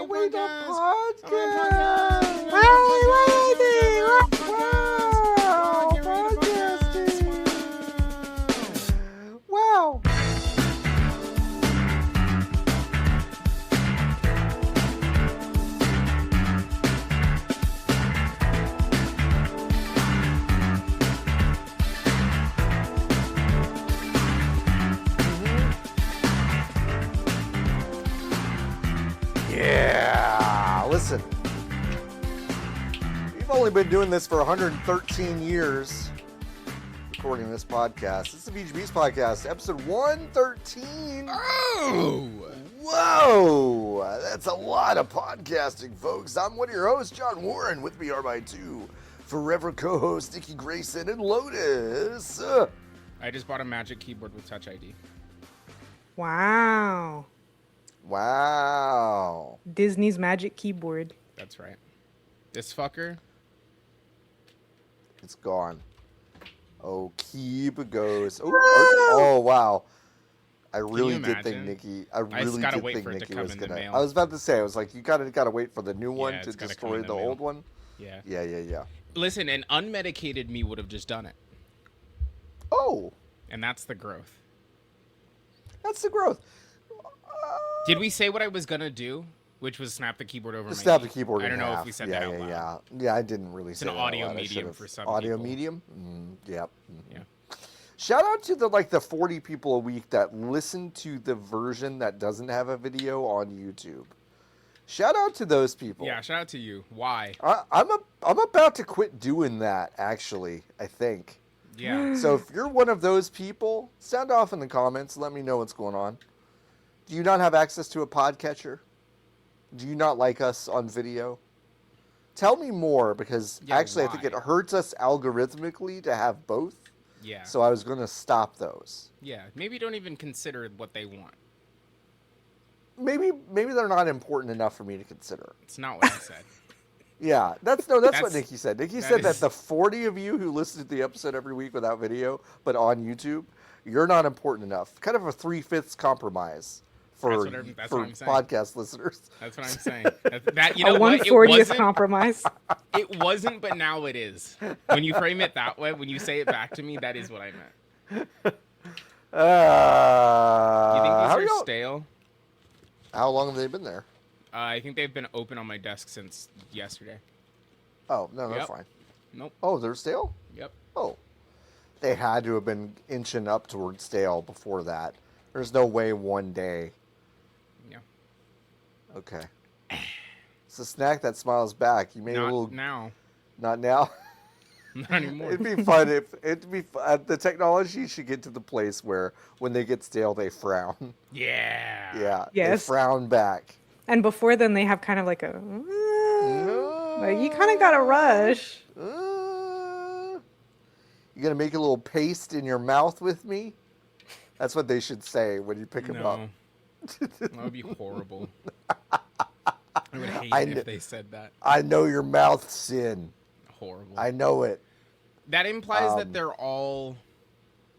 the way to podcast. Wow. Yeah, listen. We've only been doing this for 113 years, recording this podcast. This is the VGBees podcast, episode 113. Oh! Whoa! That's a lot of podcasting, folks. I'm one of your hosts, John Warren. With me are my two forever co-hosts, Niki Grayson and Lotus. I just bought a Magic keyboard with Touch ID. Wow. Wow. Disney's Magic Keyboard. That's right. This fucker. It's gone. Oh, keep it goes. Oh, wow. I really did think Niki. I really did think Niki was gonna. I was about to say. I was like, you gotta wait for the new one to destroy the old one. Yeah. Yeah. Listen, an unmedicated me would have just done it. Oh. And that's the growth. That's the growth. Did we say what I was gonna do? Which was snap the keyboard over my snap the knee? keyboard. I don't in know half. if we said that out loud. Yeah. I didn't really say an that audio out loud. medium for some audio people. medium. Yep. Yeah. Shout out to the 40 people a week that listen to the version that doesn't have a video on YouTube. Shout out to those people. Yeah. Shout out to you. Why? I'm about to quit doing that. Actually, I think. Yeah. So if you're one of those people, sound off in the comments. Let me know what's going on. Do you not have access to a podcatcher? Do you not like us on video? Tell me more, because actually I think it hurts us algorithmically to have both. Yeah. So I was going to stop those. Yeah. Maybe don't even consider what they want. Maybe they're not important enough for me to consider. It's not what I said. Yeah, that's what Niki said. Niki said that the 40 of you who listen to the episode every week without video, but on YouTube, you're not important enough. Kind of a 3/5 compromise for podcast listeners. That's what I'm saying. That, you know, a 1/40th compromise. It wasn't, but now it is. When you frame it that way, when you say it back to me, that is what I meant. You think these are stale? How long have they been there? I think they've been open on my desk since yesterday. Oh, no, they're fine. Nope. Oh, they're stale? Yep. Oh. They had to have been inching up towards stale before that. There's no way one day. Yeah. Okay. It's a snack that smiles back. You made a little. Now. Not now? Not anymore. It'd be fun if the technology should get to the place where when they get stale, they frown. Yeah. Yeah. Yes. They frown back. And before then, they have kind of like a... like, you kind of got to rush. You gonna make a little paste in your mouth with me? That's what they should say when you pick them up. That would be horrible. I would hate it if they said that. I know your mouth's sin. Horrible. I know it. That implies that they're all...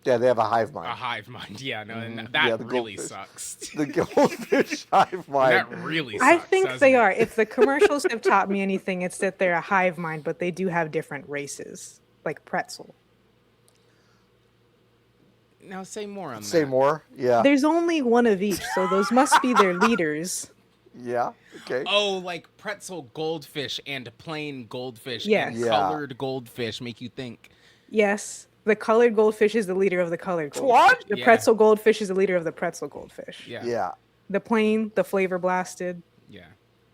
Yeah, they have a hive mind. A hive mind, yeah. No, and that really sucks. The goldfish hive mind. That really sucks. I think they are. If the commercials have taught me anything, it's that they're a hive mind, but they do have different races, like pretzel. Now say more on that. Say more? Yeah. There's only one of each, so those must be their leaders. Yeah, okay. Oh, like pretzel goldfish and plain goldfish Yes. and colored goldfish make you think. Yes. The colored goldfish is the leader of the colored goldfish. What? The pretzel goldfish is the leader of the pretzel goldfish. Yeah. Yeah. The plain, the flavor blasted, Yeah.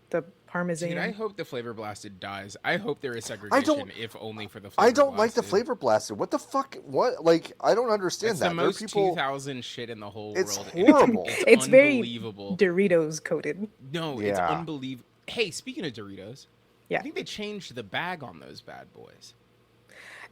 the parmesan. Dude, I hope the flavor blasted dies. I hope there is segregation, if only for the flavor I don't like the blasted. flavor blasted. What the fuck? What? Like, I don't understand It's that. the most there are people... 2000 shit in the whole It's world. horrible. It's very unbelievable. Doritos coated. No, Yeah. it's unbelievable. Hey, speaking of Doritos, Yeah. I think they changed the bag on those bad boys.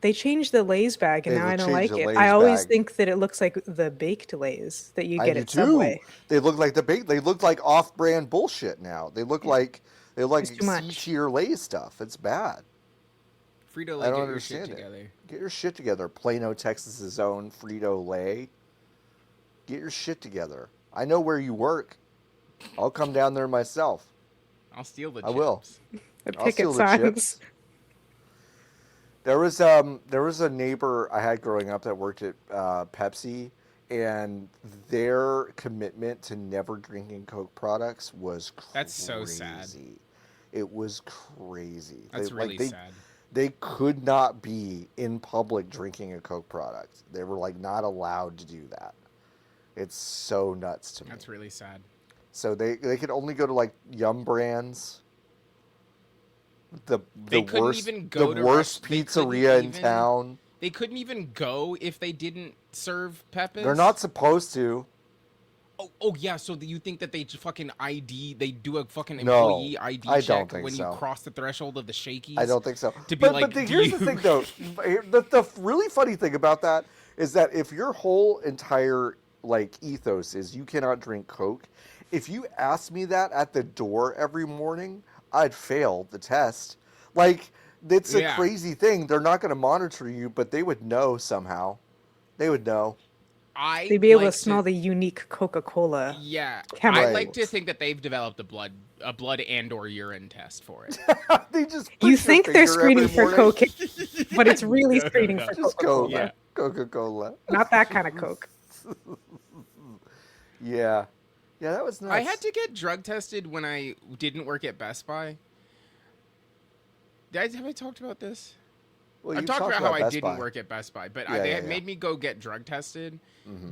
They changed the Lay's bag, and They now I don't changed like the it. Lay's I always bag. think that it looks like the baked Lay's that you I get do at too. Subway. They look like They look like off-brand bullshit now. They look like It's too much. C-tier Lay's stuff. It's bad. Frito-Lay, I don't get your shit understand it. together. Get your shit together. Plano, Texas's own Frito-Lay. Get your shit together. I know where you work. I'll come down there myself. I'll steal the I chips. will. The I'll picket steal the signs. chips. There was a neighbor I had growing up that worked at Pepsi, and their commitment to never drinking Coke products was crazy. That's so sad. It was crazy. That's really sad. They could not be in public drinking a Coke product. They were like not allowed to do that. It's so nuts to me. That's really sad. So they could only go to like Yum Brands. They couldn't even go to worst pizzeria in town. They couldn't even go if they didn't serve Peppers. They're not supposed to. Oh yeah. So you think that they just fucking ID? They do a fucking employee ID I check don't think when so. you cross the threshold of the shakies? I don't think so. To be like, here's the thing, though. The really funny thing about that is that if your whole entire like ethos is you cannot drink Coke, if you asked me that at the door every morning, I'd fail the test. Like, it's a crazy thing. They're not going to monitor you, but they would know somehow. They would know. They'd be able to smell the unique Coca-Cola. Yeah, chemicals. I'd like to think that they've developed a blood and/or urine test for it. They just You think they're screening for cocaine, but it's really screening for just Coca-Cola. Yeah. Coca-Cola. Not that kind of Coke. Yeah, that was nuts. I had to get drug tested when I didn't work at Best Buy. Have I talked about this? Well, I've you talked about how I Best didn't Buy. work at Best Buy, but Yeah, they yeah, had yeah. made me go get drug tested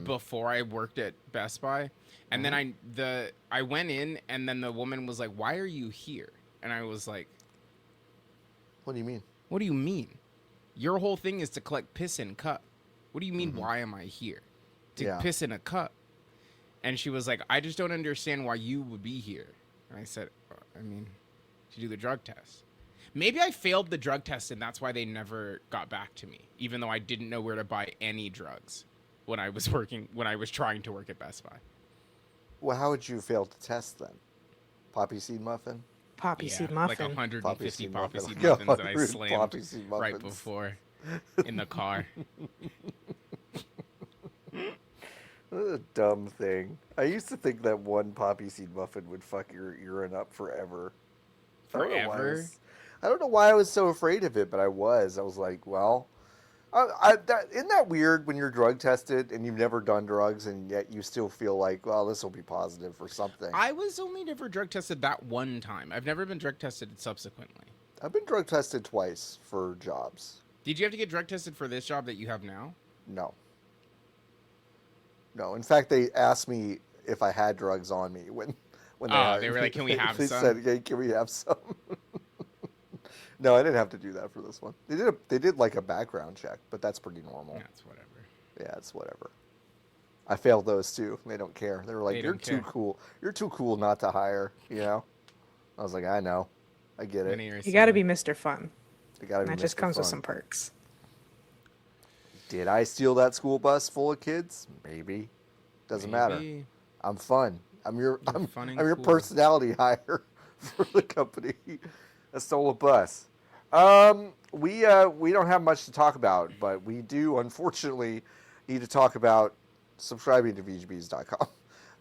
before I worked at Best Buy, and then I went in, and then the woman was like, "Why are you here?" And I was like, What do you mean? "What do you mean? Your whole thing is to collect piss in cup. What do you mean? Why am I here? To piss in a cup?" And she was like, "I just don't understand why you would be here." And I said, "I mean, to do the drug test." Maybe I failed the drug test, and that's why they never got back to me, even though I didn't know where to buy any drugs when I was trying to work at Best Buy. Well, how would you fail to test then? Poppy seed muffin? Poppy seed Like muffin. 150 poppy seed Yeah, muffins that I 100 slammed poppy seed right muffins. before in the car. What a dumb thing. I used to think that one poppy seed muffin would fuck your urine up forever. Forever? I don't know why I was so afraid of it, but I was. I was like, well, isn't that weird when you're drug tested and you've never done drugs and yet you still feel like, well, this will be positive for something. I was only never drug tested that one time. I've never been drug tested subsequently. I've been drug tested twice for jobs. Did you have to get drug tested for this job that you have now? No. In fact, they asked me if I had drugs on me when they were like, "Can we have they some?" said, "Hey, can we have some?" No, I didn't have to do that for this one. They did like a background check, but that's pretty normal. That's whatever. Yeah, it's whatever. I failed those too. They don't care. They were like, They "You're don't too care. cool. You're too cool not to hire." You know. I was like, "I know. I get it. You got to be Mr. Fun. You got to be." That just Mr. comes with Fun. some perks. Did I steal that school bus full of kids? Maybe. Doesn't matter. Maybe. I'm fun. I'm your fun and I'm your cool. personality hire for the company. I stole a bus. We don't have much to talk about, but we do unfortunately need to talk about subscribing to VGBees.com.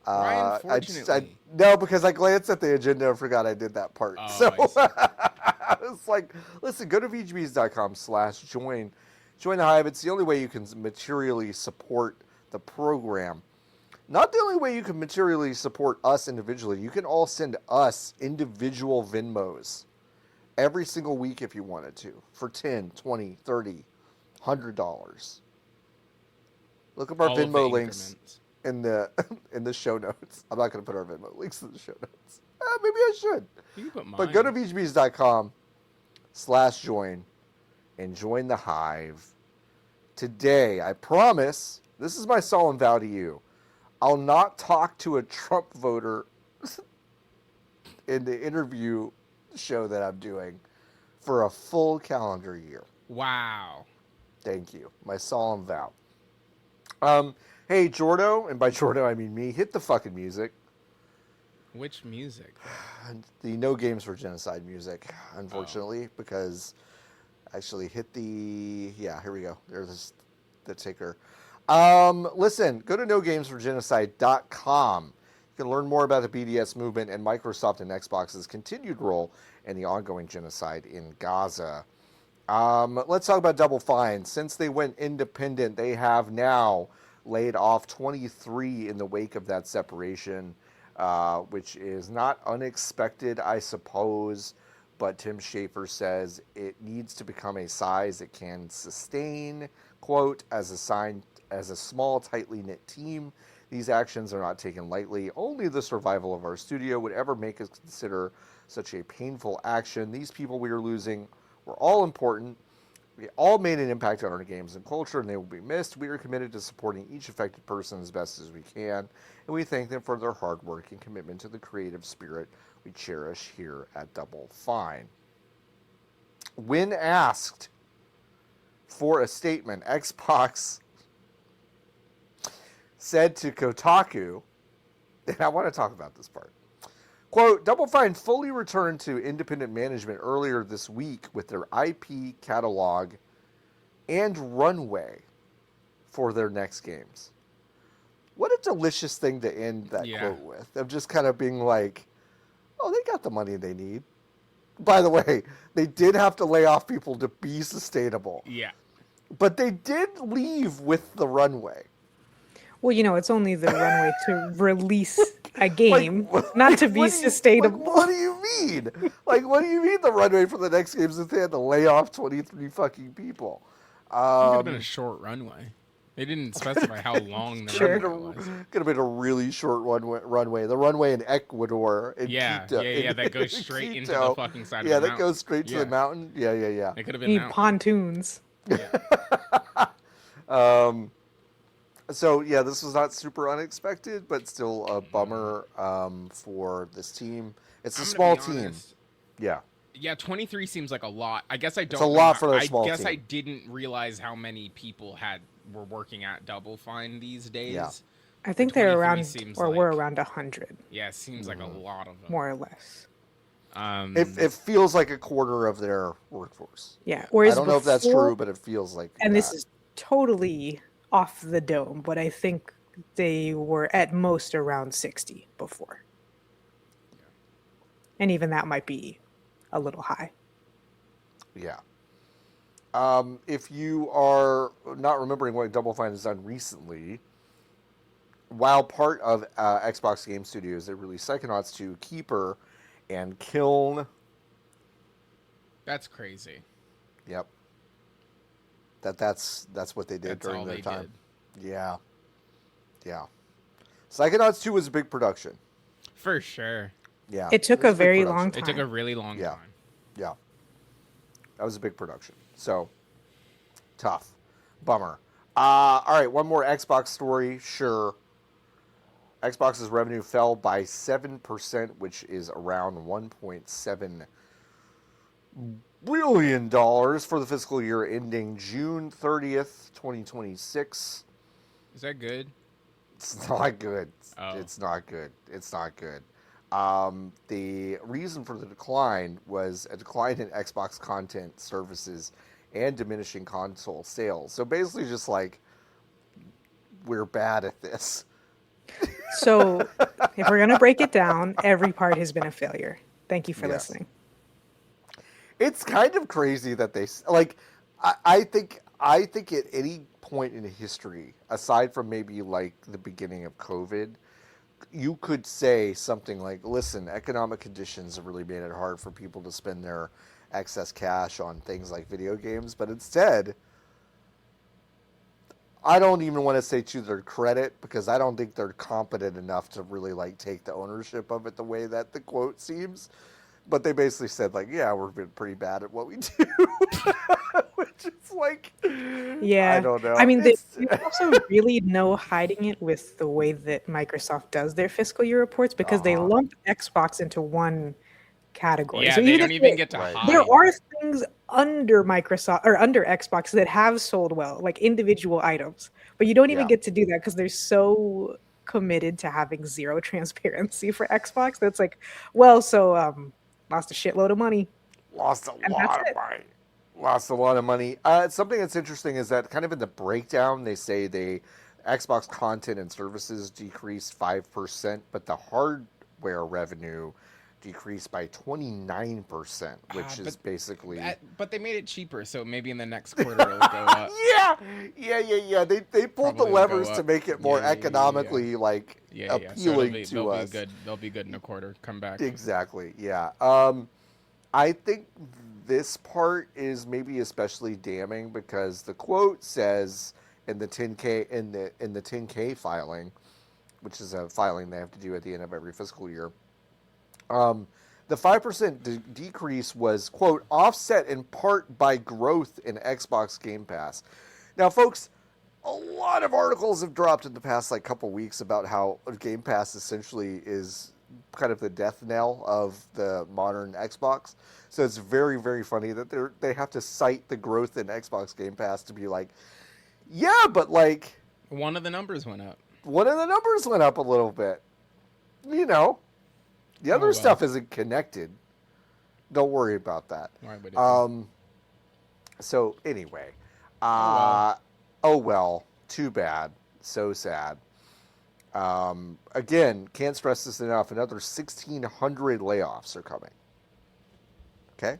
Why unfortunately? No, because I glanced at the agenda and forgot I did that part. Oh, So I see. I was like, listen, go to VGBees.com/join. Join the Hive. It's the only way you can materially support the program. Not the only way you can materially support us individually. You can all send us individual Venmos every single week if you wanted to for $10, $20, $30, $100. Look up our All of the Venmo links increments. in the show notes. I'm not going to put our Venmo links in the show notes. Maybe I should. You can put mine. But go to VGBees.com/join and join the Hive. Today, I promise, this is my solemn vow to you, I'll not talk to a Trump voter in the interview show that I'm doing for a full calendar year. Wow. Thank you. My solemn vow. Hey, Jordo, and by Jordo I mean me, hit the fucking music. Which music? The No Games for Genocide music, unfortunately, because actually hit the... Yeah, here we go. There's the ticker. Listen, go to nogamesforgenocide.com. You can learn more about the BDS movement and Microsoft and Xbox's continued role in the ongoing genocide in Gaza. Let's talk about Double Fine. Since they went independent, they have now laid off 23 in the wake of that separation, which is not unexpected, I suppose. But Tim Schafer says it needs to become a size it can sustain, quote, as a small, tightly knit team. These actions are not taken lightly. Only the survival of our studio would ever make us consider such a painful action. These people we are losing were all important. We all made an impact on our games and culture, and they will be missed. We are committed to supporting each affected person as best as we can, and we thank them for their hard work and commitment to the creative spirit we cherish here at Double Fine. When asked for a statement, Xbox said to Kotaku, and I want to talk about this part, quote, Double Fine fully returned to independent management earlier this week with their IP catalog and runway for their next games. What a delicious thing to end that quote with, of just kind of being like, oh, they got the money they need. By the way, they did have to lay off people to be sustainable. Yeah. But they did leave with the runway. Well, it's only the runway to release a game, not to be sustainable. What do you mean? What do you mean the runway for the next games if they had to lay off 23 fucking people? It could have been a short runway. They didn't specify how long the runway was. Could have been a really short runway. The runway in Ecuador. In Quito, that goes straight into the fucking side of the mountain. Yeah, that goes straight to the mountain. Yeah. It could have been Need pontoons. Yeah. So, this was not super unexpected, but still a bummer for this team. It's a small team. Yeah. Yeah, 23 seems like a lot. I guess I don't. It's a lot for a small team. I guess I didn't realize how many people were working at Double Fine these days. Yeah. I think they're around, or we're around 100. Yeah, it seems like a lot of them. More or less. It feels like a quarter of their workforce. Yeah. I don't know if that's true, but it feels like and this is totally off the dome, but I think they were at most around 60 before. Yeah. And even that might be a little high. Yeah. If you are not remembering what Double Fine has done recently, while part of Xbox Game Studios, they released Psychonauts 2, Keeper, and Kiln. That's crazy. Yep. That's what they did during their time. Did. Yeah. Psychonauts 2 was a big production. For sure. Yeah. It took a very long time. It took a really long time. Yeah. That was a big production. So, tough. Bummer. All right, one more Xbox story. Sure. Xbox's revenue fell by 7%, which is around $1.7 billion for the fiscal year ending June 30th, 2026. Is that good? It's not good. Oh. It's not good. The reason for the decline was a decline in Xbox content services and diminishing console sales. So basically just we're bad at this. So if we're going to break it down, every part has been a failure. Thank you for listening. It's kind of crazy that they I think at any point in history, aside from maybe the beginning of COVID, you could say something like, listen, economic conditions have really made it hard for people to spend their excess cash on things like video games. But instead, I don't even want to say to their credit, because I don't think they're competent enough to really take the ownership of it the way that the quote seems. But they basically said we're been pretty bad at what we do. Which is I don't know. I mean, there's also really no hiding it with the way that Microsoft does their fiscal year reports, because they lump Xbox into one category. Yeah, so they don't even get to hide. There are things under Microsoft or under Xbox that have sold well, like individual items, but you don't even get to do that because they're so committed to having zero transparency for Xbox. That's lost a shitload of money. Lost a lot of money. Something that's interesting is that kind of in the breakdown, they say Xbox content and services decreased 5%, but the hardware revenue decreased by 29%, which is basically. But they made it cheaper, so maybe in the next quarter it'll go up. Yeah. They pulled the levers to make it more economically appealing to us. They'll be good in a quarter. Come back. Exactly. Yeah. I think this part is maybe especially damning because the quote says in the 10K in the 10K filing, which is a filing they have to do at the end of every fiscal year. The 5% decrease was, quote, offset in part by growth in Xbox Game Pass. Now, folks, a lot of articles have dropped in the past couple weeks about how Game Pass essentially is kind of the death knell of the modern Xbox. So it's very, very funny that they have to cite the growth in Xbox Game Pass to be like, yeah, but one of the numbers went up. One of the numbers went up a little bit. The other stuff isn't connected. Don't worry about that. Why would it So anyway, oh well, too bad. So sad. Again, can't stress this enough. Another 1,600 layoffs are coming. Okay?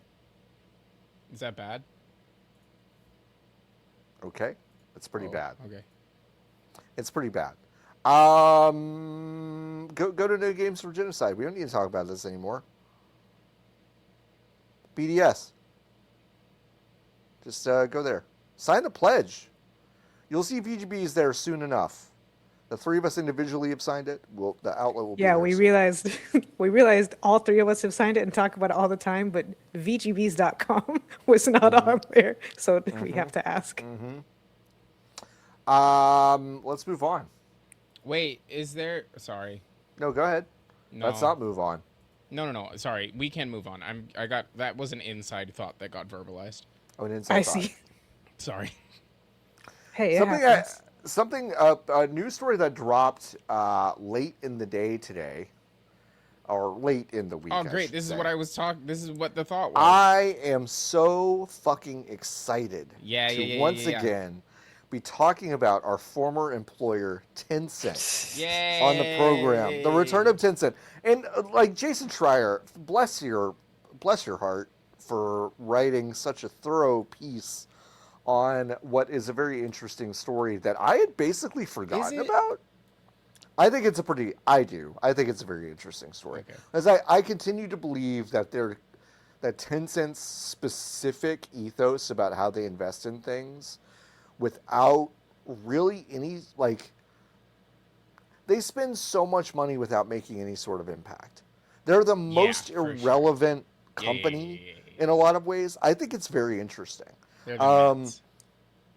Is that bad? Okay. That's pretty bad. Okay. It's pretty bad. Go to No Games for Genocide. We don't need to talk about this anymore. BDS. Just go there. Sign the pledge. You'll see VGBees there soon enough. The three of us individually have signed it. The outlet will be there. Yeah, we realized all three of us have signed it and talk about it all the time, but VGBees.com was not on there, so we have to ask. Let's move on. Wait, is there? Sorry. No, go ahead. No. Let's not move on. No. Sorry, we can move on. That was an inside thought that got verbalized. Oh, an inside thought. see. Sorry. Hey, a news story that dropped late in the day today, or late in the week. Oh, great! This is what I was talking. This is what the thought was. I am so fucking excited. To once again be talking about our former employer Tencent on the program, the return of Tencent, and Jason Schreier, bless your heart for writing such a thorough piece on what is a very interesting story that I had basically forgotten about. I think it's a very interesting story. Okay. As I continue to believe that that Tencent's specific ethos about how they invest in things without really any, they spend so much money without making any sort of impact. They're the most irrelevant company in a lot of ways. I think it's very interesting. They're the Mets.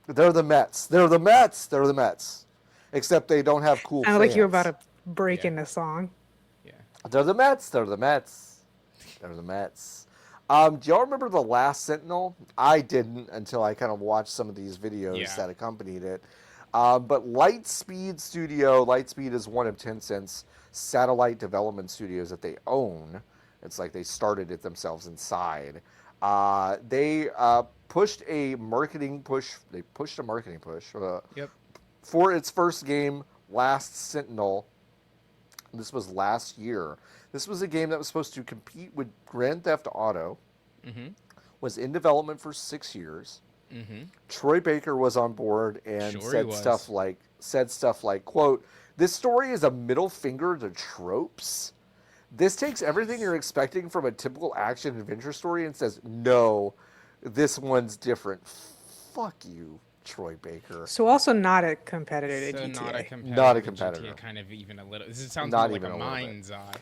They're the Mets. They're the Mets. They're the Mets. Except they don't have cool fans. Like you were about to break in a song. Yeah. They're the Mets. They're the Mets. They're the Mets. Do y'all remember the last Sentinel? I didn't until I kind of watched some of these videos that accompanied it. But Lightspeed is one of Tencent's satellite development studios that they own. It's like they started it themselves inside. They pushed a marketing push. For its first game, Last Sentinel. This was last year. This was a game that was supposed to compete with Grand Theft Auto. Was in development for 6 years. Troy Baker was on board and said stuff like, quote, "This story is a middle finger to tropes. This takes everything you're expecting from a typical action adventure story and says, no, this one's different." Fuck you, Troy Baker. So also not a competitor to GTA. Not a competitor. GTA, kind of even a little. This sounds Not more like even a a little bit. mind's eye.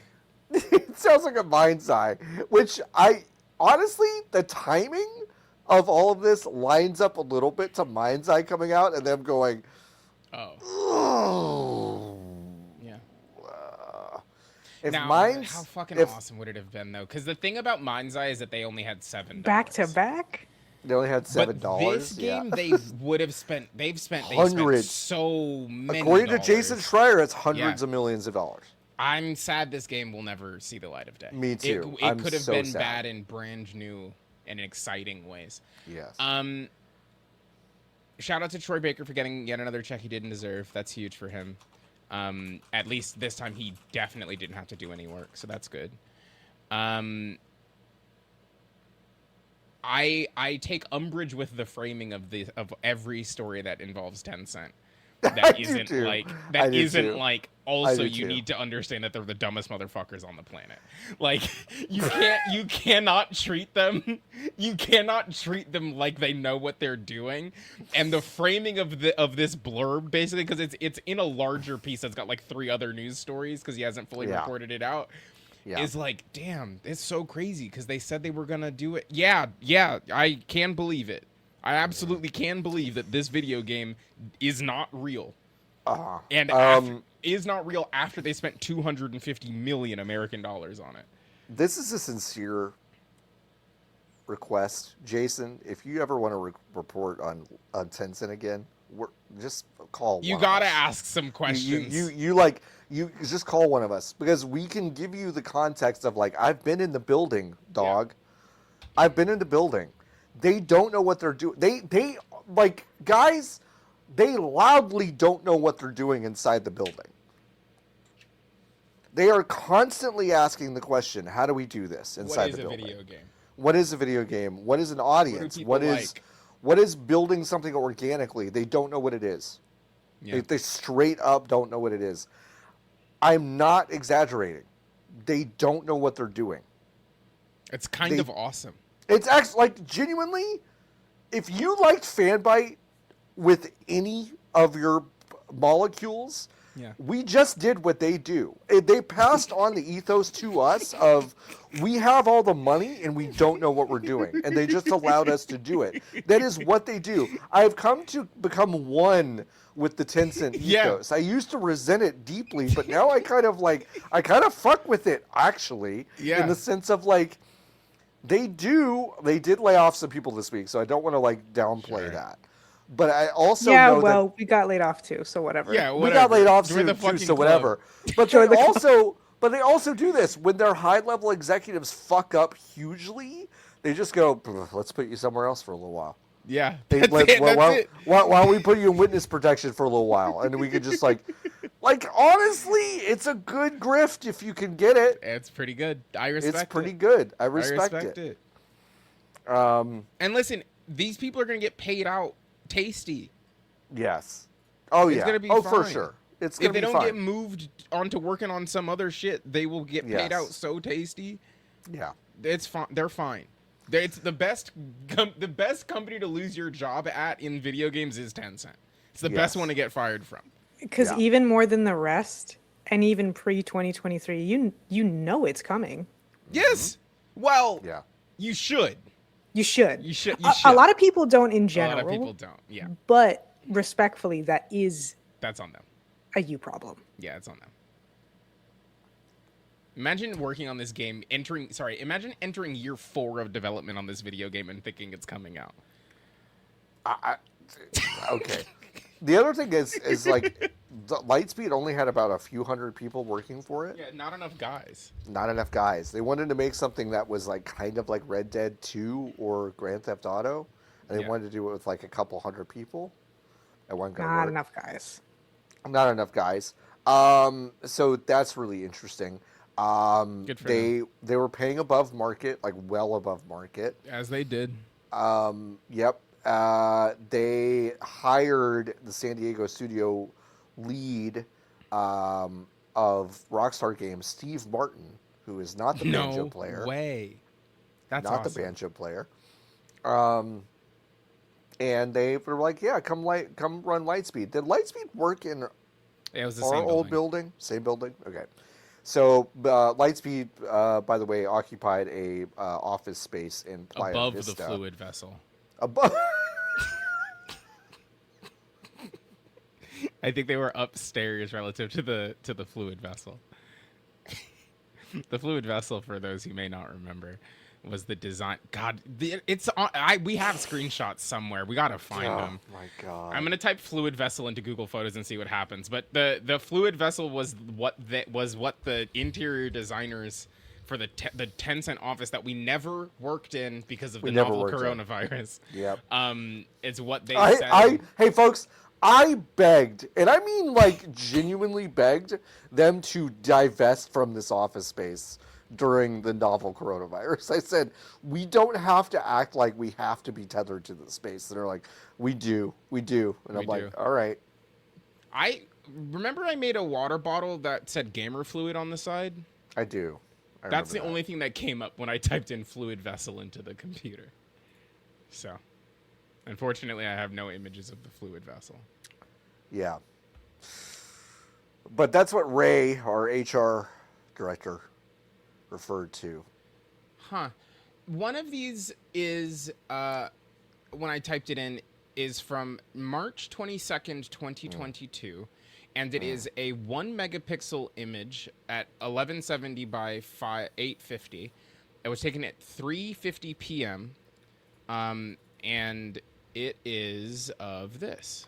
It sounds like a mind's eye, which honestly, the timing of all of this lines up a little bit to Mind's Eye coming out and them going, oh. Yeah. If now, Mind's, how fucking awesome would it have been, though? Because the thing about Mind's Eye is that they only had $7. Back to back? They only had $7. But this game, they would have spent. They've spent Hundreds. So many. According dollars. to Jason Schreier, it's hundreds of millions of dollars. I'm sad this game will never see the light of day. Me too. It could have so been sad. bad in brand new and exciting ways. Yes. And exciting ways. But this game, they would have spent. They've spent so many dollars. According to Jason Schreier, it's hundreds of millions of dollars. I'm sad this game will never see the light of day. Me too. I'm so sad. Um, shout out to Troy Baker for getting yet another check he didn't deserve. That's huge for him. At least this time he definitely didn't have to do any work, so that's good. I take umbrage with the framing of every story that involves Tencent. That isn't like also you need to understand that they're the dumbest motherfuckers on the planet. Like you cannot treat them like they know what they're doing. And the framing of this blurb, basically, because it's in a larger piece that's got like 3 other news stories because he hasn't fully reported it out. Yeah. Is like, damn, it's so crazy because they said they were gonna do it. Yeah, I can believe it. I absolutely can believe that this video game is not real. And is not real after they spent 250 million American dollars on it. This is a sincere request, Jason. If you ever want to report on Tencent again, just call. You gotta ask some questions. You just call one of us because we can give you the context of like, I've been in the building, dog. Yeah. I've been in the building. They don't know what they're doing. They like, guys, they loudly don't know what they're doing inside the building. They are constantly asking the question, how do we do this inside the building? What is a video game? What is an audience? What is building something organically? They don't know what it is. Yeah. They straight up don't know what it is. I'm not exaggerating. They don't know what they're doing. It's kind of awesome. It's actually, like, genuinely, if you liked Fanbyte with any of your molecules, we just did what they do. They passed on the ethos to us of, we have all the money and we don't know what we're doing. And they just allowed us to do it. That is what they do. I've come to become one with the Tencent ethos. I used to resent it deeply, but now I kind of fuck with it, actually. Yeah. In the sense of, like, they did lay off some people this week, so I don't want to, like, downplay that. But I also know that we got laid off too, so whatever. Yeah, we got laid off too, so whatever. But they also do this when their high-level executives fuck up hugely. They just go, let's put you somewhere else for a little while. Yeah, why don't we put you in witness protection for a little while, and we could just like honestly, it's a good grift if you can get it. It's pretty good. I respect it. It's pretty good. I respect it. And listen, these people are gonna get paid out tasty. Yes. Oh yeah. It's gonna be fine. For sure. It's gonna be fine. If they don't get moved onto working on some other shit, they will get paid out so tasty. Yeah. It's fine. They're fine. It's the best company to lose your job at in video games is Tencent. It's the best one to get fired from. Because even more than the rest, and even pre-2023, you know it's coming. Yes. Well, you should. You should. You should. A lot of people don't in general. A lot of people don't. Yeah. But respectfully, that's on them. A you problem. Yeah, it's on them. Imagine working on this game, imagine entering year 4 of development on this video game and thinking it's coming out. Okay. The other thing is like, Lightspeed only had about a few hundred people working for it. Yeah, not enough guys. Not enough guys. They wanted to make something that was like kind of like Red Dead 2 or Grand Theft Auto, and they wanted to do it with like a couple hundred people. Not enough guys. Not enough guys. So that's really interesting. Good for them. They were paying above market, like well above market. As they did. Yep. They hired the San Diego studio lead of Rockstar Games, Steve Martin, who is not the banjo player. No way. That's not awesome. The banjo player. And they were like, "Yeah, come run Lightspeed." Did Lightspeed work in it was the our same old building? Same building. Okay. So Lightspeed, by the way, occupied a office space in Playa above Vista. The fluid vessel. Above. I think they were upstairs relative to the fluid vessel. The fluid vessel, for those who may not remember, was the design. God, it's on. We have screenshots somewhere. We gotta find them. Oh my god! I'm gonna type fluid vessel into Google Photos and see what happens. But the fluid vessel was what the interior designers for the Tencent office that we never worked in because of the never novel worked in. coronavirus. Yep. It's what they said. Hey, folks, I begged, and I mean like genuinely begged them to divest from this office space during the novel coronavirus. I said, we don't have to act like we have to be tethered to the space. And they're like, we do. And I'm like, all right. I remember I made a water bottle that said gamer fluid on the side. I do. That's the only thing that came up when I typed in fluid vessel into the computer. So, unfortunately, I have no images of the fluid vessel. Yeah. But that's what Ray, our HR director, referred to. Huh. One of these is, when I typed it in, is from March 22nd, 2022. And it is a 1 megapixel image at 1170 by 850. It was taken at 3:50 p.m. And it is of this.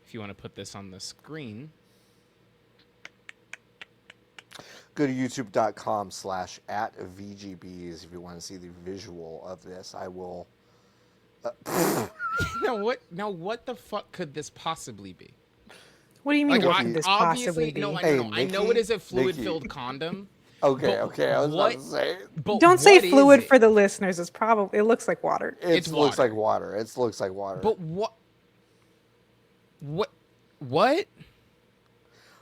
If you want to put this on the screen. Go to youtube.com/@VGBees if you want to see the visual of this. I will. Now what the fuck could this possibly be? What do you mean? Like, What could this possibly be? No, I Hey, know. I know it Nikki, is a fluid-filled condom. Okay. I was about to say. Don't say what fluid is it? for the listeners. It looks like water. It looks water. like water. It looks like water. But what? What?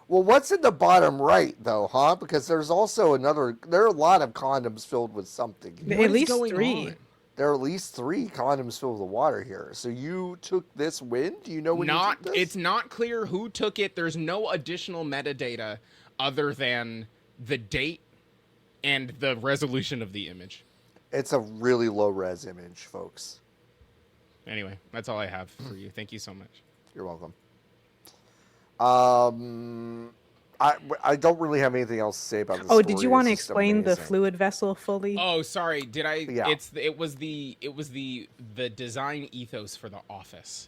Well, what's in the bottom right, though, huh? Because there's also there are a lot of condoms filled with something. What At is least going 3. on? There are at least 3 condoms filled with water here. So you took this when? Do you know when you took this? It's not clear who took it. There's no additional metadata other than the date and the resolution of the image. It's a really low-res image, folks. Anyway, that's all I have for you. Thank you so much. You're welcome. I don't really have anything else to say about this. Oh, did you want to It's just explain the amazing. fluid vessel fully? Oh, sorry. Did I? Yeah. It was the design ethos for the office,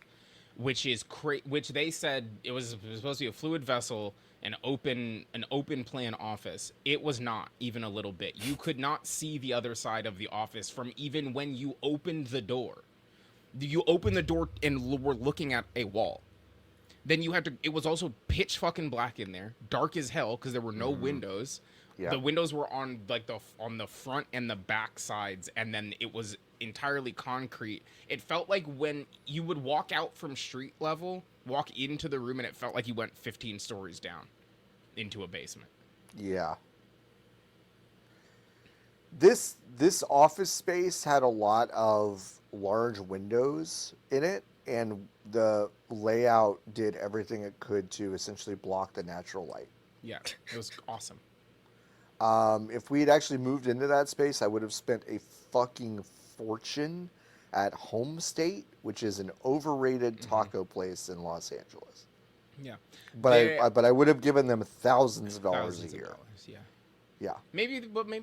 which is which they said it was supposed to be a fluid vessel, an open plan office. It was not even a little bit. You could not see the other side of the office from even when you opened the door. You opened the door and were looking at a wall. Then you had to. It was also pitch fucking black in there, dark as hell because there were no windows. Yeah. The windows were on on the front and the back sides, and then it was entirely concrete. It felt like when you would walk out from street level, walk into the room, and it felt like you went 15 stories down into a basement. Yeah. This office space had a lot of large windows in it, and the layout did everything it could to essentially block the natural light. Yeah, it was awesome. If we had actually moved into that space, I would have spent a fucking fortune at Home State, which is an overrated taco place in Los Angeles. Yeah, But I would have given them thousands of dollars a year. Yeah. Yeah. Maybe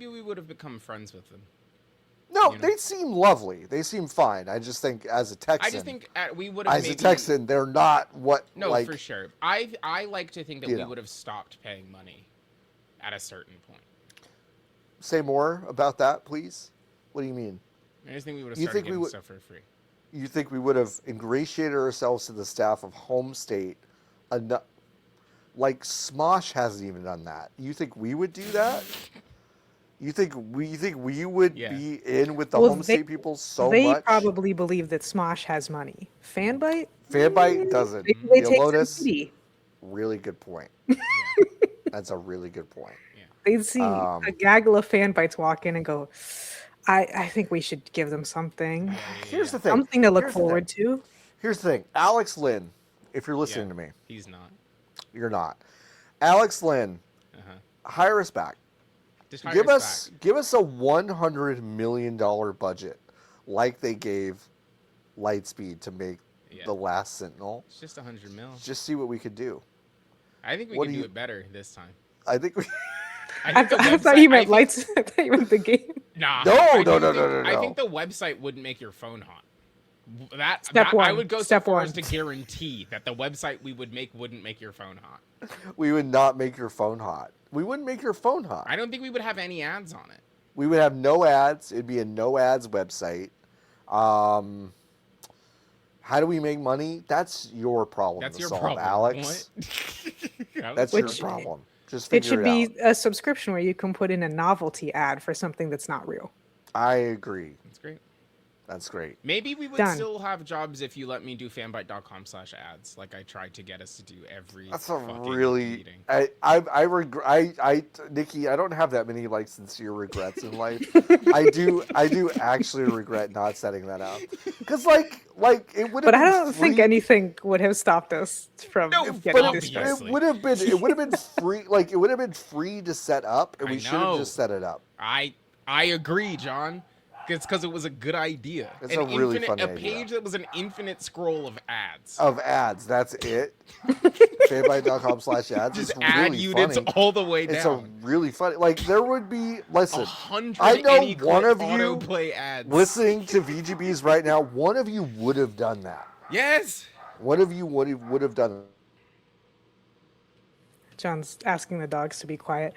we would have become friends with them. No, You know? they seem lovely. They seem fine. I just think as a Texan, I just think we would have. as a Texan, they're not what. No, like, for sure. I like to think that You we know. would have stopped paying money at a certain point. Say more about that, please. What do you mean? I just think we would have You started think we getting would- stuff for free. You think we would have ingratiated ourselves to the staff of Home State? Like Smosh hasn't even done that. You think we would do that? You think we would Yeah. be in with the Well, Home State people so they much? probably believe that Smosh has money. Fanbite? Fanbite doesn't. Maybe they Yeah, take Lotus, some pity. really good point. That's a really good point. They'd see a gaggle of fanbites walk in and go, I think we should give them something. Here's the thing. Something to look Here's the forward thing. to. Here's the thing. Alex Lynn, if you're listening Yeah. to me, He's not. you're not. Alex Lynn, hire us back. Just hire Give us back. give us a $100 million budget, like they gave Lightspeed to make Yeah. the last Sentinel. It's just 100 mil. Just see what we could do. I think we what can do do you- it better this time. I think we. I thought you meant lights. I thought you meant the game. Nah. No, I no, think no, the- no, no, I no. think the website wouldn't make your phone hot. I would go so far as to Step guarantee that the website we would make wouldn't make your phone hot. We would not make your phone hot. We wouldn't make your phone hot. I don't think we would have any ads on it. We would have no ads. It'd be a no ads website. How do we make money? That's your problem That's to your solve, problem, Alex. That's your problem. Just It figure should it be out. a subscription where you can put in a novelty ad for something that's not real. I agree. That's great. That's great. Maybe we would Done. still have jobs if you let me do fanbyte.com/ads, like I tried to get us to do every. That's a fucking really. meeting. I regret. Nikki, I don't have that many like sincere regrets in life. I do actually regret not setting that up because like it would have. But I don't think anything would have stopped us from getting this done. obviously. It would have been free. Like it would have been free to set up, and we should have just set it up. I agree, John. It's because it was a good idea. It's a really funny idea. A page that was an infinite scroll of ads. That's it. fanbyte.com/ads. Just it's ad really units funny. all the way down. It's a really funny. Like there would be. Listen, 100 I know any one of you autoplay ads. listening to VGBees right now. One of you would have done that. Yes. One of you would have done it. John's asking the dogs to be quiet.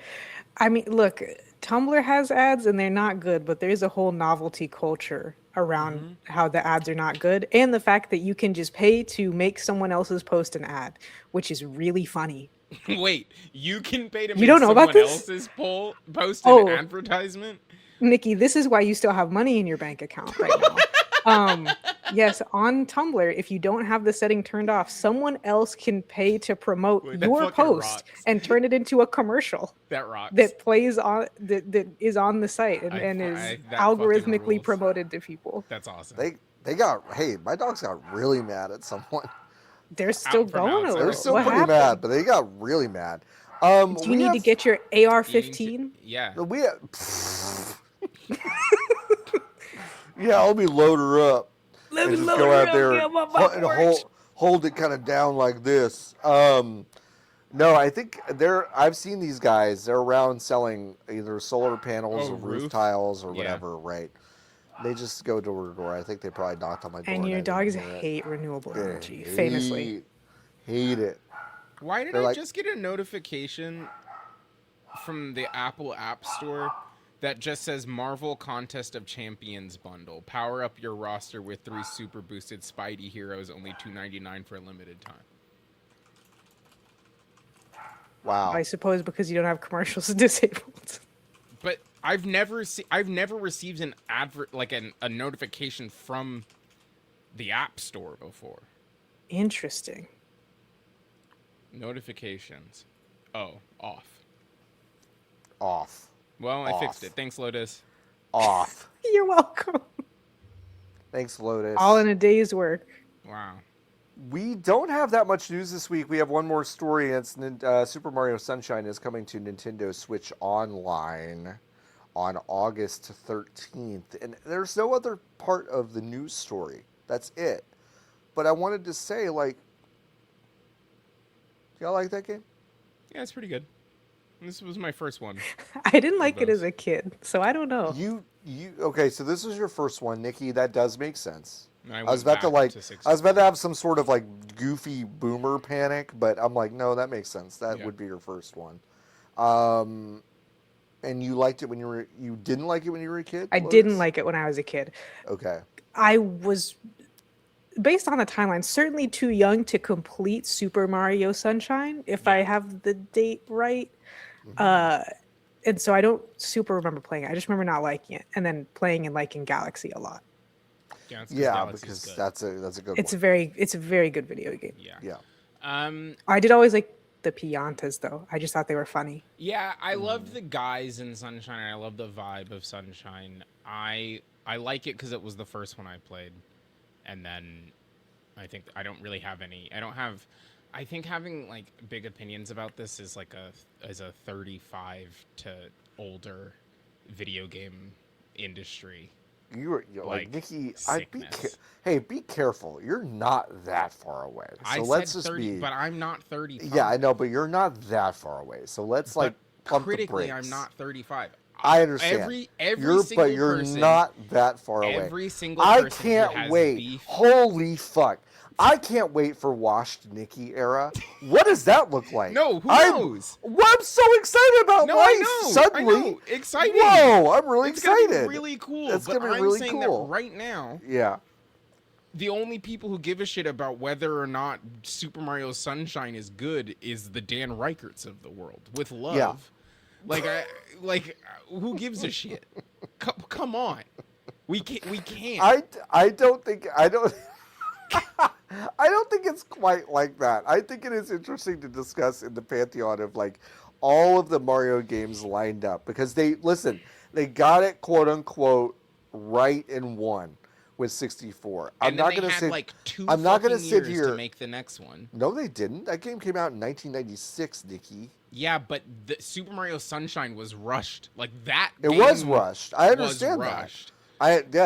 I mean, look, Tumblr has ads and they're not good, but there's a whole novelty culture around how the ads are not good. And the fact that you can just pay to make someone else's post an ad, which is really funny. Wait, you can pay to make You don't know someone about this? else's post an Oh. advertisement? Nikki, this is why you still have money in your bank account right now. Yes, on Tumblr, if you don't have the setting turned off, someone else can pay to promote Wait, that your fucking post rocks. and turn it into a commercial That rocks. that plays on that is on the site and is that fucking algorithmically rules. promoted to people. That's awesome. They got. Hey, my dogs got really mad at someone. They're still for now, going a so They're little. still What pretty happened? mad, but they got really mad. Do you need to get your You need AR-15? to- Yeah. We have, yeah, let me load her up. Let And me just load go her out up, there get and, up on my porch. hold it kind of down like this. No, I think I've seen these guys. They're around selling either solar panels or roof tiles or whatever, right? They just go door to door. I think they probably knocked on my door. And your I didn't dogs hear it. hate renewable They energy, famously. hate it. Why did They're I like- just get a notification from the Apple App Store that just says Marvel Contest of Champions bundle? Power up your roster with 3 super boosted Spidey heroes, only $2.99 for a limited time. Wow. I suppose because you don't have commercials disabled. But I've never received an advert like a notification from the App Store before. Interesting. Notifications. Oh, off. Off. Well, I Off. fixed it. Thanks, Lotus. Off. You're welcome. Thanks, Lotus. All in a day's work. Wow. We don't have that much news this week. We have one more story. It's Super Mario Sunshine is coming to Nintendo Switch Online on August 13th. And there's no other part of the news story. That's it. But I wanted to say, like, y'all like that game? Yeah, it's pretty good. This was my first one. I didn't like it as a kid, so I don't know. Okay, so this was your first one, Nikki. That does make sense. I I was about to have some sort of like goofy boomer panic, but I'm like, no, that makes sense. That would be your first one. And you liked it when you didn't like it when you were a kid? I didn't like it when I was a kid. Okay. I was, based on the timeline, certainly too young to complete Super Mario Sunshine, if I have the date right. And so I don't super remember playing it. I just remember not liking it, and then playing and liking Galaxy a lot. Yeah, because that's a good It's one. a very good video game. Yeah. I did always like the Piantas though. I just thought they were funny. Yeah, I loved the guys in Sunshine. And I love the vibe of Sunshine. I like it because it was the first one I played, and then I think I don't really have any. I think having like big opinions about this is like a 35 to older video game industry. You're like Nikki. Sickness. Be careful. You're not that far away. So let's said just 30, but I'm not 35. Yeah, I know, but you're not that far away. So let's like pump the critically, brakes. I'm not 35. I understand. Every single but you're person, not that far away. Every single I person can't who has wait. beef. Holy fuck. I can't wait for washed Niki era. What does that look like? No, who knows? I'm so excited about life. I know. Suddenly. I know. Exciting. Whoa, I'm really excited. It's gonna be really cool. It's but gonna be I'm really saying cool. that right now. Yeah. The only people who give a shit about whether or not Super Mario Sunshine is good is the Dan Reicherts of the world. With love. Yeah. Who gives a shit? Come on. We can't. I don't think I don't think it's quite like that. I think it is interesting to discuss in the pantheon of like all of the Mario games lined up because they got it quote unquote right in one with 64. I'm not going to sit like 2 I'm not going to sit here to make the next one. No, they didn't. That game came out in 1996, Niki. Yeah, but the Super Mario Sunshine was rushed. Like that It was rushed. I understand that.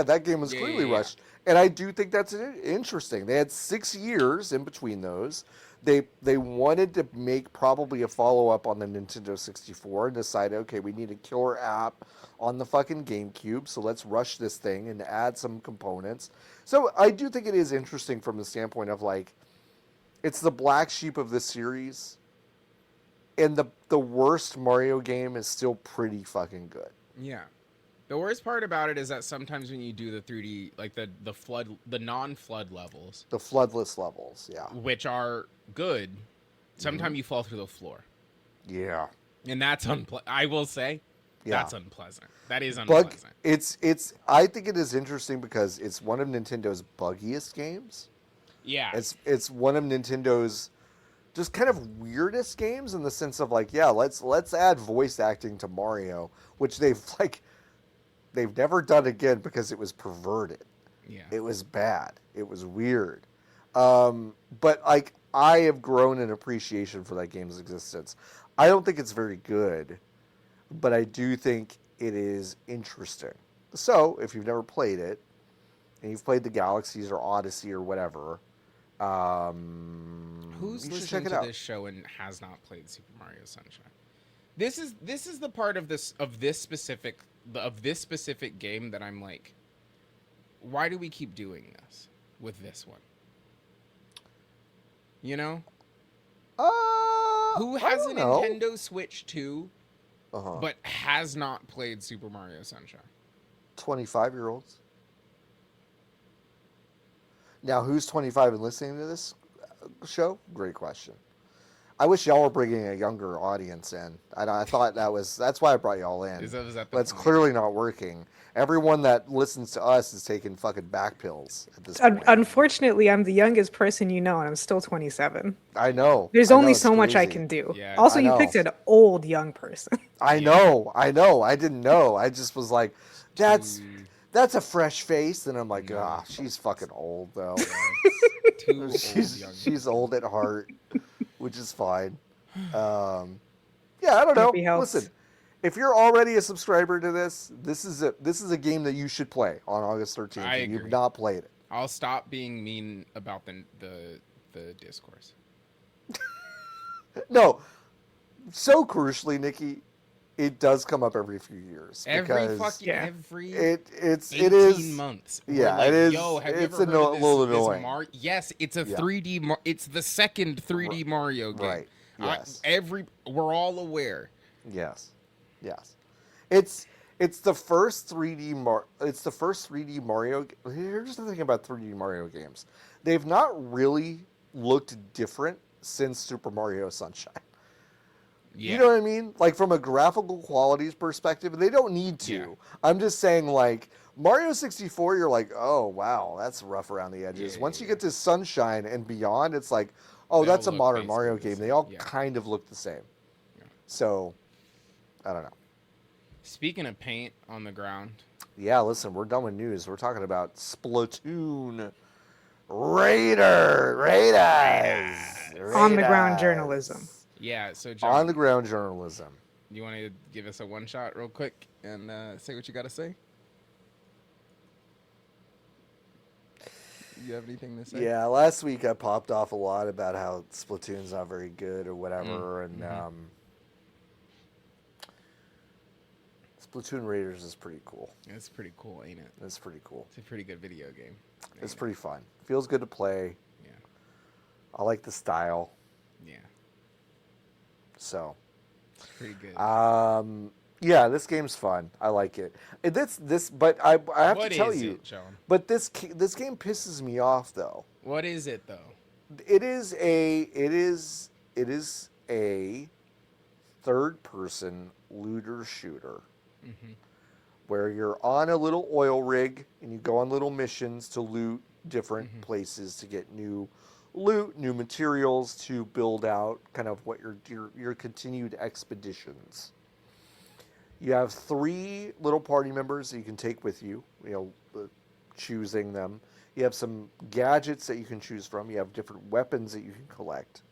That game was clearly rushed. And I do think that's interesting. They had 6 years in between those. They wanted to make probably a follow-up on the Nintendo 64 and decided, okay, we need a killer app on the fucking GameCube, so let's rush this thing and add some components. So I do think it is interesting from the standpoint of like, it's the black sheep of this series, and the worst Mario game is still pretty fucking good. Yeah. The worst part about it is that sometimes when you do the 3D, like the non-flood levels, the floodless levels, yeah, which are good, sometimes you fall through the floor. Yeah, and that's I will say, that's unpleasant. That is unpleasant. But it's. I think it is interesting because it's one of Nintendo's buggiest games. Yeah, it's one of Nintendo's just kind of weirdest games in the sense of like, let's add voice acting to Mario, which they've never done again because it was perverted. Yeah. It was bad. It was weird. But like I have grown in appreciation for that game's existence. I don't think it's very good, but I do think it is interesting. So if you've never played it, and you've played the Galaxies or Odyssey or whatever, who's listening to this show and has not played Super Mario Sunshine? This is the part of this specific game that I'm like, why do we keep doing this with this one? You know? Who has a Nintendo Switch 2 but has not played Super Mario Sunshine? 25-year-olds. Now, who's 25 and listening to this show? Great question. I wish y'all were bringing a younger audience in. I thought that's why I brought y'all in. But it's clearly not working. Everyone that listens to us is taking fucking back pills at this point. Unfortunately, I'm the youngest person you know, and I'm still 27. I know. There's only so much I can do. Yeah, also, you picked an old young person. I know. I didn't know. I just was like, that's a fresh face. And I'm like, she's fucking old, though. She's old at heart. Which is fine. I don't know. Listen, if you're already a subscriber to this is a game that you should play on August 13th. I agree. You've not played it. I'll stop being mean about the discourse. No. So crucially, Niki, it does come up every few years. Every 18 months. Yeah, like, it is. Yo, have it's you ever heard of little annoying. Yes, it's a 3D. It's the second 3D Mario game. Right. Yes. We're all aware. Yes. It's the first 3D Mario. Here's the thing about 3D Mario games. They've not really looked different since Super Mario Sunshine. Yeah. You know what I mean? Like from a graphical qualities perspective, they don't need to. Yeah. I'm just saying like Mario 64, you're like, oh wow, that's rough around the edges. Once you get to Sunshine and beyond, it's like, oh, that's a modern Mario game. They all kind of look the same. Yeah. So, I don't know. Speaking of paint on the ground. Yeah, listen, we're done with news. We're talking about Splatoon Raiders. On the ground journalism. Yeah, so John, on the ground journalism. You want to give us a one shot real quick and say what you got to say? You have anything to say? Yeah, last week I popped off a lot about how Splatoon's not very good or whatever, and Splatoon Raiders is pretty cool. It's pretty cool, ain't it? It's pretty cool. It's a pretty good video game. It's pretty fun. Feels good to play. Yeah. I like the style. Yeah. So. It's pretty good. Yeah, this game's fun. I like it. But I have to tell you, John? But this game pisses me off though. What is it though? It is a third-person looter shooter, where you're on a little oil rig and you go on little missions to loot different places to get new loot, new materials to build out kind of what your continued expeditions. You have 3 little party members that you can take with you, choosing them. You have some gadgets that you can choose from. You have different weapons that you can collect.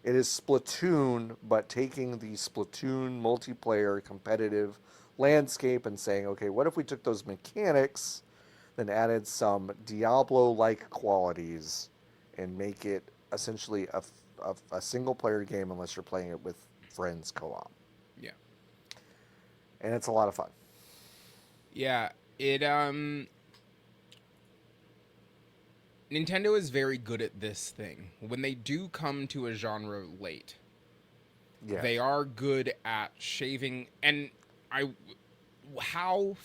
It is Splatoon, but taking the Splatoon multiplayer competitive landscape and saying, okay, what if we took those mechanics, then added some Diablo-like qualities, and make it essentially a single-player game unless you're playing it with friends co-op. Yeah. And it's a lot of fun. Yeah, Nintendo is very good at this thing. When they do come to a genre late, they are good at shaving, and how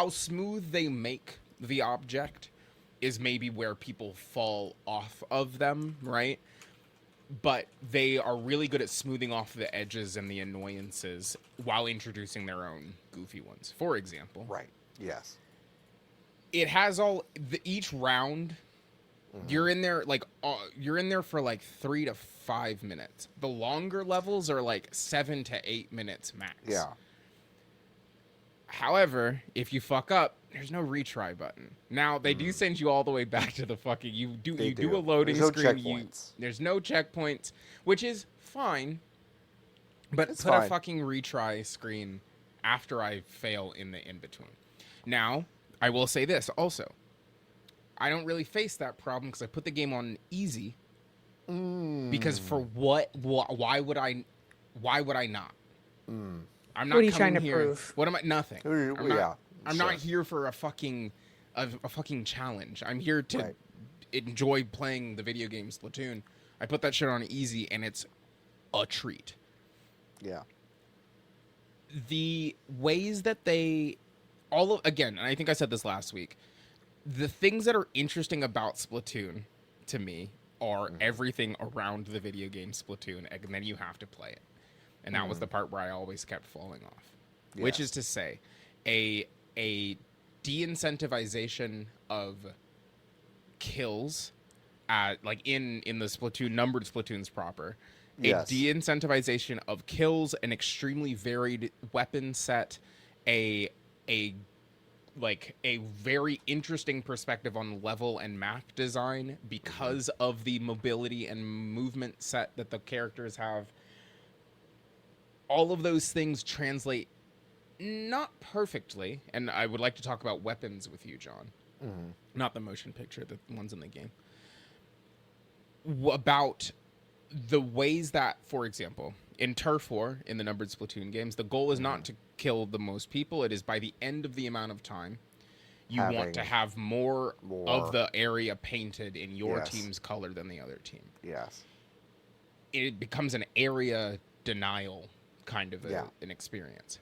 smooth they make the object is maybe where people fall off of them, right? But they are really good at smoothing off the edges and the annoyances while introducing their own goofy ones. For example, right? Yes. It has each round. You're in there for like 3 to 5 minutes. The longer levels are like 7 to 8 minutes max. Yeah. However, if you fuck up, there's no retry button. Now they do send you all the way back to the fucking. You do a loading screen. There's no checkpoints, which is fine. But put a fucking retry screen after I fail in the in between. Now I will say this also. I don't really face that problem because I put the game on easy. Because for what? Why would I not? I'm not. What are you trying to prove? What am I? Nothing. I'm not here for a fucking challenge. I'm here to enjoy playing the video game Splatoon. I put that shit on easy, and it's a treat. Yeah. The ways that again, and I think I said this last week, the things that are interesting about Splatoon to me are everything around the video game Splatoon, and then you have to play it. And that was the part where I always kept falling off. Yes. Which is to say, a de-incentivization of kills, like in the Splatoon, numbered Splatoons proper. Yes. A de-incentivization of kills, an extremely varied weapon set, a very interesting perspective on level and map design because of the mobility and movement set that the characters have. All of those things translate not perfectly, and I would like to talk about weapons with you, John. Not the motion picture, the ones in the game. About the ways that, for example, in Turf War, in the numbered Splatoon games, the goal is not to kill the most people. It is by the end of the amount of time, you want to have more of the area painted in your team's color than the other team. Yes. It becomes an area denial kind of an experience.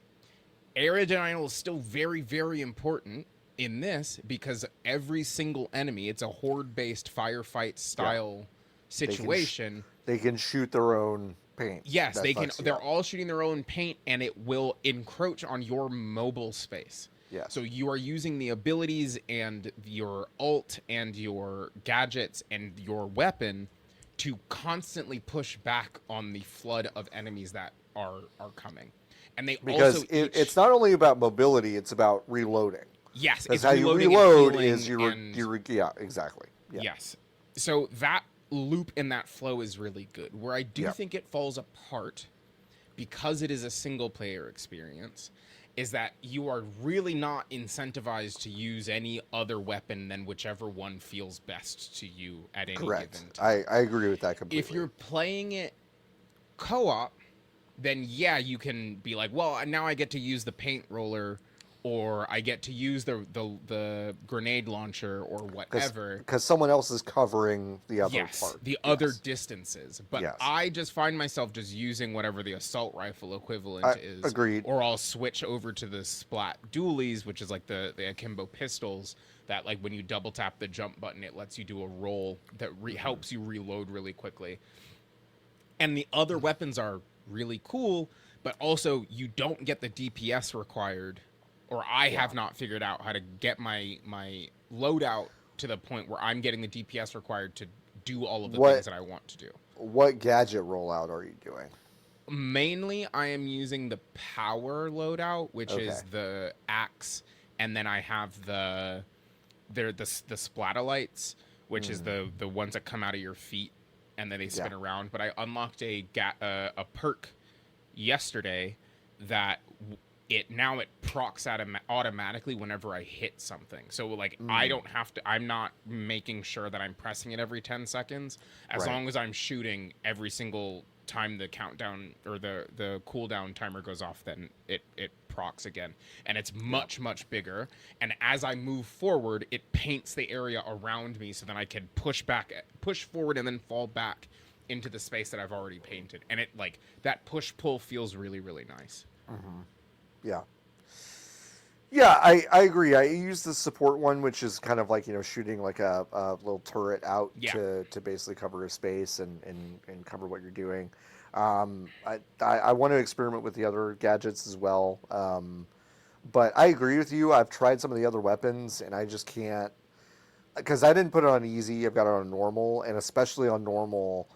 Area denial is still very, very important in this because every single enemy, it's a horde-based firefight style situation. They can shoot their own paint. Yes, they can. They're all shooting their own paint, and it will encroach on your mobile space. Yes. So you are using the abilities and your ult and your gadgets and your weapon to constantly push back on the flood of enemies that are coming. And they also it's not only about mobility, it's about reloading. Yes, that's how you reload is your exactly. Yeah. Yes. So that loop and that flow is really good. Where I do think it falls apart because it is a single player experience is that you are really not incentivized to use any other weapon than whichever one feels best to you at any given time. I agree with that completely. If you're playing it co-op, then yeah, you can be like, well, now I get to use the paint roller, or I get to use the grenade launcher or whatever. Because someone else is covering the other part. The other distances. But yes. I just find myself just using whatever the assault rifle equivalent is. Agreed. Or I'll switch over to the Splat dualies, which is like the akimbo pistols that, like, when you double tap the jump button, it lets you do a roll that helps you reload really quickly. And the other weapons are really cool, but also you don't get the DPS required, or I have not figured out how to get my loadout to the point where I'm getting the DPS required to do all of the things that I want to do. What gadget rollout are you doing? Mainly, I am using the power loadout, which is the axe, and then I have the splatolites, which is the ones that come out of your feet and then they spin around. But I unlocked a perk yesterday that it procs automatically whenever I hit something. So like I don't have to. I'm not making sure that I'm pressing it every 10 seconds. As long as I'm shooting every single time the countdown or the cooldown timer goes off, then it procs again, and it's much bigger. And as I move forward, it paints the area around me, so then I can push forward and then fall back into the space that I've already painted. And it, like, that push pull feels really nice. Yeah, I agree. I use the support one, which is kind of like, shooting like a little turret out to basically cover a space and cover what you're doing. I want to experiment with the other gadgets as well. But I agree with you. I've tried some of the other weapons, and I just can't, because I didn't put it on easy. I've got it on normal, and especially on normal,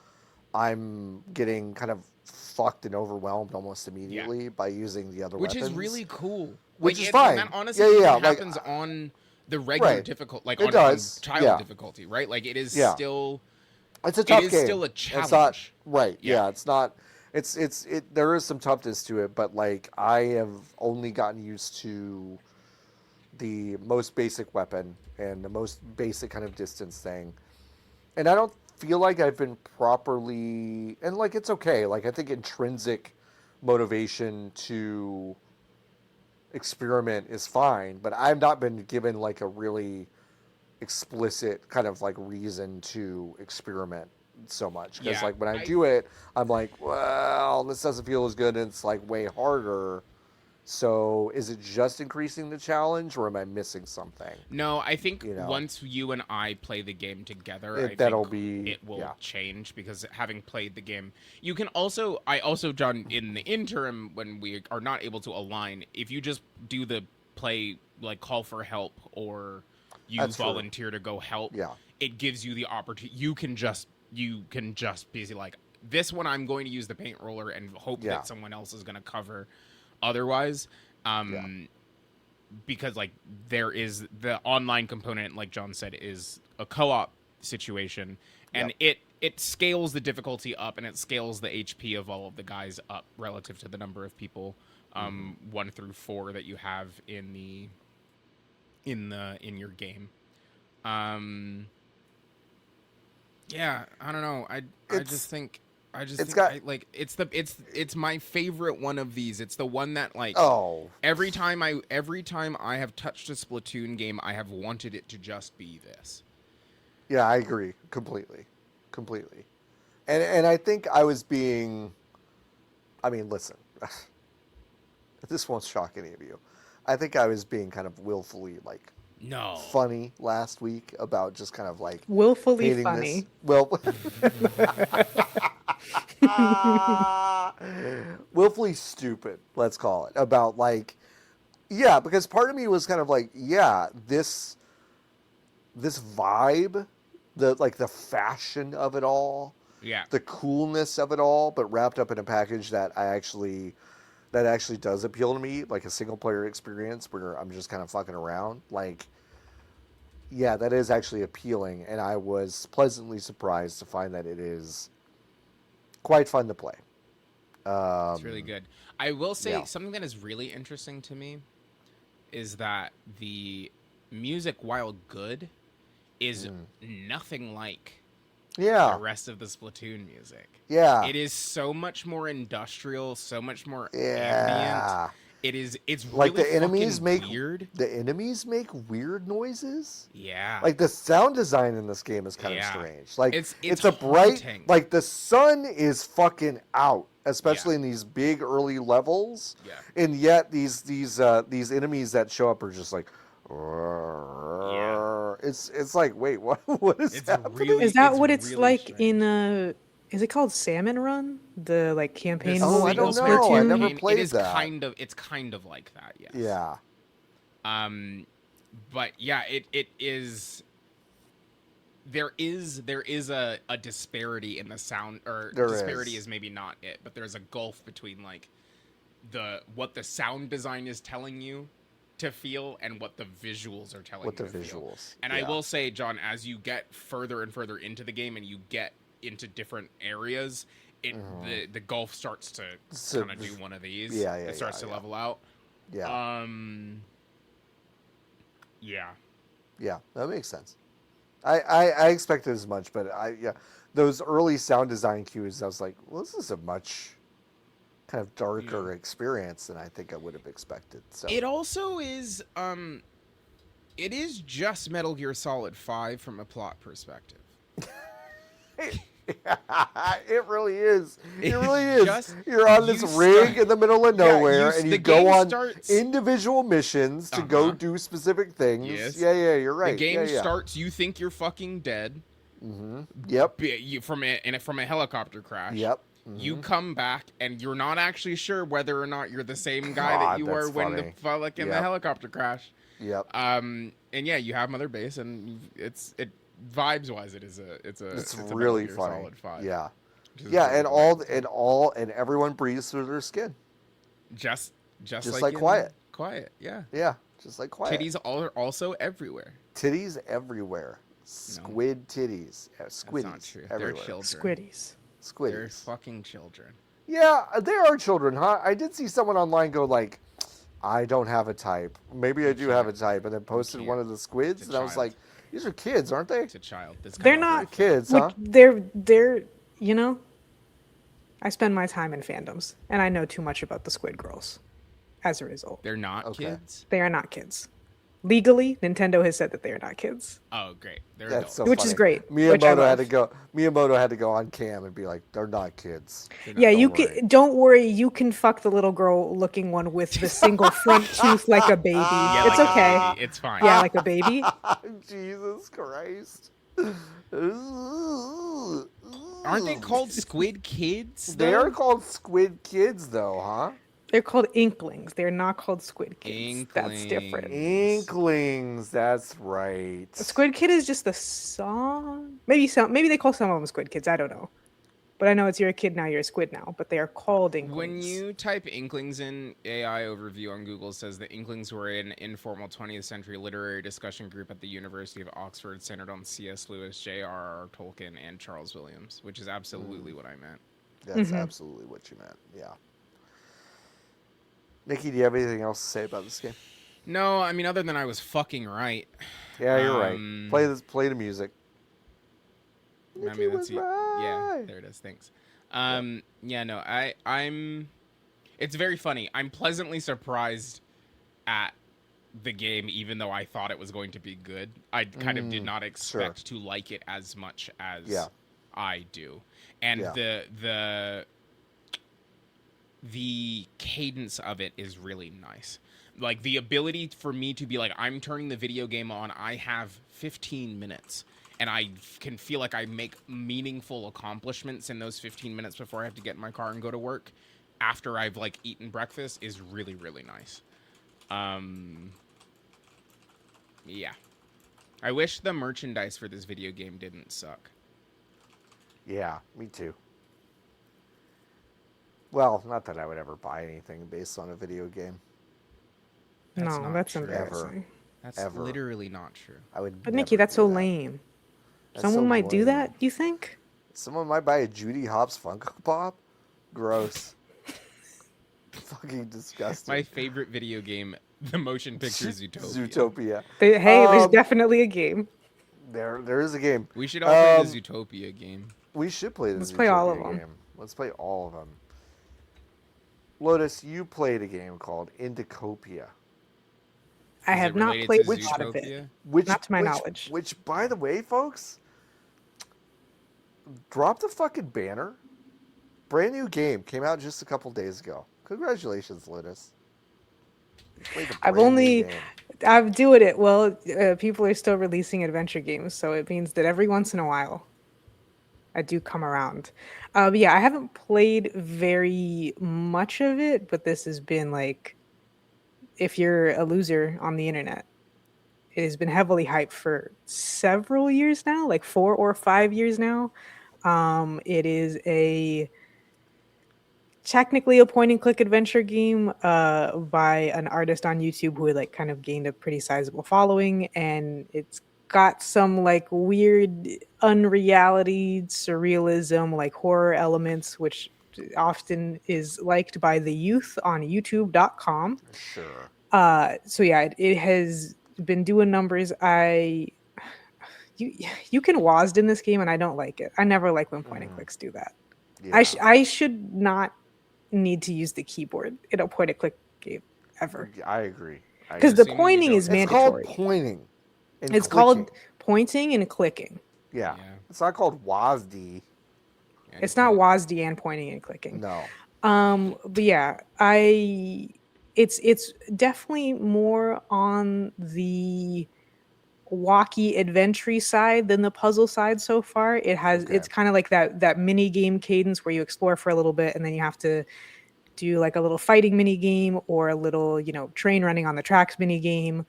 I'm getting kind of fucked and overwhelmed almost immediately by using the other weapons. Which is really cool. Which is fine. That honestly happens on the regular difficult, like on child difficulty, right? Like, it is still... It's a tough game. It is still a challenge. It's not, it's not... There is some toughness to it, but like I have only gotten used to the most basic weapon and the most basic kind of distance thing. And I don't feel like I've been properly, and like it's okay. Like, I think intrinsic motivation to experiment is fine, but I've not been given like a really explicit kind of like reason to experiment so much, because like when I do it, I'm like, well, this doesn't feel as good, and it's like way harder. So is it just increasing the challenge, or am I missing something? No, I think once you and I play the game together, it will change, because having played the game, you can also, John, in the interim, when we are not able to align, if you just do the play, like call for help, or you volunteer to go help, it gives you the opportunity. You can just be like, this one I'm going to use the paint roller and hope that someone else is going to cover otherwise. Because like there is the online component, like John said, is a co-op situation, and it scales the difficulty up, and it scales the HP of all of the guys up relative to the number of people 1 through 4 that you have in your game. Yeah, I don't know. It's my favorite one of these. It's the one that, like, every time I have touched a Splatoon game, I have wanted it to just be this. Yeah, I agree completely. And I think I was being, I mean, listen, this won't shock any of you. I think I was being kind of willfully, like, funny last week about just kind of like willfully funny. Willfully stupid, let's call it, about like, because part of me was kind of like, this vibe, the fashion of it all, the coolness of it all, but wrapped up in a package that actually does appeal to me, like a single player experience where I'm just kind of fucking around. Like, that is actually appealing, and I was pleasantly surprised to find that it is quite fun to play. It's really good. I will say something that is really interesting to me is that the music, while good, is nothing like Yeah. the rest of the Splatoon music. Yeah. It is so much more industrial, so much more Yeah. ambient. It's Like really the enemies make weird. the enemies make weird noises. Yeah. Like the sound design in this game is kind of strange. Like it's a bright, haunting. like the sun is fucking out, especially in these big early levels. Yeah. And yet these enemies that show up are just like, it's like, wait, what is happening? Is that what it's really like strange. In is it called Salmon Run? The like campaign mode. I don't know. I never played that. It's kind of like that. Yes. Yeah. But yeah, it is. There is a disparity in the sound, or disparity is maybe not it, but there's a gulf between like what the sound design is telling you to feel and what the visuals are telling you to feel. And I will say, John, as you get further and further into the game and you get into different areas, the gulf starts to kind of do one of these. It starts to level out. Yeah. Yeah, that makes sense. I expected as much, but those early sound design cues, I was like, well, this is a much kind of darker experience than I think I would have expected. So it also is it is just Metal Gear Solid 5 from a plot perspective. It really is. It really is. You're on this rig in the middle of nowhere, and you go on individual missions to go do specific things. Yes. Yeah, you're right. The game starts, you think you're fucking dead. Mm-hmm. Yep. From a helicopter crash. Yep. Mm-hmm. You come back, and you're not actually sure whether or not you're the same guy that you were when the helicopter crash. Yep. And yeah, you have Mother Base, and it vibes wise, it's really funny. Solid 5. Yeah, and everyone breathes through their skin. Just like Quiet. Quiet, yeah. Yeah, just like Quiet. Titties are also everywhere. Titties everywhere. Squid titties. Squiddies. That's not true. Everywhere. They're children. Squiddies. They're fucking children. Yeah, they are children, huh? I did see someone online go like, I don't have a type. Maybe I do have a type, and then posted one of the squids, and I was like, these are kids, aren't they? It's a child. They're not kids, huh? They're I spend my time in fandoms, and I know too much about the Squid Girls. As a result, they're not kids. They are not kids. Legally, Nintendo has said that they are not kids. Oh, great! They're adults. So which funny. Is great. Miyamoto had to go on cam and be like, "They're not kids." Don't worry. You can fuck the little girl-looking one with the single front tooth like a baby. Yeah, it's like okay. A baby. It's fine. Yeah, like a baby. Jesus Christ. Aren't they called Squid Kids? They are called Squid Kids, though, huh? They're called Inklings. They're not called Squid Kids. Inklings. That's different. Inklings. That's right. A Squid Kid is just a song. Maybe they call some of them Squid Kids. I don't know. But I know it's you're a kid now, you're a squid now. But they are called Inklings. When you type Inklings in, AI overview on Google says the Inklings were an informal 20th century literary discussion group at the University of Oxford centered on C.S. Lewis, J.R.R. Tolkien, and Charles Williams, which is absolutely what I meant. That's absolutely what you meant, yeah. Nikki, do you have anything else to say about this game? No, I mean, other than I was fucking right. Yeah, you're right. Play the music. I mean, that's yeah, there it is. Thanks. Yeah, no, I'm. It's very funny. I'm pleasantly surprised at the game, even though I thought it was going to be good. I kind of did not expect to like it as much as I do, and the cadence of it is really nice. Like the ability for me to be like, I'm turning the video game on. I have 15 minutes. And I can feel like I make meaningful accomplishments in those 15 minutes before I have to get in my car and go to work. After I've like eaten breakfast is really, really nice. Yeah. I wish the merchandise for this video game didn't suck. Yeah, me too. Well, not that I would ever buy anything based on a video game. That's embarrassing. Ever. That's literally not true. But Nikki, that's so lame. Someone might do that, you think? Someone might buy a Judy Hopps Funko Pop? Gross. Fucking disgusting. My favorite video game, the motion picture Zootopia. Zootopia. There's definitely a game. There is a game. We should all play the Zootopia game. We should play the Let's Zootopia play all of them. game. Let's play all of them. Lotus, you played a game called Endacopia. I have not played a lot of it. Not to my knowledge. Which, by the way, folks, drop the fucking banner. Brand new game. Came out just a couple days ago. Congratulations, Lotus. I'm doing it. Well, people are still releasing adventure games, so it means that every once in a while, I do come around. But yeah, I haven't played very much of it, but this has been like, if you're a loser on the internet, it has been heavily hyped for several years now, like 4 or 5 years now. It is technically a point and click adventure game by an artist on YouTube who had like kind of gained a pretty sizable following, and it's got some like weird unreality surrealism, like horror elements, which often is liked by the youth on youtube.com. Sure. So yeah, it has been doing numbers. You can WASD in this game, and I don't like it. I never like when point and clicks do that. Yeah. I should not need to use the keyboard in a point and click game ever. I agree. Because the pointing is mandatory. It's called pointing. It's called pointing and clicking. Yeah. It's not called WASD. It's not WASD and pointing and clicking. No. But yeah, it's definitely more on the walkie adventure side than the puzzle side so far. It's kind of like that mini game cadence where you explore for a little bit and then you have to do like a little fighting mini game or a little, train running on the tracks mini game.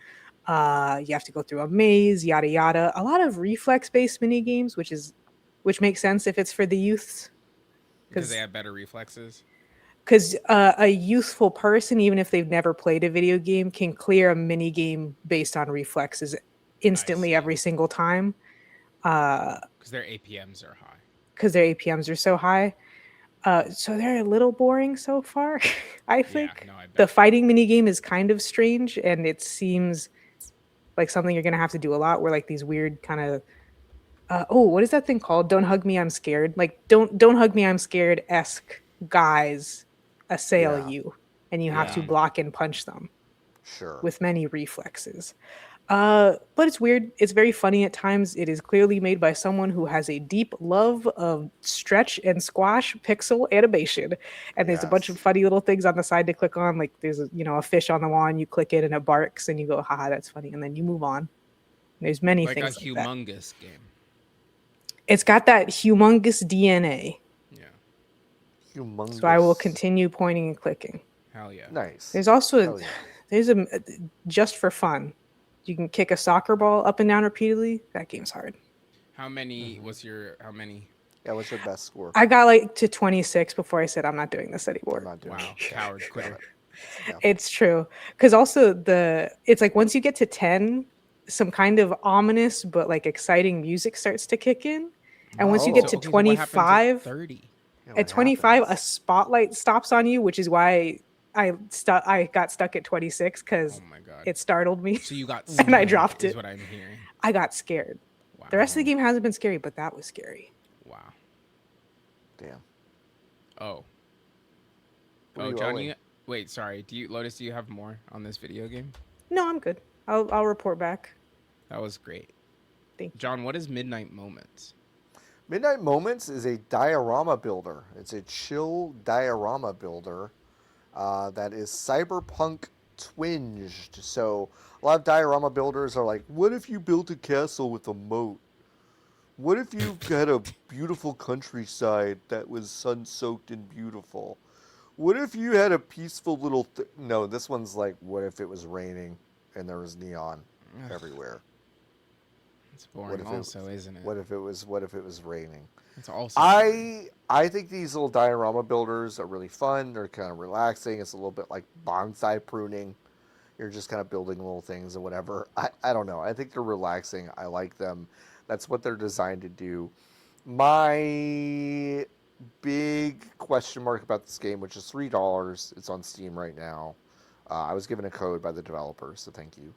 You have to go through a maze, yada yada. A lot of reflex based mini games, which makes sense if it's for the youths because they have better reflexes. Because a youthful person, even if they've never played a video game, can clear a mini game based on reflexes instantly every single time. Because their APMs are high. Because their APMs are so high. So they're a little boring so far, I think. Yeah, no, I bet. The fighting minigame is kind of strange, and it seems like something you're going to have to do a lot, where like these weird kind of... what is that thing called? Don't hug me, I'm scared. Like, don't hug me, I'm scared-esque guys assail you, and you have to block and punch them. Sure. With many reflexes. But it's weird. It's very funny at times. It is clearly made by someone who has a deep love of stretch and squash pixel animation. And there's a bunch of funny little things on the side to click on. Like there's a fish on the wall and you click it and it barks and you go, haha, that's funny. And then you move on. And there's many things like that. Like a humongous game. It's got that humongous DNA. Yeah. Humongous. So I will continue pointing and clicking. Hell yeah. Nice. There's also there's just for fun. You can kick a soccer ball up and down repeatedly. That game's hard. How many? Mm-hmm. What's your best score? I got like to 26 before I said I'm not doing this anymore. I'm not doing wow, coward, quitter. Yeah. It's true. Because also it's like once you get to 10, some kind of ominous but like exciting music starts to kick in. And once you get to 25, 30. At 25, a spotlight stops on you, which is why I got stuck at 26 because it startled me. So you got and I dropped it. Is what I'm hearing. I got scared. Wow. The rest of the game hasn't been scary, but that was scary. Wow. Damn. Oh. John, wait, sorry. Lotus, do you have more on this video game? No, I'm good. I'll report back. That was great. Thank you. John, what is Midnight Moments? Midnight Moments is a diorama builder. It's a chill diorama builder that is cyberpunk twinged. So a lot of diorama builders are like, what if you built a castle with a moat? What if you had a beautiful countryside that was sun-soaked and beautiful? What if you had a peaceful little... No, this one's like, what if it was raining and there was neon everywhere? It's boring also, isn't it? What if it was raining? It's also I think these little diorama builders are really fun. They're kind of relaxing. It's a little bit like bonsai pruning. You're just kind of building little things and whatever. I don't know. I think they're relaxing. I like them. That's what they're designed to do. My big question mark about this game, which is $3. It's on Steam right now. I was given a code by the developer, so thank you.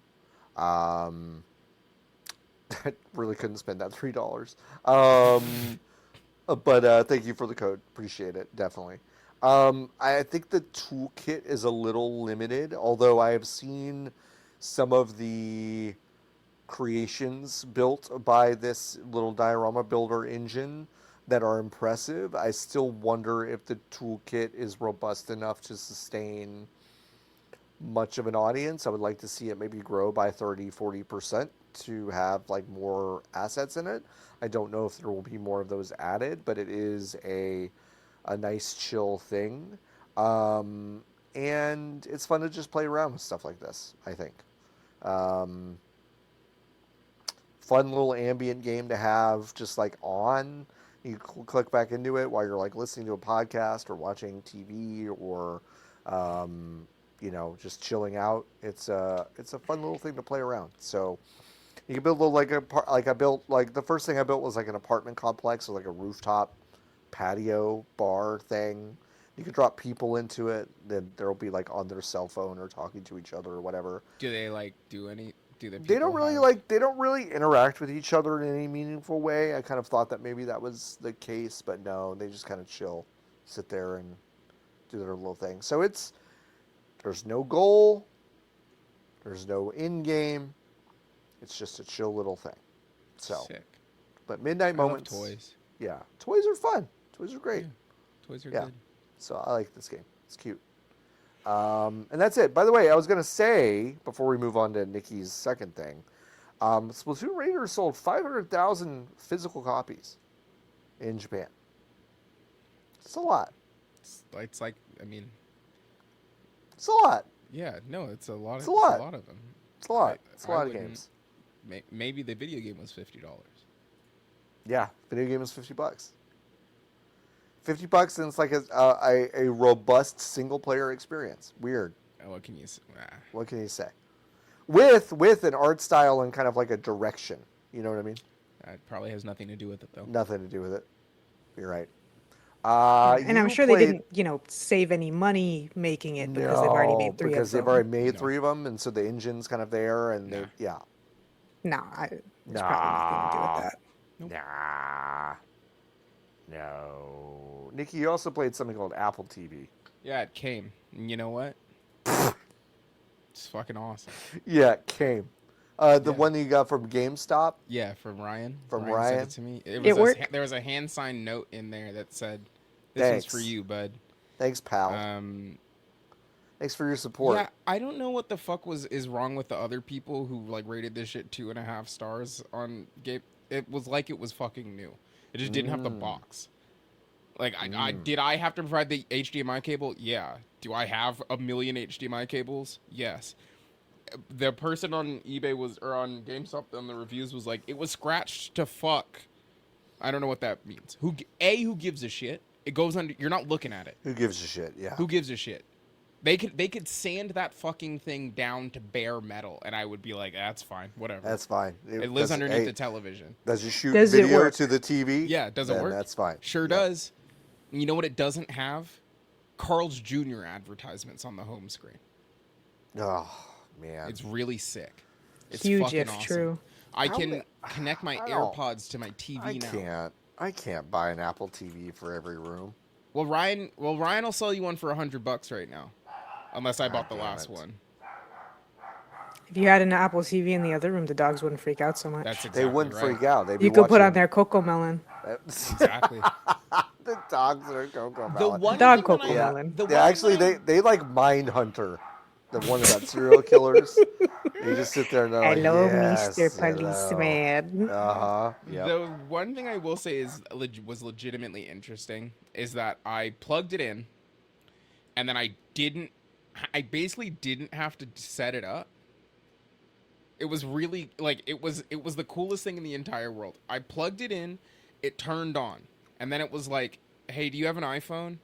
I really couldn't spend that $3. But thank you for the code. Appreciate it. Definitely. I think the toolkit is a little limited, although I have seen some of the creations built by this little diorama builder engine that are impressive. I still wonder if the toolkit is robust enough to sustain much of an audience. I would like to see it maybe grow by 30-40% to have like more assets in it. I don't know if there will be more of those added, but it is a nice chill thing. And it's fun to just play around with stuff like this, I think. Fun little ambient game to have just like on. You click back into it while you're like listening to a podcast or watching TV or just chilling out. It's a fun little thing to play around. So you can build a little the first thing I built was like an apartment complex with like a rooftop patio bar thing. You could drop people into it. Then there'll be like on their cell phone or talking to each other or whatever. Do they like do any? They don't really interact with each other in any meaningful way. I kind of thought that maybe that was the case, but no, they just kind of chill, sit there and do their little thing. So there's no goal, there's no end game. It's just a chill little thing. So, sick. But midnight moments. I love toys. Yeah, toys are fun. Toys are great. Yeah, toys are good. So I like this game. It's cute. And that's it. By the way, I was going to say, before we move on to Niki's second thing, Splatoon Raiders sold 500,000 physical copies in Japan. It's a lot. It's like, I mean... It's a lot. Yeah, no, it's a lot. It's a lot. Of them. It's a lot. It's a lot of games. Maybe the video game was $50. Yeah, video game was $50. $50 and it's like a robust single player experience. Weird. What can you say? What can you say? With an art style and kind of like a direction. You know what I mean? That probably has nothing to do with it though. Nothing to do with it. You're right. And I'm sure they didn't, save any money making it because they've already made three of them. Because they've already made three of them, and so the engine's kind of there, and No, there's probably nothing to do with that. Nope. No. Niki, you also played something called Apple TV. Yeah, it came. And you know what? It's fucking awesome. Yeah, it came. The one that you got from GameStop? Yeah, from Ryan. From Ryan. Sent it to me. It worked. There was a hand-signed note in there that said, "This is for you, bud." Thanks, pal. Thanks for your support. Yeah, I don't know what the fuck is wrong with the other people who rated this shit 2.5 stars on Game. It was like it was fucking new. It just didn't have the box. Did I have to provide the HDMI cable? Yeah. Do I have a million HDMI cables? Yes. The person on eBay or on GameStop on the reviews was like, it was scratched to fuck. I don't know what that means. Who gives a shit? It goes under. You're not looking at it. Who gives a shit? Yeah. Who gives a shit? They could sand that fucking thing down to bare metal, and I would be like, that's fine, whatever. That's fine. It lives underneath the television. Does it shoot video to the TV? Yeah, does it work? That's fine. Sure does. You know what it doesn't have? Carl's Jr. advertisements on the home screen. Oh, man. It's really sick. It's huge fucking if awesome. True. I can connect my AirPods to my TV now. I can't buy an Apple TV for every room. Well, Ryan will sell you one for $100 right now. Unless I bought the last one. If you had an Apple TV in the other room, the dogs wouldn't freak out so much. That's exactly They wouldn't right. freak out. You could put on their Coco Melon. Exactly. The dogs are Coco Melon. Dog Coco Melon. Actually, they like Mind Hunter, the one about serial killers. They just sit there and they're like, hello, yes, Mr. Policeman. Yep. The one thing I will say was legitimately interesting is that I plugged it in, and then I basically didn't have to set it up. It was really it was the coolest thing in the entire world. I plugged it in, it turned on, and then it was like, hey, do you have an iPhone?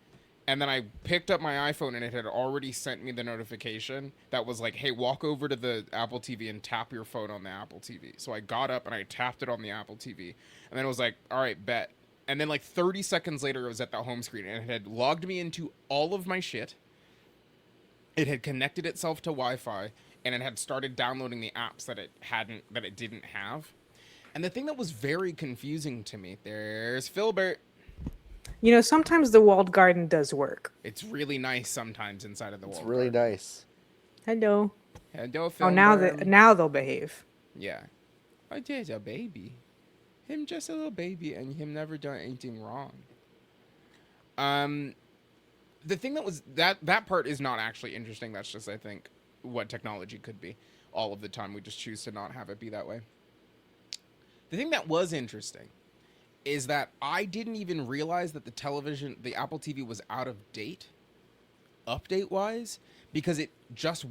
And then I picked up my iPhone, and it had already sent me the notification that was like, hey, walk over to the Apple TV and tap your phone on the Apple TV. So I got up and I tapped it on the Apple TV, and then it was like, all right, bet. And then 30 seconds later, it was at the home screen, and it had logged me into all of my shit. It had connected itself to Wi-Fi, and it had started downloading the apps that it didn't have. And the thing that was very confusing to me, there's Filbert. You know, sometimes the walled garden does work. It's really nice sometimes inside of the wall. It's really nice. Hello. Hello, Oh, Filbert. now they'll behave. Yeah. Oh, there's a baby. Him just a little baby, and him never done anything wrong. The thing that part is not actually interesting. That's just, I think, what technology could be. All of the time, we just choose to not have it be that way. The thing that was interesting is that I didn't even realize that the Apple TV was out of date, update-wise, because it just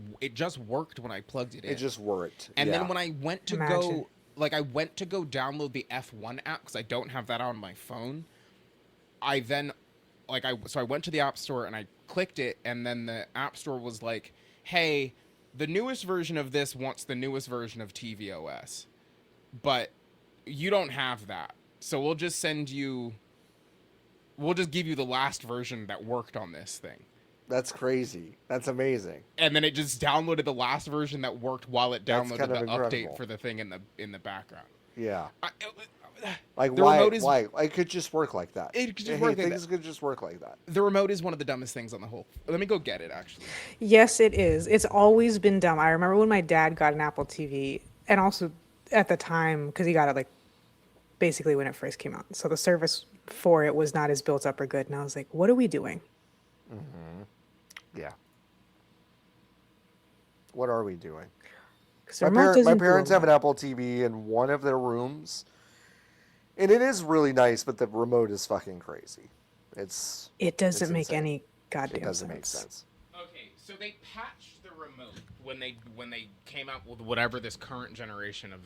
worked when I plugged it in. It just worked. And then when I went to go download the F1 app, because I don't have that on my phone, I went to the App Store and I clicked it, and then the App Store was like, hey, the newest version of this wants the newest version of tvOS, but you don't have that. So we'll just give you the last version that worked on this thing. That's crazy. That's amazing. And then it just downloaded the last version that worked while it downloaded the incredible. update for the thing in the background. Yeah. Like why? It could just work like that. It could just work like that. Things could just work like that. The remote is one of the dumbest things on the whole. Let me go get it, actually. Yes, it is. It's always been dumb. I remember when my dad got an Apple TV, and also at the time, because he got it like basically when it first came out. So the service for it was not as built up or good. And I was like, what are we doing? Mm-hmm. Yeah. What are we doing? My parents have an Apple TV in one of their rooms. And it is really nice, but the remote is fucking crazy. It doesn't make any goddamn sense. It doesn't make sense. Okay, so they patched the remote when they came out with whatever this current generation of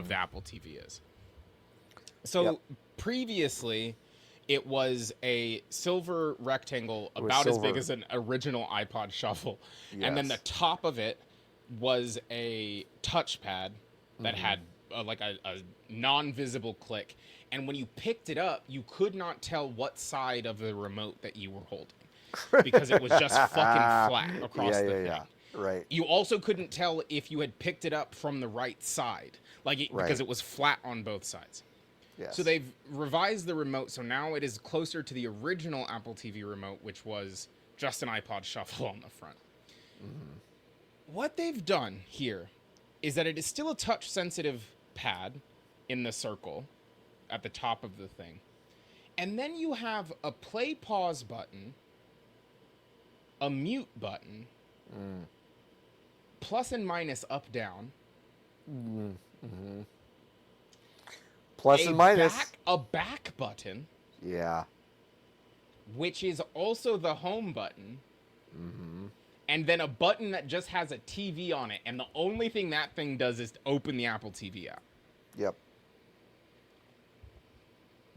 the Apple TV is. So previously, it was a silver rectangle about as big as an original iPod Shuffle, and then the top of it was a touchpad that had a non-visible click, and when you picked it up, you could not tell what side of the remote that you were holding because it was just fucking flat across the thing. Right. You also couldn't tell if you had picked it up from the right side, because it was flat on both sides. Yes. So they've revised the remote, so now it is closer to the original Apple TV remote, which was just an iPod Shuffle on the front. Mm-hmm. What they've done here is that it is still a touch-sensitive pad in the circle at the top of the thing. And then you have a play-pause button, a mute button, plus and minus up-down, plus and minus. A back button. Yeah. Which is also the home button. Mm-hmm. And then a button that just has a TV on it. And the only thing that thing does is to open the Apple TV app. Yep.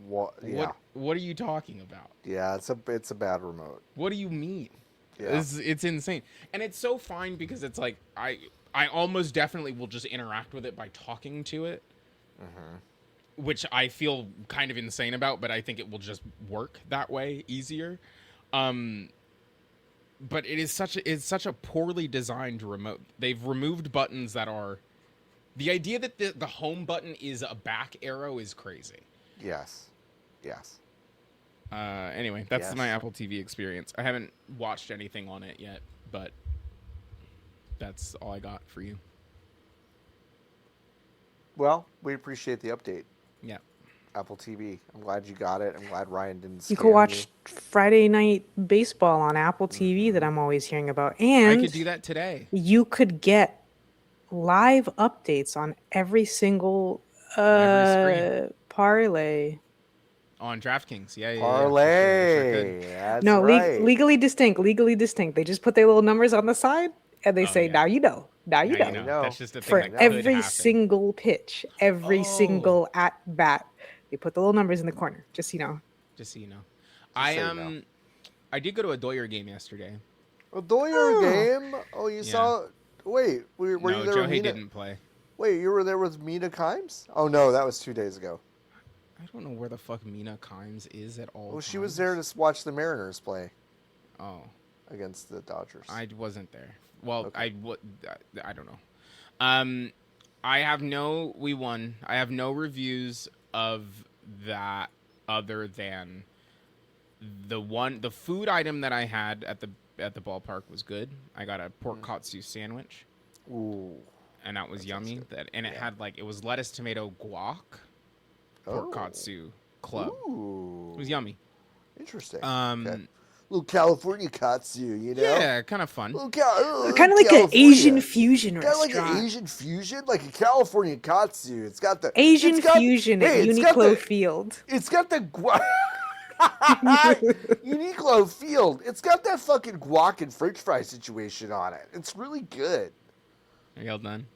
What? Yeah. What are you talking about? Yeah, it's a bad remote. What do you mean? Yeah. It's insane. And it's so fine because it's like, I almost definitely will just interact with it by talking to it. Mm-hmm. Which I feel kind of insane about, but I think it will just work that way easier. But it's such a poorly designed remote. They've removed buttons that are... The idea that the home button is a back arrow is crazy. Yes. Anyway, that's my Apple TV experience. I haven't watched anything on it yet, but that's all I got for you. Well, we appreciate the update. Yeah. Apple TV. I'm glad you got it. I'm glad Ryan didn't scam you could watch Friday Night Baseball on Apple TV that I'm always hearing about. And I could do that today. You could get live updates on every single parlay. On DraftKings, yeah. Parlay. Sure. That's no, right. Legally distinct. They just put their little numbers on the side and they say, now you know. Now you know. That's just a thing for that every single pitch, every single at bat. They put the little numbers in the corner, just so you know. I did go to a Doyer game yesterday. A Doyer game? Oh, you saw... Wait, were you there Joe with Mina? didn't play. Wait, you were there with Mina Kimes? Oh, no, that was 2 days ago. I don't know where the fuck Mina Kimes is at all. Well, she was there to watch the Mariners play. Oh. Against the Dodgers. I wasn't there. Well, okay. I don't know. We won. I have no reviews of that other than the food item that I had at the ballpark was good. I got a pork katsu sandwich. Ooh. And that was yummy. It had it was lettuce, tomato, guac, pork katsu club. Ooh. It was yummy. Interesting. Okay. Little California katsu, you know? Yeah, kind of fun. Kind of like an Asian fusion restaurant. Kind of like an Asian fusion, like a California katsu. It's got the Asian fusion at Uniqlo Field. It's got the Uniqlo Field. It's got that fucking guac and French fry situation on it. It's really good. Are you all done?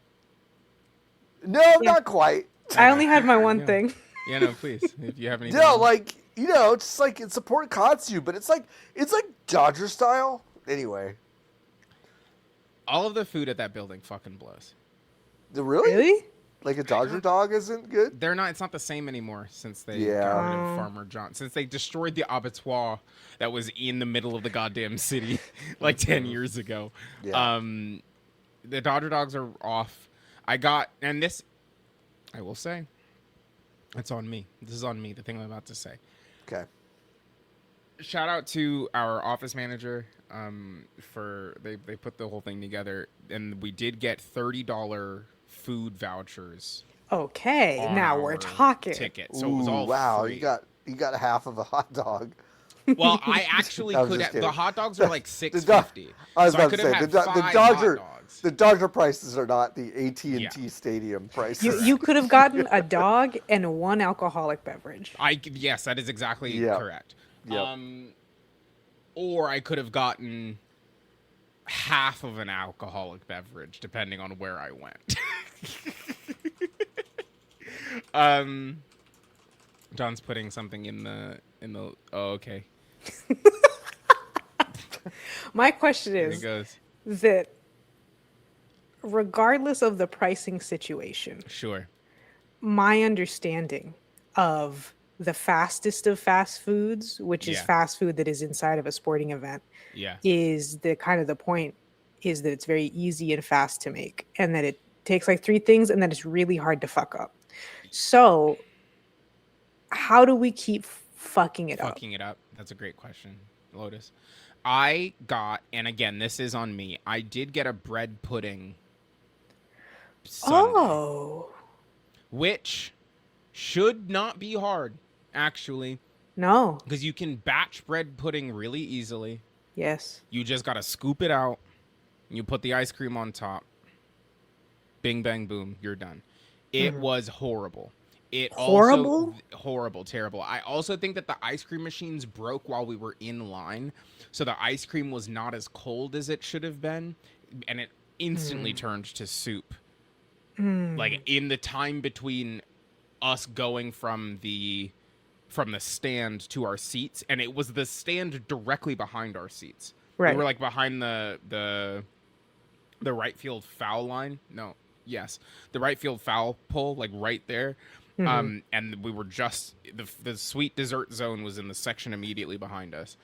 No, not quite. I only had my one thing. Yeah, no, please. If you have anything. No, it's like it's a pork katsu, but it's like Dodger style. Anyway. All of the food at that building fucking blows. Really? Like a Dodger dog isn't good? They're not. It's not the same anymore since they got rid of Farmer John. Since they destroyed the abattoir that was in the middle of the goddamn city like 10 years ago. Yeah. The Dodger dogs are off. I will say, it's on me. This is on me. The thing I'm about to say. Okay. Shout out to our office manager. For they put the whole thing together, and we did get $30 food vouchers. Okay, now we're talking. Ticket, so it was all free. You got half of a hot dog. Well, I actually could have. The hot dogs are like $6.50. I was about to say the Dodger prices are not the AT&T Stadium prices. You could have gotten a dog and one alcoholic beverage. Yes, that is exactly correct. Yep. Or I could have gotten half of an alcoholic beverage, depending on where I went. John's putting something in the. Oh, okay. My question is that regardless of the pricing situation, sure, my understanding of the fastest of fast foods, which is fast food that is inside of a sporting event, is the point is that it's very easy and fast to make, and that it takes like 3 things, and that it's really hard to fuck up. So how do we keep fucking it up? That's a great question, Lotus. I got, and again, this is on me, I did get a bread pudding sundae, which should not be hard, actually. No. Because you can batch bread pudding really easily. Yes. You just got to scoop it out. You put the ice cream on top. Bing, bang, boom. You're done. It was horrible. Horrible, terrible. I also think that the ice cream machines broke while we were in line. So the ice cream was not as cold as it should have been. And it instantly turned to soup. Like in the time between us going from the stand to our seats, and it was the stand directly behind our seats. Right. We were like behind the right field foul line. No, yes, the right field foul pole, like right there. And we were just the sweet dessert zone was in the section immediately behind us.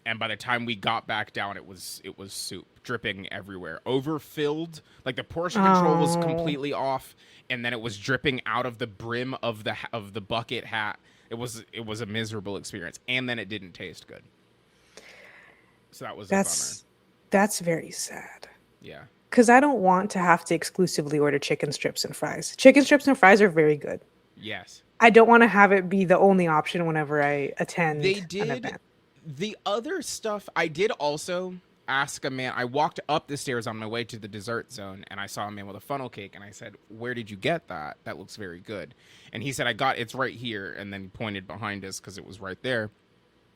And by the time we got back down, it was soup dripping everywhere, overfilled. Like the portion control was completely off, and then it was dripping out of the brim of the bucket hat. It was a miserable experience, and then it didn't taste good. So that was a bummer. That's very sad. Yeah. Because I don't want to have to exclusively order chicken strips and fries. Chicken strips and fries are very good. Yes. I don't want to have it be the only option whenever I attend an event. The other stuff, I did also ask a man. I walked up the stairs on my way to the dessert zone, and I saw a man with a funnel cake, and I said, "Where did you get that? That looks very good." And he said, it's right here, and then he pointed behind us because it was right there.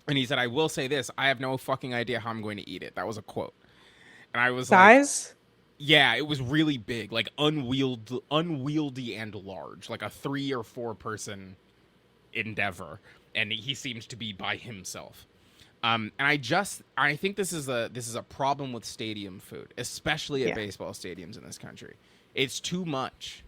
And he said, "I will say this, I have no fucking idea how I'm going to eat it." That was a quote. And I was size? Yeah, it was really big, like unwieldy and large, like a 3 or 4 person endeavor. And he seemed to be by himself. And I think this is a problem with stadium food, especially at baseball stadiums in this country. It's too much.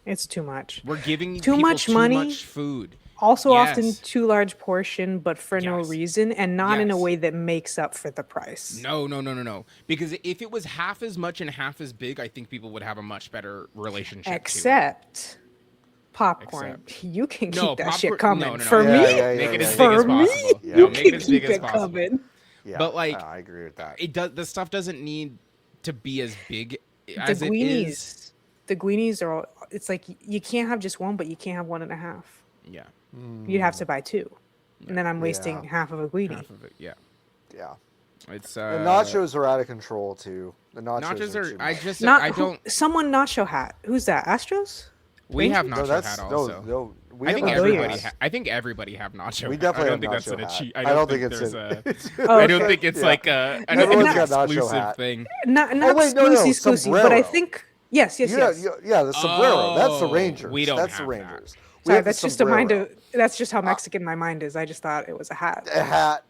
It's too much. We're giving too much money, much food. Also, often Yes. too large portion, but for no Yes. reason, and not in a Yes. way that makes up for the price. No. Because if it was half as much and half as big, I think people would have a much better relationship to it. Except popcorn. Except- You can keep No, that popcorn- shit coming. no. For Yeah, me, yeah, yeah, Make it yeah, as yeah. big as for me, possible. Yeah. you Make can it as big keep as it possible. coming. Yeah, But, like, I agree with that. It does. The stuff doesn't need to be as big The as it is. Guineas. The Guineas are all, it's like you can't have just one, but you can't have 1.5. Yeah, You'd have to buy 2. And then I'm wasting Yeah. half of a Guinea. half of it. Yeah, Yeah. it's The nachos are out of control too. The nachos, are. too I much. just. Not I who- don't. someone nacho hat. Who's that? Astros? We have No, nacho that's hat also. no. We I have think nacho everybody. hat. I think everybody have nacho. We hat. definitely I don't have think that's nacho a hat. cheat. I don't think it's there's an- a. Oh, I don't okay. think it's Yeah. like a. I don't think Everyone's it's an got nacho exclusive hat. thing. Not wait, no, exclusive, but I sombrero. think yes. Yeah, the sombrero. That's the Oh, Rangers. we don't That's the have that. Rangers. We Sorry, have the that's just a mind sombrero. of. That's just how Mexican my mind is. I just thought it was a hat. A hat.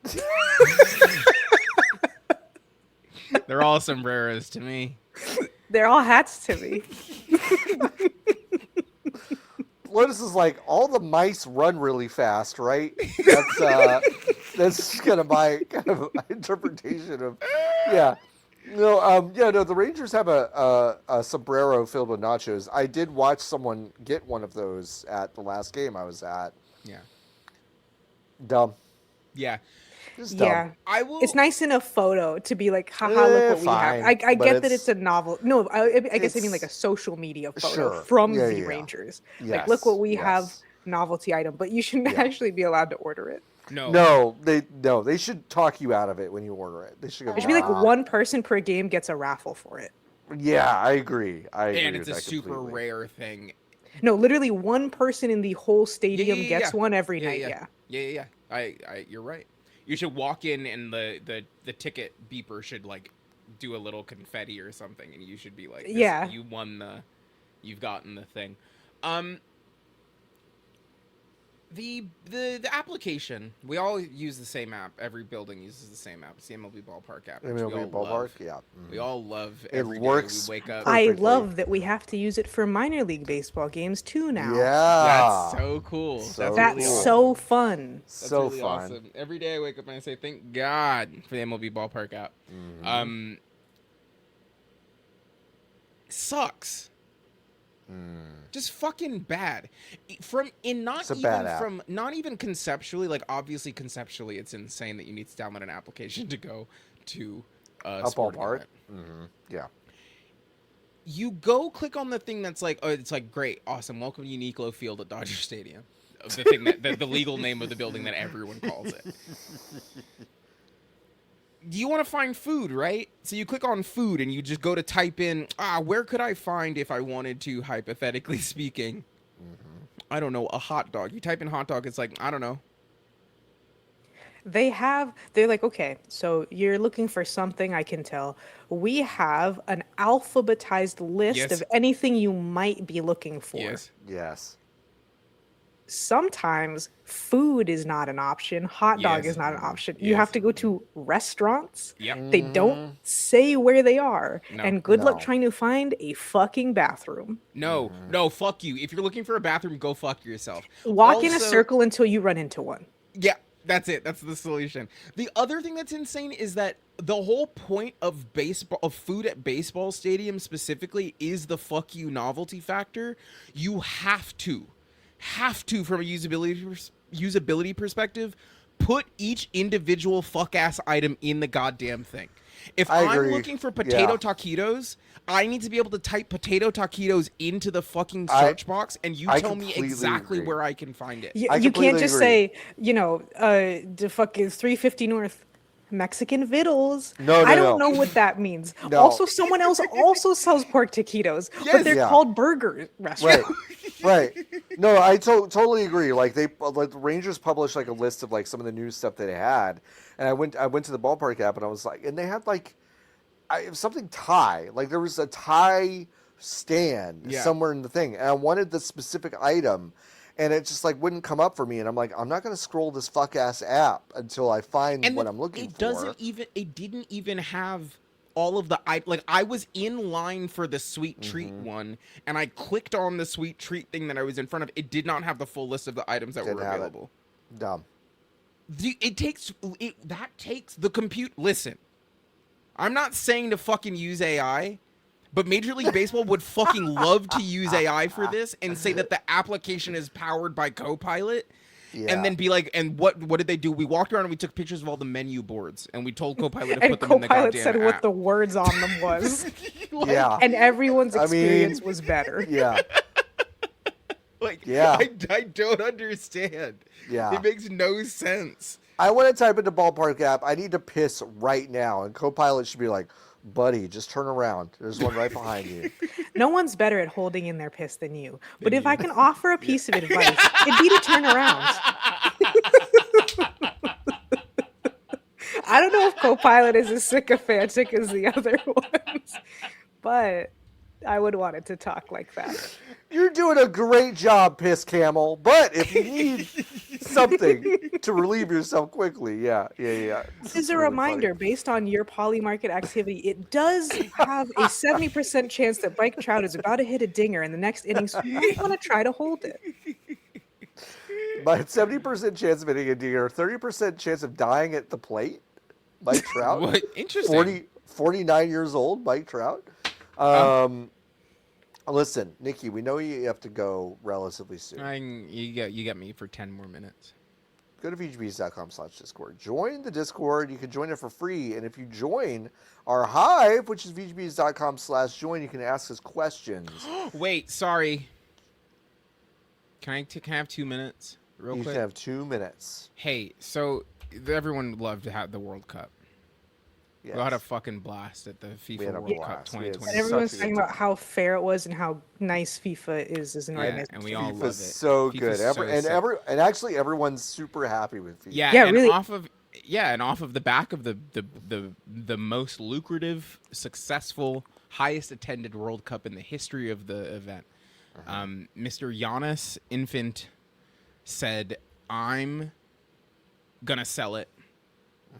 They're all sombreros to me. They're all hats to me. Lotus is like, all the mice run really fast, right? That's kind of my interpretation of, yeah. No, the Rangers have a sombrero filled with nachos. I did watch someone get one of those at the last game I was at. Yeah. Dumb. Yeah. Just dumb. Yeah. I will. It's nice in a photo to be like, haha, look what we fine, have. I but get that it's- it's a novel. No, I guess I mean it's- like a social media photo Sure. from Yeah, the yeah. Rangers. Yes, Like, look what we yes. have, novelty item, but you shouldn't Yeah. actually be allowed to order it. No. They should talk you out of it when you order it. They should go. There should be like "Nah." one person per game gets a raffle for it. Yeah, I agree. And with it's a that super completely. rare thing. No, literally one person in the whole stadium yeah, gets yeah. one every night. Yeah. Yeah. You're right. You should walk in and the ticket beeper should like do a little confetti or something, and you should be like, Yeah. you won you've gotten the thing. The application, we all use the same app. Every building uses the same app. It's the MLB Ballpark app. which we MLB all Ballpark, love. yeah. We all love It every day works we wake up. I Perfectly. love that we have to use it for minor league baseball games too now. Yeah. That's so cool. So That's really awesome. so fun. That's so really fun. awesome. Every day I wake up and I say, thank God for the MLB Ballpark app. Mm-hmm. Sucks. Just fucking bad. It's a bad app. Not even conceptually, like obviously conceptually it's insane that you need to download an application to go to A sporting ballpark. event. Yeah. You go click on the thing that's like, oh, it's like, great, awesome, welcome to Uniqlo Field at Dodger Stadium. The thing that the legal name of the building that everyone calls it. You want to find food, right? So you click on food and you just go to type in, where could I find if I wanted to, hypothetically speaking, I don't know, a hot dog. You type in hot dog, it's like, I don't know. They're like, okay, so you're looking for something, I can tell. We have an alphabetized list Yes. of anything you might be looking for. Yes. Sometimes food is not an option. Hot dog Yes. is not an option. You Yes. have to go to restaurants. Yep. They don't say where they are. No. And good luck No. trying to find a fucking bathroom. No, fuck you. If you're looking for a bathroom, go fuck yourself. Walk in a Also- circle until you run into one. Yeah, that's it. That's the solution. The other thing that's insane is that the whole point of food at baseball stadiums specifically is the fuck you novelty factor. You have to from a usability perspective, put each individual fuck ass item in the goddamn thing. If I I'm agree. looking for potato Yeah. taquitos, I need to be able to type potato taquitos into the fucking search box, and you I tell me completely exactly agree. where I can find it. I You can't completely just agree. say, the fucking 350 North Mexican Vittles. No, I don't no. know what that means. No. Also, someone else also sells pork taquitos, Yes. but they're Yeah. called burger restaurants. Right. No, I totally agree. Like the Rangers published like a list of like some of the new stuff that they had, and I went to the ballpark app and I was like, and they had like something Thai. Like there was a Thai stand Yeah. somewhere in the thing, and I wanted the specific item, and it just like wouldn't come up for me. And I'm like, I'm not gonna scroll this fuck ass app until I find what I'm looking for. It didn't even have all of the like I was in line for the sweet treat one, and I clicked on the sweet treat thing that I was in front of. It did not have the full list of the items that were available. Dumb. That takes the compute. Listen, I'm not saying to fucking use AI, but Major League Baseball would fucking love to use AI for this and say that the application is powered by Copilot. Yeah. And then be like, and what did they do? We walked around and we took pictures of all the menu boards, and we told Copilot to put them in the goddamn Copilot said app. What the words on them was. Yeah. And everyone's experience was better. Yeah. Like, yeah. I don't understand. Yeah. It makes no sense. I want to type into Ballpark app, I need to piss right now, and Copilot should be like, buddy, just turn around. There's one right behind you. No one's better at holding in their piss than you. But if I can offer a piece of advice, it'd be to turn around. I don't know if Copilot is as sycophantic as the other ones, but I would want it to talk like that. You're doing a great job, Piss Camel, but if you need something to relieve yourself quickly, yeah. This is a really reminder, based on your polymarket activity, it does have a 70% chance that Mike Trout is about to hit a dinger in the next inning, so you might want to try to hold it. But 70% chance of hitting a dinger, 30% chance of dying at the plate, Mike Trout. What? Interesting. 49 years old, Mike Trout. Listen, Nikki, we know you have to go relatively soon. You got me for 10 more minutes. Go to VGBees.com/Discord. Join the Discord. You can join it for free. And if you join our Hive, which is VGBees.com/join, you can ask us questions. Wait, sorry. Can I have 2 minutes real quick? You can have 2 minutes. Hey, so everyone loved to have the World Cup. Yes. We had a fucking blast at the FIFA World Cup 2020. And everyone's talking about how fair it was and how nice FIFA is as an organization. And we all love it. FIFA's so good. And actually everyone's super happy with FIFA. Yeah, really. Off of the back of the most lucrative, successful, highest attended World Cup in the history of the event. Mr. Giannis Infant said, I'm gonna sell it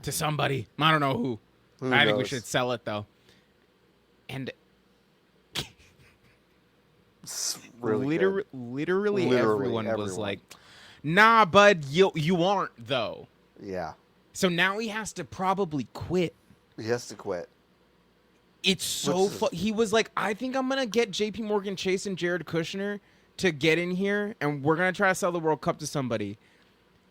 to somebody. I don't know who. I think we should sell it though. And really literally everyone was like, nah, bud, you aren't though. Yeah. So now he has to probably quit. He has to quit. It's so he was like, I think I'm gonna get JP Morgan Chase and Jared Kushner to get in here, and we're gonna try to sell the World Cup to somebody.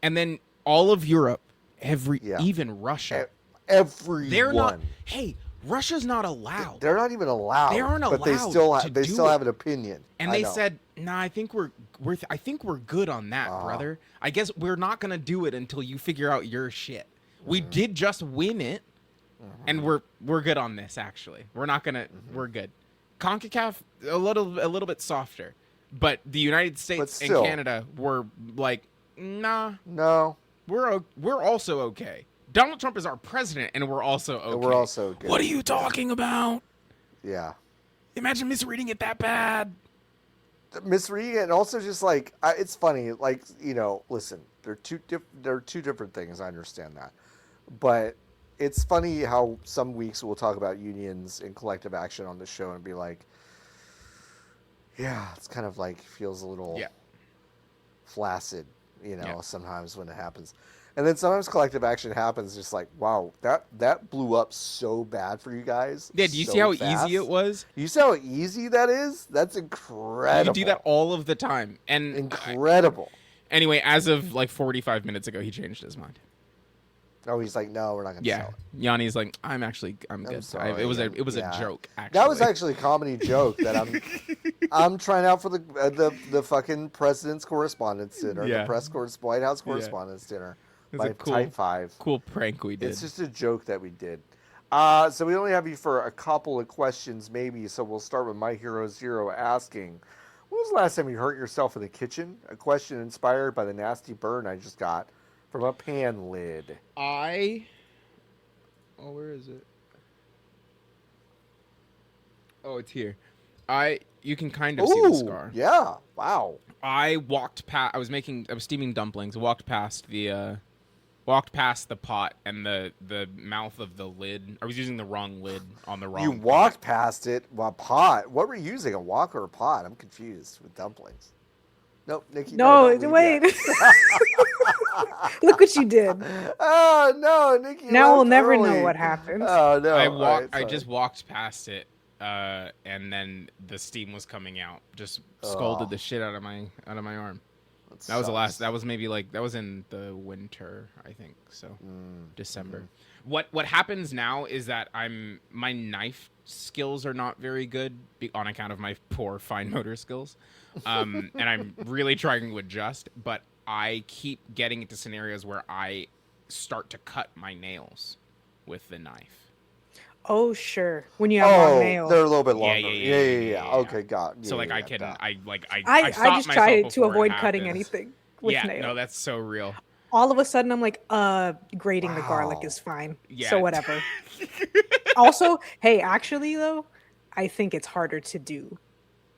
And then all of Europe, even Russia. Everyone. They're not. Hey, Russia's not allowed. They're not even allowed. They aren't allowed. But they still have an opinion. And they said, "Nah, I think we're good on that, brother. I guess we're not gonna do it until you figure out your shit. We did just win it, and we're good on this. Actually, we're not gonna. We're good. CONCACAF a little bit softer, but the United States and Canada were like, nah, no, we're also okay." Donald Trump is our president, and we're also okay. We're also good. What are you talking about? Yeah. Imagine misreading it that bad. Misreading it, and also just like it's funny. Like, you know, listen, they're two different things. I understand that, but it's funny how some weeks we'll talk about unions and collective action on the show and be like, yeah, it's kind of like feels a little flaccid, you know, sometimes when it happens. And then sometimes collective action happens, just like, wow, that blew up so bad for you guys. Yeah, do you see how easy it was? You see how easy that is? That's incredible. You do that all of the time. And incredible. Anyway, as of like 45 minutes ago, he changed his mind. Oh, he's like, no, we're not going to sell it. Yanni's like, I'm good. Sorry. It was a joke, actually. That was actually a comedy joke that I'm trying out for the fucking president's correspondence dinner, the White House correspondence dinner. By Type 5. Cool prank we did. It's just a joke that we did. So we only have you for a couple of questions, maybe. So we'll start with My Hero Zero asking, when was the last time you hurt yourself in the kitchen? A question inspired by the nasty burn I just got from a pan lid. Where is it? Oh, it's here. You can kind of see the scar. Yeah. Wow. I walked past. I was steaming dumplings. Walked past the walked past the pot and the mouth of the lid. I was using the wrong lid on the wrong. You walked past it. Well, pot. What were you using? A wok or a pot? I'm confused with dumplings. Nope, Nikki. No, don't wait. Look what you did. Oh no, Nikki. Now we'll left never early. know what happened. Oh no. I just walked past it, and then the steam was coming out. Just scalded the shit out of my arm. That was the last. That was maybe like that was in the winter, I think. So December. What happens now is that my knife skills are not very good on account of my poor fine motor skills, and I'm really trying to adjust. But I keep getting into scenarios where I start to cut my nails with the knife. Oh sure, when you have long nails, they're a little bit longer. Yeah. Okay, got. So like I just try to avoid cutting anything with nails. No, that's so real. All of a sudden, I'm like, grating the garlic is fine. Yeah. So whatever. Also, hey, actually though, I think it's harder to do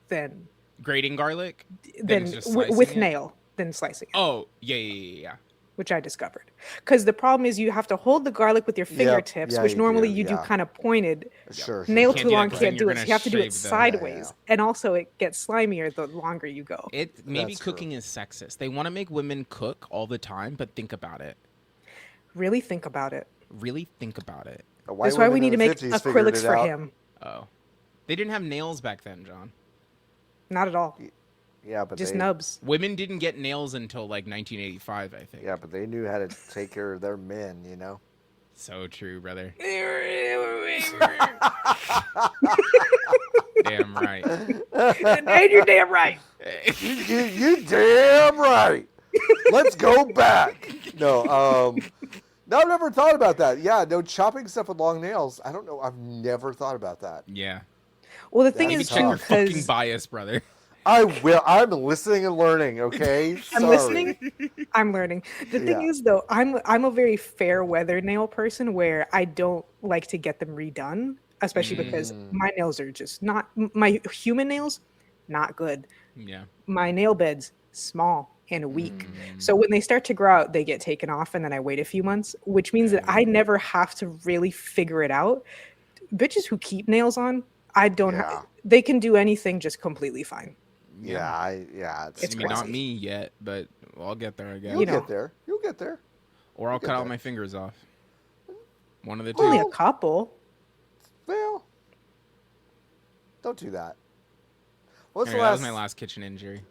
than grating garlic than with nail than slicing it. Oh yeah. Which I discovered. Because the problem is you have to hold the garlic with your fingertips, which normally you do kind of pointed. Sure. Nail too long can't do it. So you have to do it sideways. And also it gets slimier the longer you go. Maybe cooking is sexist. They want to make women cook all the time, but think about it. Really think about it. Really think about it. That's why we need to make acrylics for him. Oh. They didn't have nails back then, John. Not at all. Yeah, but just nubs. Women didn't get nails until like 1985, I think. Yeah, but they knew how to take care of their men, you know. So true, brother. Damn right. And you're damn right. You damn right. Let's go back. No, I've never thought about that. Yeah, no chopping stuff with long nails. I don't know. I've never thought about that. Yeah. Well, the thing is, check your fucking bias, brother. I will. I'm listening and learning. Okay, I'm listening. I'm learning. The thing is, though, I'm a very fair weather nail person where I don't like to get them redone, especially because my nails are just not my human nails, not good. Yeah. My nail bed's small and weak, so when they start to grow out, they get taken off, and then I wait a few months, which means that I never have to really figure it out. Bitches who keep nails on, I don't. They can do anything just completely fine. It's not me yet, but I'll get there, I guess. You'll get there. Or I'll cut out my fingers off. One of the two. Only a couple. Well, don't do that. What's that was my last kitchen injury.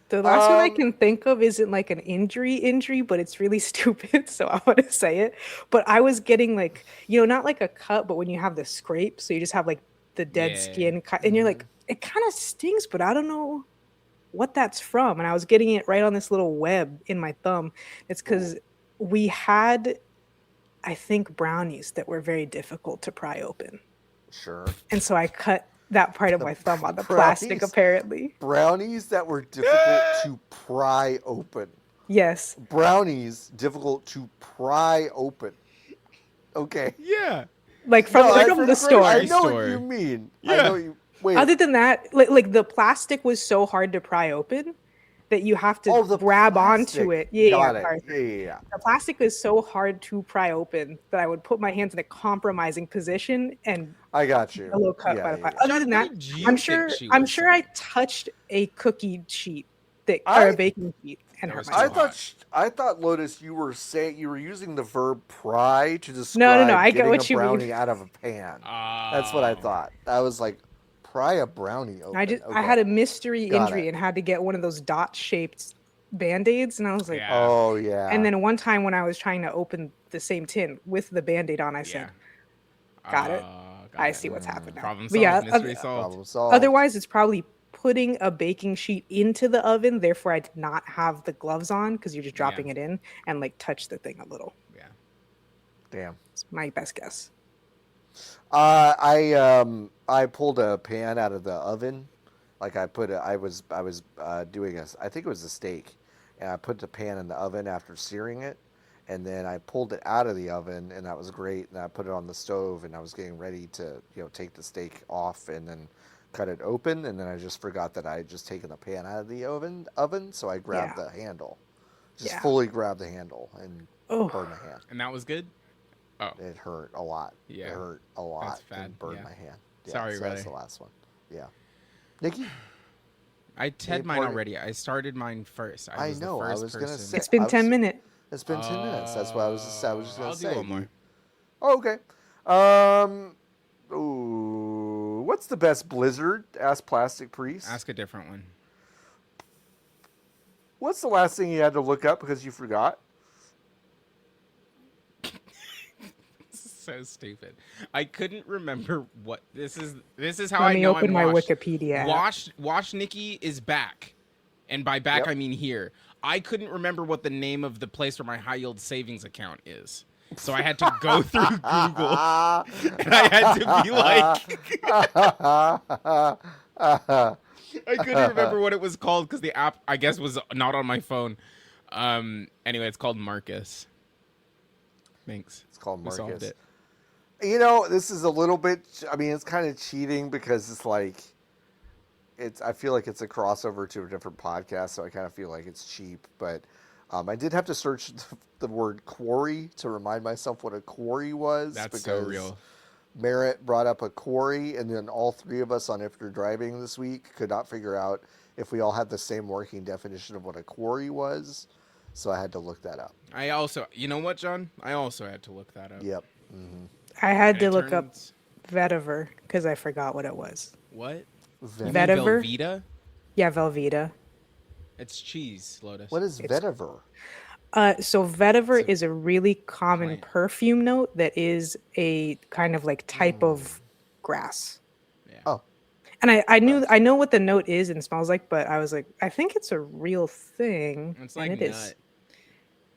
The last one I can think of isn't like an injury, but it's really stupid, so I want to say it. But I was getting like, not like a cut, but when you have the scrape, so you just have like the dead skin cut, and you're like, it kind of stings, but I don't know what that's from. And I was getting it right on this little web in my thumb. It's because we had, I think, brownies that were very difficult to pry open. Sure. And so I cut that part of my thumb on the plastic, apparently. Brownies that were difficult to pry open. Yes. Brownies difficult to pry open. Okay. Yeah. Like from the store. I know what you mean. Yeah. I know you. Wait. Other than that, like the plastic was so hard to pry open that you have to grab onto it. Yeah. The plastic is so hard to pry open that I would put my hands in a compromising position and I got you. A little cut by the plastic. Other than that, I'm sure I touched a cookie sheet or a baking sheet and hurt myself. I thought Lotus, you were using the verb pry to describe no. I get what you mean. Brownie out of a pan. That's what I thought. I was like, pry a brownie open. I had a mystery injury and had to get one of those dot-shaped Band-Aids, and I was like, oh yeah. And then one time when I was trying to open the same tin with the Band-Aid on, I said, got it. I see what's happened now. Problem solved, mystery solved. Problem solved. Otherwise, it's probably putting a baking sheet into the oven. Therefore, I did not have the gloves on because you're just dropping it in and like touch the thing a little. Yeah. Damn. It's my best guess. I pulled a pan out of the oven. Like I was doing I think it was a steak, and I put the pan in the oven after searing it, and then I pulled it out of the oven, and that was great. And I put it on the stove, and I was getting ready to take the steak off and then cut it open, and then I just forgot that I had just taken the pan out of the oven, so I grabbed the handle. Just fully grab the handle and burn my hand. And that was good? Oh. It hurt a lot. Yeah. It hurt a lot and burned my hand. Yeah, Sorry, so brother. that's the last one. Yeah. Nikki? I TED mine already. I started mine first. I know. I was going to say. It's been 10 minutes. It's been 10 minutes. That's why I was just going to say. I'll do one more. Oh, okay. What's the best Blizzard? Ask Plastic Priest. Ask a different one. What's the last thing you had to look up because you forgot? So stupid. I couldn't remember what this is. This is how Let I me know open I'm my washed. Wikipedia. Watch Niki is back, and by back I mean here. I couldn't remember what the name of the place where my high yield savings account is, so I had to go through Google, and I had to be like, I couldn't remember what it was called because the app I guess was not on my phone. Anyway, it's called Marcus. Thanks. It's called Marcus. We solved it. You know, this is a little bit, I mean, it's kind of cheating because it's like, I feel like it's a crossover to a different podcast, so I kind of feel like it's cheap. But I did have to search the word quarry to remind myself what a quarry was. That's so real. Merritt brought up a quarry, and then all three of us on After Driving this week could not figure out if we all had the same working definition of what a quarry was. So I had to look that up. You know what, John? I also had to look that up. Yep. Mm-hmm. I had to look up vetiver because I forgot what it was. What? Vetiver? Velveeta? Yeah, Velveeta. It's cheese, Lotus. What is vetiver? So vetiver is a really common perfume note that is a kind of like type of grass. Yeah. Oh. And I know what the note is and smells like, but I was like, I think it's a real thing. It's like and nut.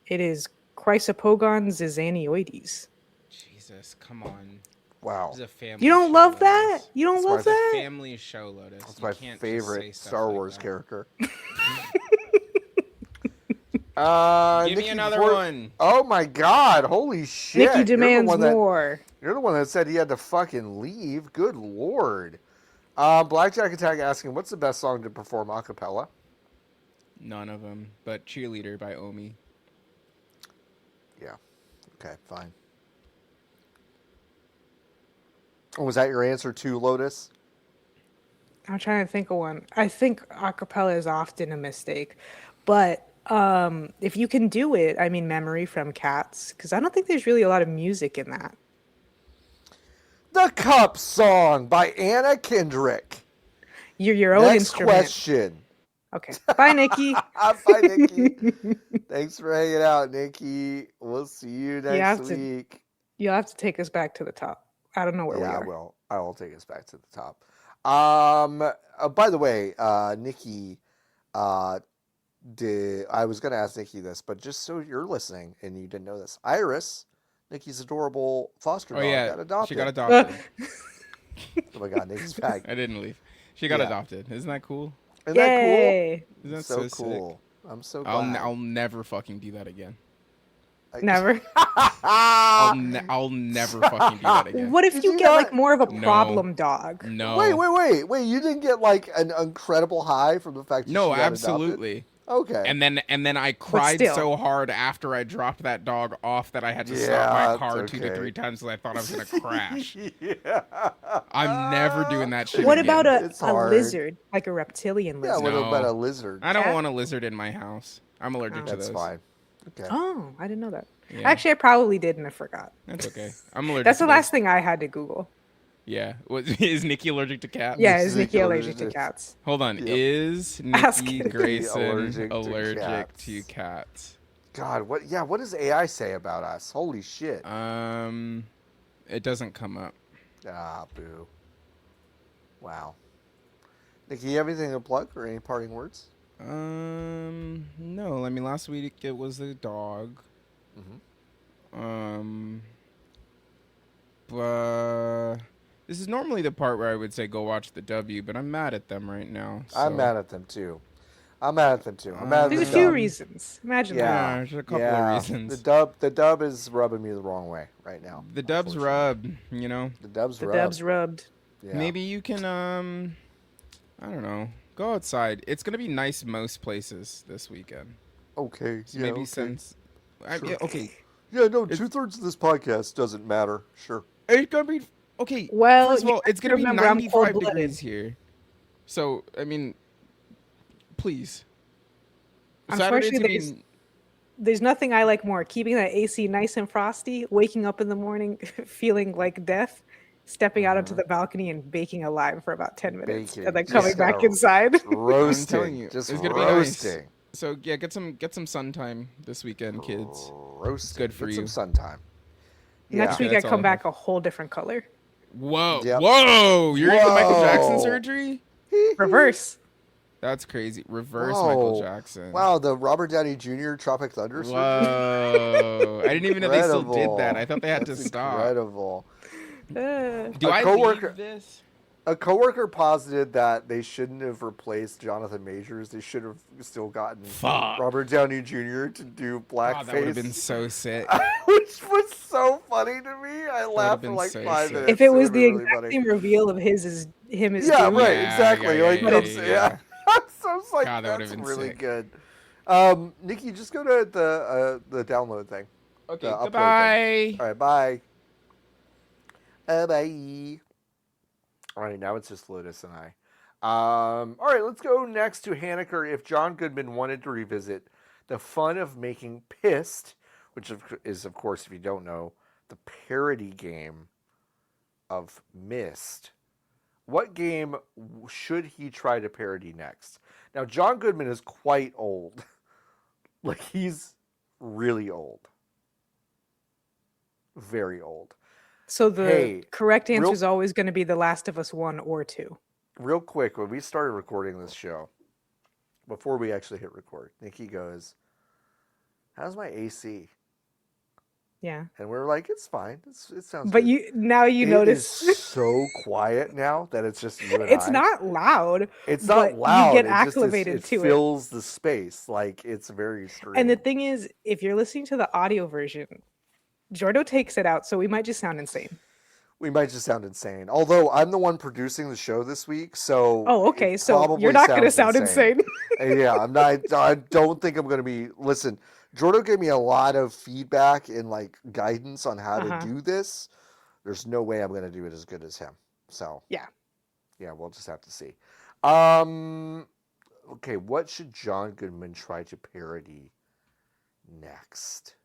It is Chrysopogon zizanioides. Jesus, come on. Wow. This is a family You don't show, love Lotus. that? You don't love It's a that? family show, Lotus. That's You my can't just favorite say stuff Star like Wars that. character. Give me Nikki, another one. Oh my God! Holy shit! Nikki demands more. You're the one that said he had to fucking leave. Good lord. Blackjack Attack asking, what's the best song to perform a cappella? None of them, but Cheerleader by Omi. Yeah. Okay, fine. Oh, was that your answer too, Lotus? I'm trying to think of one. I think acapella is often a mistake, but if you can do it, I mean, Memory from Cats, because I don't think there's really a lot of music in that. The Cup Song by Anna Kendrick. You're your own Next instrument. question. Okay. Bye, Nikki. Bye, Nikki. Thanks for hanging out, Nikki. We'll see you next week. You'll have to take us back to the top. I don't know where we are. Yeah, I will. I will take us back to the top. By the way, Nikki, I was going to ask Nikki this, but just so you're listening and you didn't know this, Iris, Nikki's adorable foster dog, got adopted. She got adopted. Oh my God, Nikki's back. I didn't leave. She got adopted. Isn't that cool? Isn't that cool? Isn't that so so cool? Sick? I'm so glad. I'll never fucking do that again. Never. I'll never fucking do that again. What if you get like more of a problem dog? No. Wait! You didn't get like an incredible high from the fact that no, she got absolutely. Adopted? Okay. And then I cried so hard after I dropped that dog off that I had to stop my car 2 to 3 times because I thought I was gonna crash. I'm never doing that shit. What again. about a lizard, like a reptilian lizard? Yeah, what about a lizard? I don't want a lizard in my house. I'm allergic to those. That's fine. Okay. Oh, I didn't know that. Yeah. Actually, I probably did and I forgot. That's okay. I'm allergic. That's to the last thing I had to Google. Yeah. Is Nikki allergic to cats? Yeah, is Nikki allergic to cats? Hold on. Yep. Is Ask Nikki Nikki. Grayson Allergic allergic to to cats? God, what? Yeah, what does AI say about us? Holy shit! It doesn't come up. Ah, boo. Wow. Nikki, you have anything to plug or any parting words? No. I mean, last week it was the dog. But this is normally the part where I would say go watch the W, but I'm mad at them right now. So. I'm mad at them too. I'm mad at There's a few reasons. Imagine that. Yeah, there's a couple of reasons. The dub is rubbing me the wrong way right now. The dub's rub, you know. The dub's rubbed. Yeah. Maybe you can I don't know. Go outside. It's gonna be nice most places this weekend. Okay. So Yeah. maybe Okay. since, Sure. yeah, okay, Yeah. No. it's 2/3 of this podcast doesn't matter. Sure. it's gonna be okay. Well, First of you all, have it's to gonna be remember I'm 95 cold-blooded. degrees here. So I mean, please. Saturday's Unfortunately, gonna be. there's nothing I like more. Keeping that AC nice and frosty, waking up in the morning feeling like death, stepping out onto the balcony and baking a lime for about 10 minutes, and Baking. then Just coming back gotta inside. I'm telling roasting. you, Just it's gonna be nice. roasting. So yeah, get some sun time this weekend, kids. It's Roasting. good for Get some you. sun time. Yeah. Next Okay, week, I that's all come I back have. a whole different color. Whoa, Yep. whoa! You're gonna get Michael Jackson Whoa. surgery? Reverse. That's crazy. Reverse Michael Whoa. Jackson. Wow, the Robert Downey Jr. Tropic Thunder surgery? Whoa! I didn't even know they still did that. I thought they had That's to stop. incredible. Do A I coworker- leave this? A coworker posited that they shouldn't have replaced Jonathan Majors. They should have still gotten Fuck. Robert Downey Jr. to do blackface. God, that would have been so sick. Which was so funny to me. I laughed for been like so 5 sick. minutes. If it was would've the been really exact funny. same reveal of his as him as Yeah, Doom, right, Yeah, exactly. yeah, like yeah, that's yeah, yeah. So I was like, God, that would've that's been really sick. good. Nikki, just go to the download thing. Okay, The upload goodbye. All right, bye. Bye. All right, now it's just Lotus and I. All right, let's go next to Haneker. If John Goodman wanted to revisit the fun of making Pissed, which is, of course, if you don't know, the parody game of Myst, what game should he try to parody next? Now, John Goodman is quite old. Like, he's really old. Very old. so the correct answer real- is always going to be The Last of Us 1 or 2. Real quick, when we started recording this show, before we actually hit record, Nikki goes, "How's my AC?" Yeah. And we were like, "It's fine. It sounds But good." you notice It is so quiet now that it's just you and it's I. not loud. It's but not loud. You get it just is, acclimated it to it. fills the space. Like, it's very strange. And the thing is, if you're listening to the audio version, Jordo takes it out, so we might just sound insane. We might just sound insane. Although I'm the one producing the show this week, so Oh, okay. it So probably you're not going to sounds sound insane. Yeah, I'm not. I don't think I'm going to be. Listen, Jordo gave me a lot of feedback and like guidance on how to do this. There's no way I'm going to do it as good as him. So Yeah, we'll just have to see. Okay, what should John Goodman try to parody next?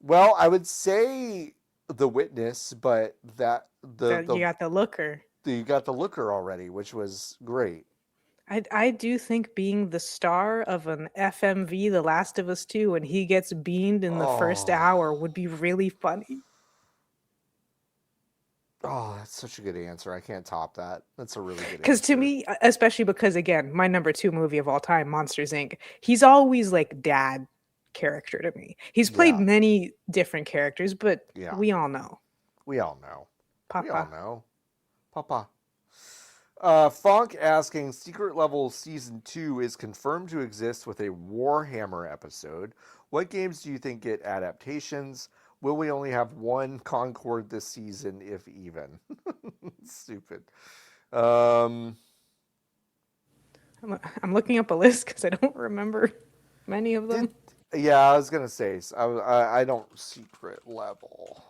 Well, I would say The Witness, but you got the looker. You got the looker already, which was great. I do think being the star of an FMV, The Last of Us 2, and he gets beamed in the first hour would be really funny. Oh, that's such a good answer. I can't top that. That's a really good answer. Because to me, especially because, again, my number 2 movie of all time, Monsters, Inc., he's always like dad character to me. He's played many different characters, but we all know. We all know. Papa. We all know. Papa. Fonk asking, Secret Level Season 2 is confirmed to exist with a Warhammer episode. What games do you think get adaptations? Will we only have one Concord this season, if even? Stupid. I'm looking up a list because I don't remember many of them. Yeah, I was going to say, I don't Secret Level.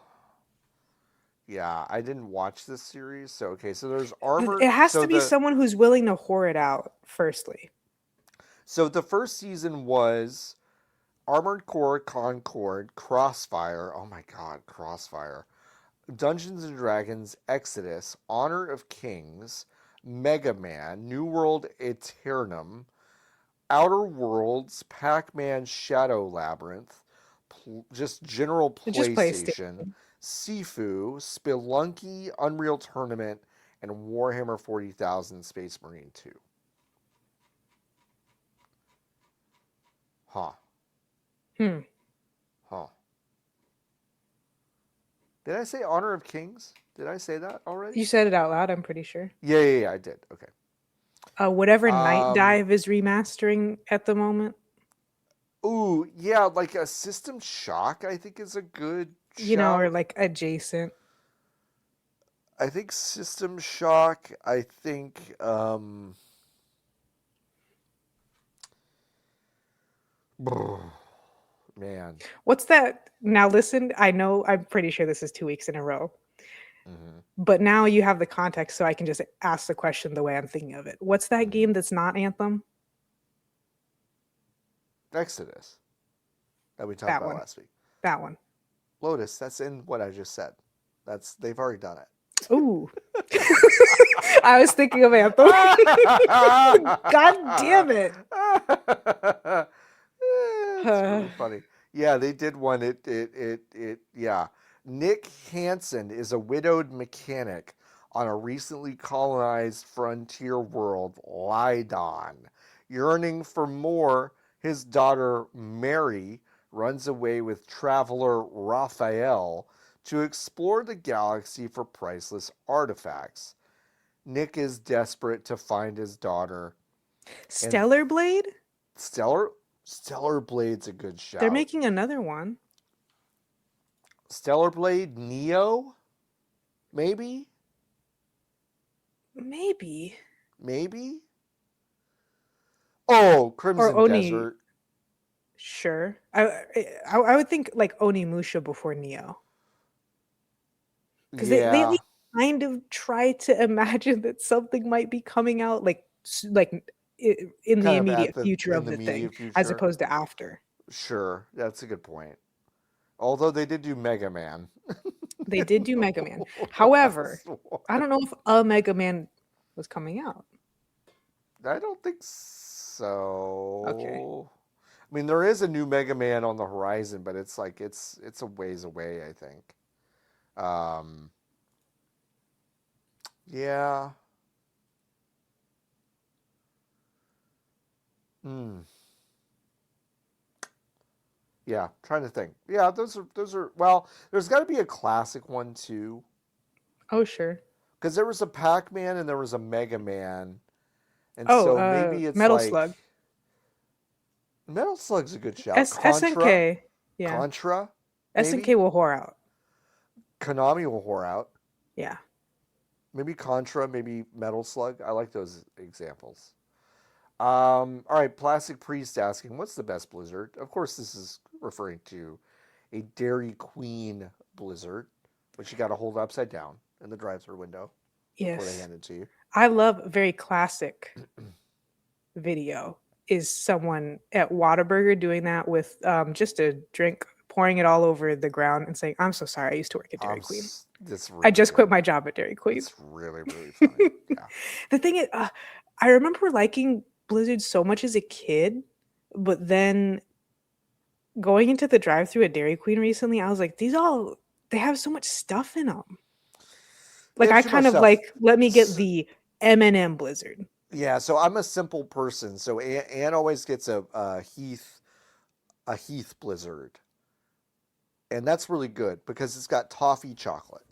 Yeah, I didn't watch this series. So, okay, so there's Armored... It has to be someone who's willing to whore it out, firstly. So the first season was Armored Core, Concord, Crossfire. Oh my god, Crossfire. Dungeons & Dragons, Exodus, Honor of Kings, Mega Man, New World Eternum, Outer Worlds, Pac-Man Shadow Labyrinth, just general PlayStation, Sifu, Spelunky, Unreal Tournament, and Warhammer 40,000 Space Marine 2. Huh. Huh. Did I say Honor of Kings? Did I say that already? You said it out loud, I'm pretty sure. Yeah, I did. Okay. Whatever Night Dive is remastering at the moment. Ooh, yeah, like a System Shock, I think is a good shout. Or like adjacent. I think System Shock, I think Man. What's that? Now listen, I know I'm pretty sure this is 2 weeks in a row. Mm-hmm. But now you have the context, so I can just ask the question the way I'm thinking of it. What's that Mm-hmm. game that's not Anthem? Exodus that we talked That about one. last week. That one. Lotus, that's in what I just said. They've already done it. Ooh. I was thinking of Anthem. God damn it. It's really funny. Yeah, they did one. Yeah. Nick Hansen is a widowed mechanic on a recently colonized frontier world, Lydon. Yearning for more, his daughter, Mary, runs away with traveler Raphael to explore the galaxy for priceless artifacts. Nick is desperate to find his daughter. And Stellar Blade? Stellar Blade's a good shout. They're making another one. Stellar Blade Neo? Maybe? Maybe. Oh, Crimson Or Oni. Desert. Sure. I would think like Onimusha before Neo. Because they at least kind of try to imagine that something might be coming out like in the immediate future of the thing, as opposed to after. Sure, that's a good point. Although they did do Mega Man. They did do Mega Man. However, I don't know if a Mega Man was coming out. I don't think so. Okay. I mean, there is a new Mega Man on the horizon, but it's like it's a ways away, I think. Yeah. Yeah, trying to think. Yeah, those are well, there's got to be a classic one too. Oh, sure. Because there was a Pac-Man and there was a Mega Man. And so maybe it's Metal like Slug. Metal Slug's a good shout. SNK. Yeah. Contra. Maybe? SNK will whore out. Konami will whore out. Yeah. Maybe Contra, maybe Metal Slug. I like those examples. All right, Plastic Priest asking, what's the best Blizzard? Of course, this is referring to a Dairy Queen Blizzard, which you got to hold upside down in the drive-thru window before they hand it to you. I love very classic video is someone at Whataburger doing that with just a drink, pouring it all over the ground and saying, I'm so sorry, I used to work at Dairy Queen. I just quit my job at Dairy Queen. It's really, really funny. Yeah. The thing is, I remember liking Blizzard so much as a kid, but then going into the drive-thru at Dairy Queen recently, I was like, they have so much stuff in them. Like, I kind of like, let me get the M&M Blizzard. Yeah, so I'm a simple person. So Anne always gets a Heath Blizzard. And that's really good because it's got toffee chocolate.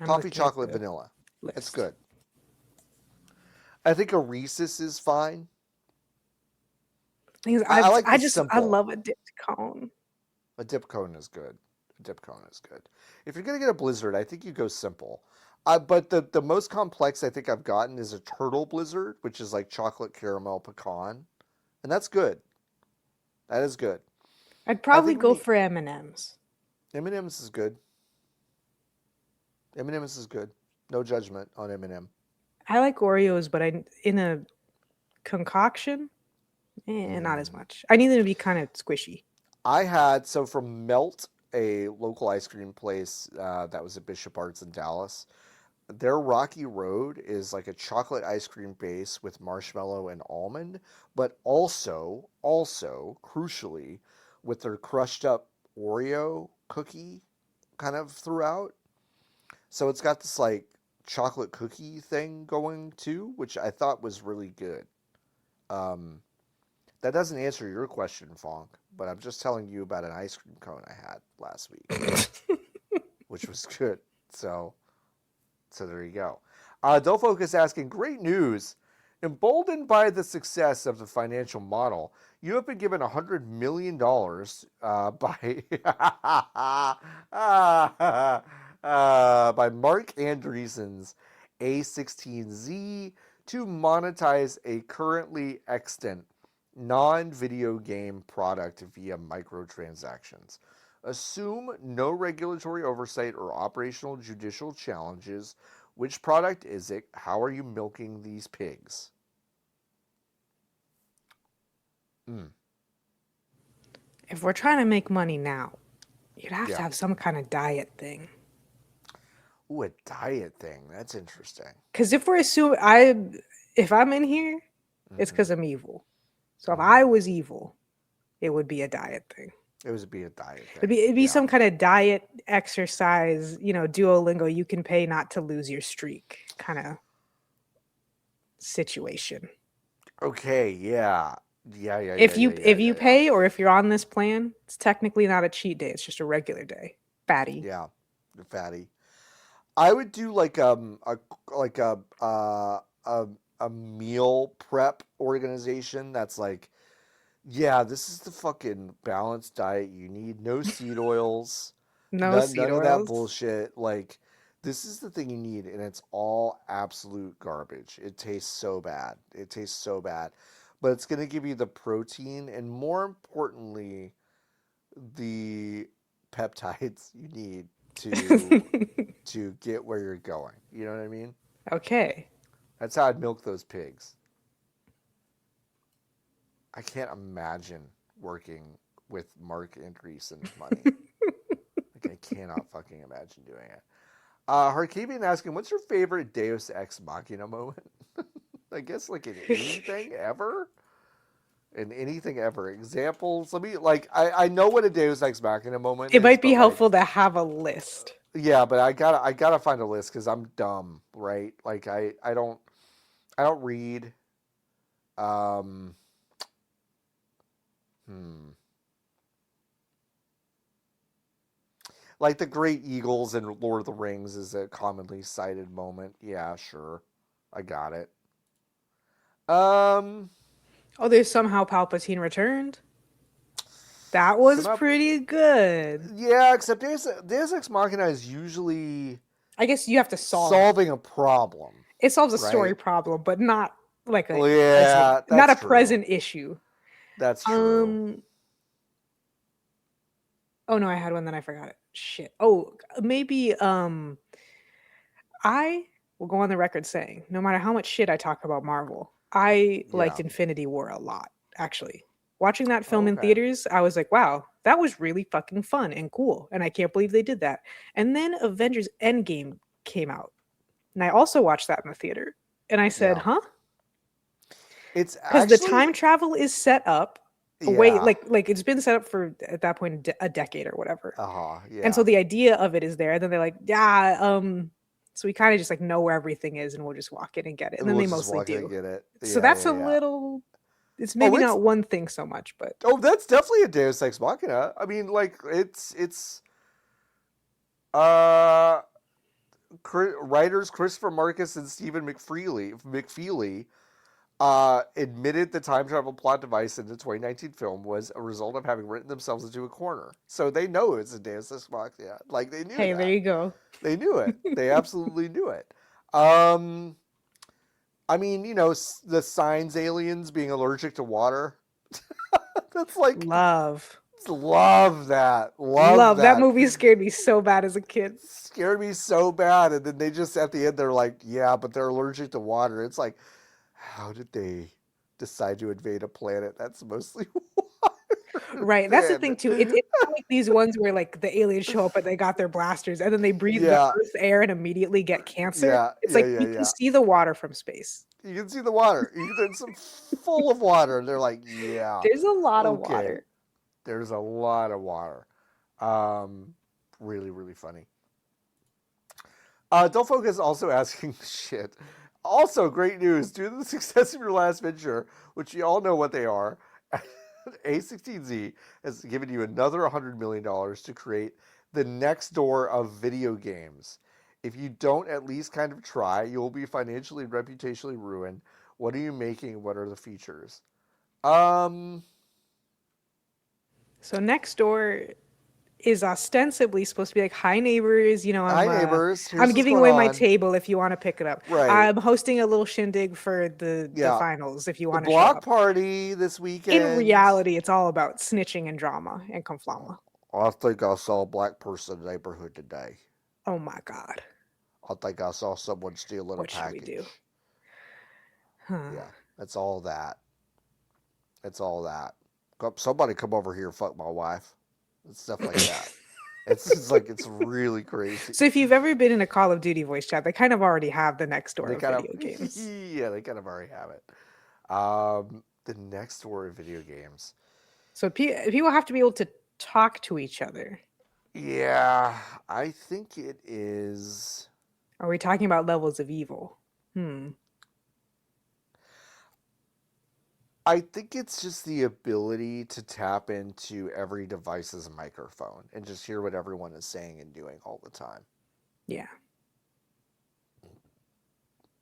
Toffee chocolate vanilla. It's good. I think a Reese's is fine. I love a dipped cone. A dip cone is good. If you're gonna get a Blizzard, I think you go simple. But the most complex I think I've gotten is a Turtle Blizzard, which is like chocolate caramel pecan, and that's good. That is good. I'd probably go for M&M's. M&M's is good. M&M's is good. No judgment on M&M. I like Oreos, but in a concoction, not as much. I need them to be kind of squishy. I had, from Melt, a local ice cream place that was at Bishop Arts in Dallas, their Rocky Road is like a chocolate ice cream base with marshmallow and almond, but also, crucially, with their crushed up Oreo cookie kind of throughout. So it's got this like chocolate cookie thing going too, which I thought was really good. That doesn't answer your question, Fonk, but I'm just telling you about an ice cream cone I had last week, which was good. So there you go. Dofocus asking, great news. Emboldened by the success of the financial model, you have been given $100 million by Mark Andreessen's A16Z to monetize a currently extant non-video game product via microtransactions. Assume no regulatory oversight or operational judicial challenges. Which product is it? How are you milking these pigs? If we're trying to make money now, you'd have to Yeah. have some kind of diet thing. Ooh, a diet thing. That's interesting. Because if we're assuming if I'm in here, it's because I'm evil. So if I was evil, it would be a diet thing. It would be a diet thing. It'd be some kind of diet, exercise, Duolingo, you can pay not to lose your streak kind of situation. Okay, yeah. If you pay or if you're on this plan, it's technically not a cheat day. It's just a regular day. Fatty. Yeah, fatty. I would do like a meal prep organization that's like, yeah, this is the fucking balanced diet you need. No seed oils. None of that bullshit. Like, this is the thing you need, and it's all absolute garbage. It tastes so bad. But it's going to give you the protein and, more importantly, the peptides you need to get where you're going. You know what I mean? Okay. That's how I'd milk those pigs. I can't imagine working with Mark Andreessen's money. I cannot fucking imagine doing it. Harkabian asking, what's your favorite Deus Ex Machina moment? I guess like in anything ever? In anything ever. Examples? Let me, I know what a Deus Ex Machina moment is. It might be helpful to have a list. Yeah, but I gotta find a list because I'm dumb, right? Like I don't read. Like the Great Eagles in Lord of the Rings is a commonly cited moment. Yeah, sure. I got it. Oh, there's somehow Palpatine returned. That was pretty good. Yeah, except Deus Ex Machina is usually, I guess you have to solving a problem. It solves a story problem, but not like a not a present issue. That's true. Oh no, I had one, then I forgot it. Shit. Oh, maybe I will go on the record saying, no matter how much shit I talk about Marvel, I liked Infinity War a lot, actually. Watching that film in theaters, I was like, wow, that was really fucking fun and cool. And I can't believe they did that. And then Avengers Endgame came out. And I also watched that in the theater. And I said, huh? It's because the time travel is set up. Wait, like it's been set up for, at that point, a decade or whatever. Yeah. And so the idea of it is there. And then they're like, so we kind of just like know where everything is and we'll just walk in and get it. And then they mostly do. Get it. So that's a little, it's maybe not one thing so much, but. Oh, that's definitely a Deus Ex Machina. I mean, like, it's writers Christopher Marcus and Stephen McFeely admitted the time travel plot device in the 2019 film was a result of having written themselves into a corner. So they know it's a Deus Ex Machina. Like, they knew Hey, there you go. They knew it. They absolutely knew it. I mean, the Signs aliens being allergic to water. That's like... Love that. Love that. That movie scared me so bad as a kid. Scared me so bad. And then they just, at the end, they're like, yeah, but they're allergic to water. It's like, how did they decide to invade a planet that's mostly water? Right, that's the thing too. It's not like these ones where like the aliens show up and they got their blasters and then they breathe the Earth's air and immediately get cancer. It's like you can see the water from space. You can see the water. It's full of water. And they're like, yeah. There's a lot of water. There's a lot of water. Really, really funny. Don't Focus also asking shit. Also, great news. Due to the success of your last venture, which you all know what they are, A16Z has given you another $100 million to create the next door of video games. If you don't at least kind of try, you will be financially and reputationally ruined. What are you making? What are the features? So next door is ostensibly supposed to be like, "Hi neighbors, Hi neighbors. Here's I'm what's giving going away my on. table if you want to pick it up. Right. I'm hosting a little shindig for the Yeah. finals if you The want to show block up." party this weekend. In reality, it's all about snitching and drama and conflama. I think I saw a black person in the neighborhood today. Oh my god. I think I saw someone stealing a What should we package. do? Huh. Yeah, it's all that. It's all that. Somebody come over here and fuck my wife. And stuff like that. It's really crazy. So if you've ever been in a Call of Duty voice chat, they kind of already have the next door They of kind video of games. yeah, they kind of already have it. The next door of video games. So people have to be able to talk to each other. Yeah, I think it is. Are we talking about levels of evil? I think it's just the ability to tap into every device's microphone and just hear what everyone is saying and doing all the time. Yeah.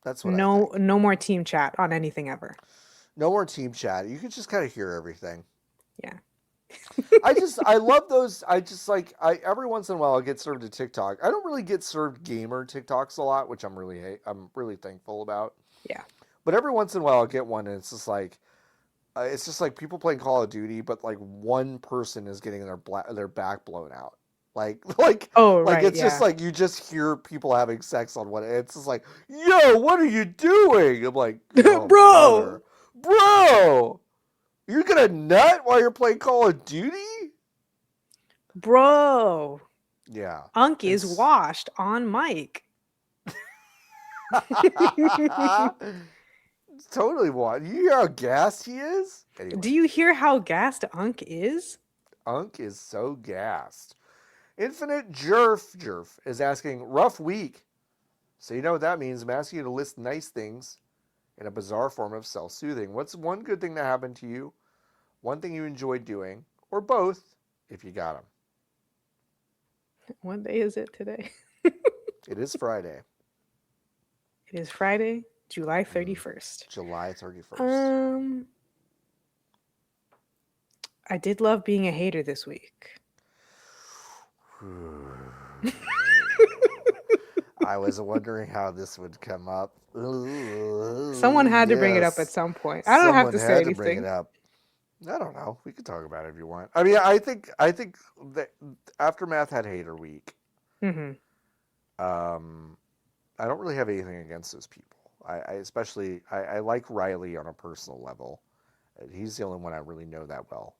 That's what I think. No more team chat on anything ever. No more team chat. You can just kind of hear everything. Yeah. I love those. Every once in a while I get served a TikTok. I don't really get served gamer TikToks a lot, which I'm really thankful about. Yeah. But every once in a while I'll get one and it's just like people playing Call of Duty, but like one person is getting their back blown out. It's just like you just hear people having sex on one. It's just like, yo, what are you doing? I'm like, oh, bro, you're gonna nut while you're playing Call of Duty, bro. Yeah, Unk is washed on mic. Totally washed. You hear how gassed he is? Anyway. Do you hear how gassed Unk is? Unk is so gassed. Infinite Jerf is asking, rough week. So you know what that means. I'm asking you to list nice things in a bizarre form of self-soothing. What's one good thing that happened to you? One thing you enjoyed doing? Or both, if you got them. What day is it today? It is Friday. It is Friday, July 31st. July 31st. I did love being a hater this week. I was wondering how this would come up. Someone had to bring it up at some point. I don't have to say anything. Bring it up. I don't know. We could talk about it if you want. I mean, I think that Aftermath had hater week. Mm-hmm. I don't really have anything against those people. I like Riley on a personal level. He's the only one I really know that well.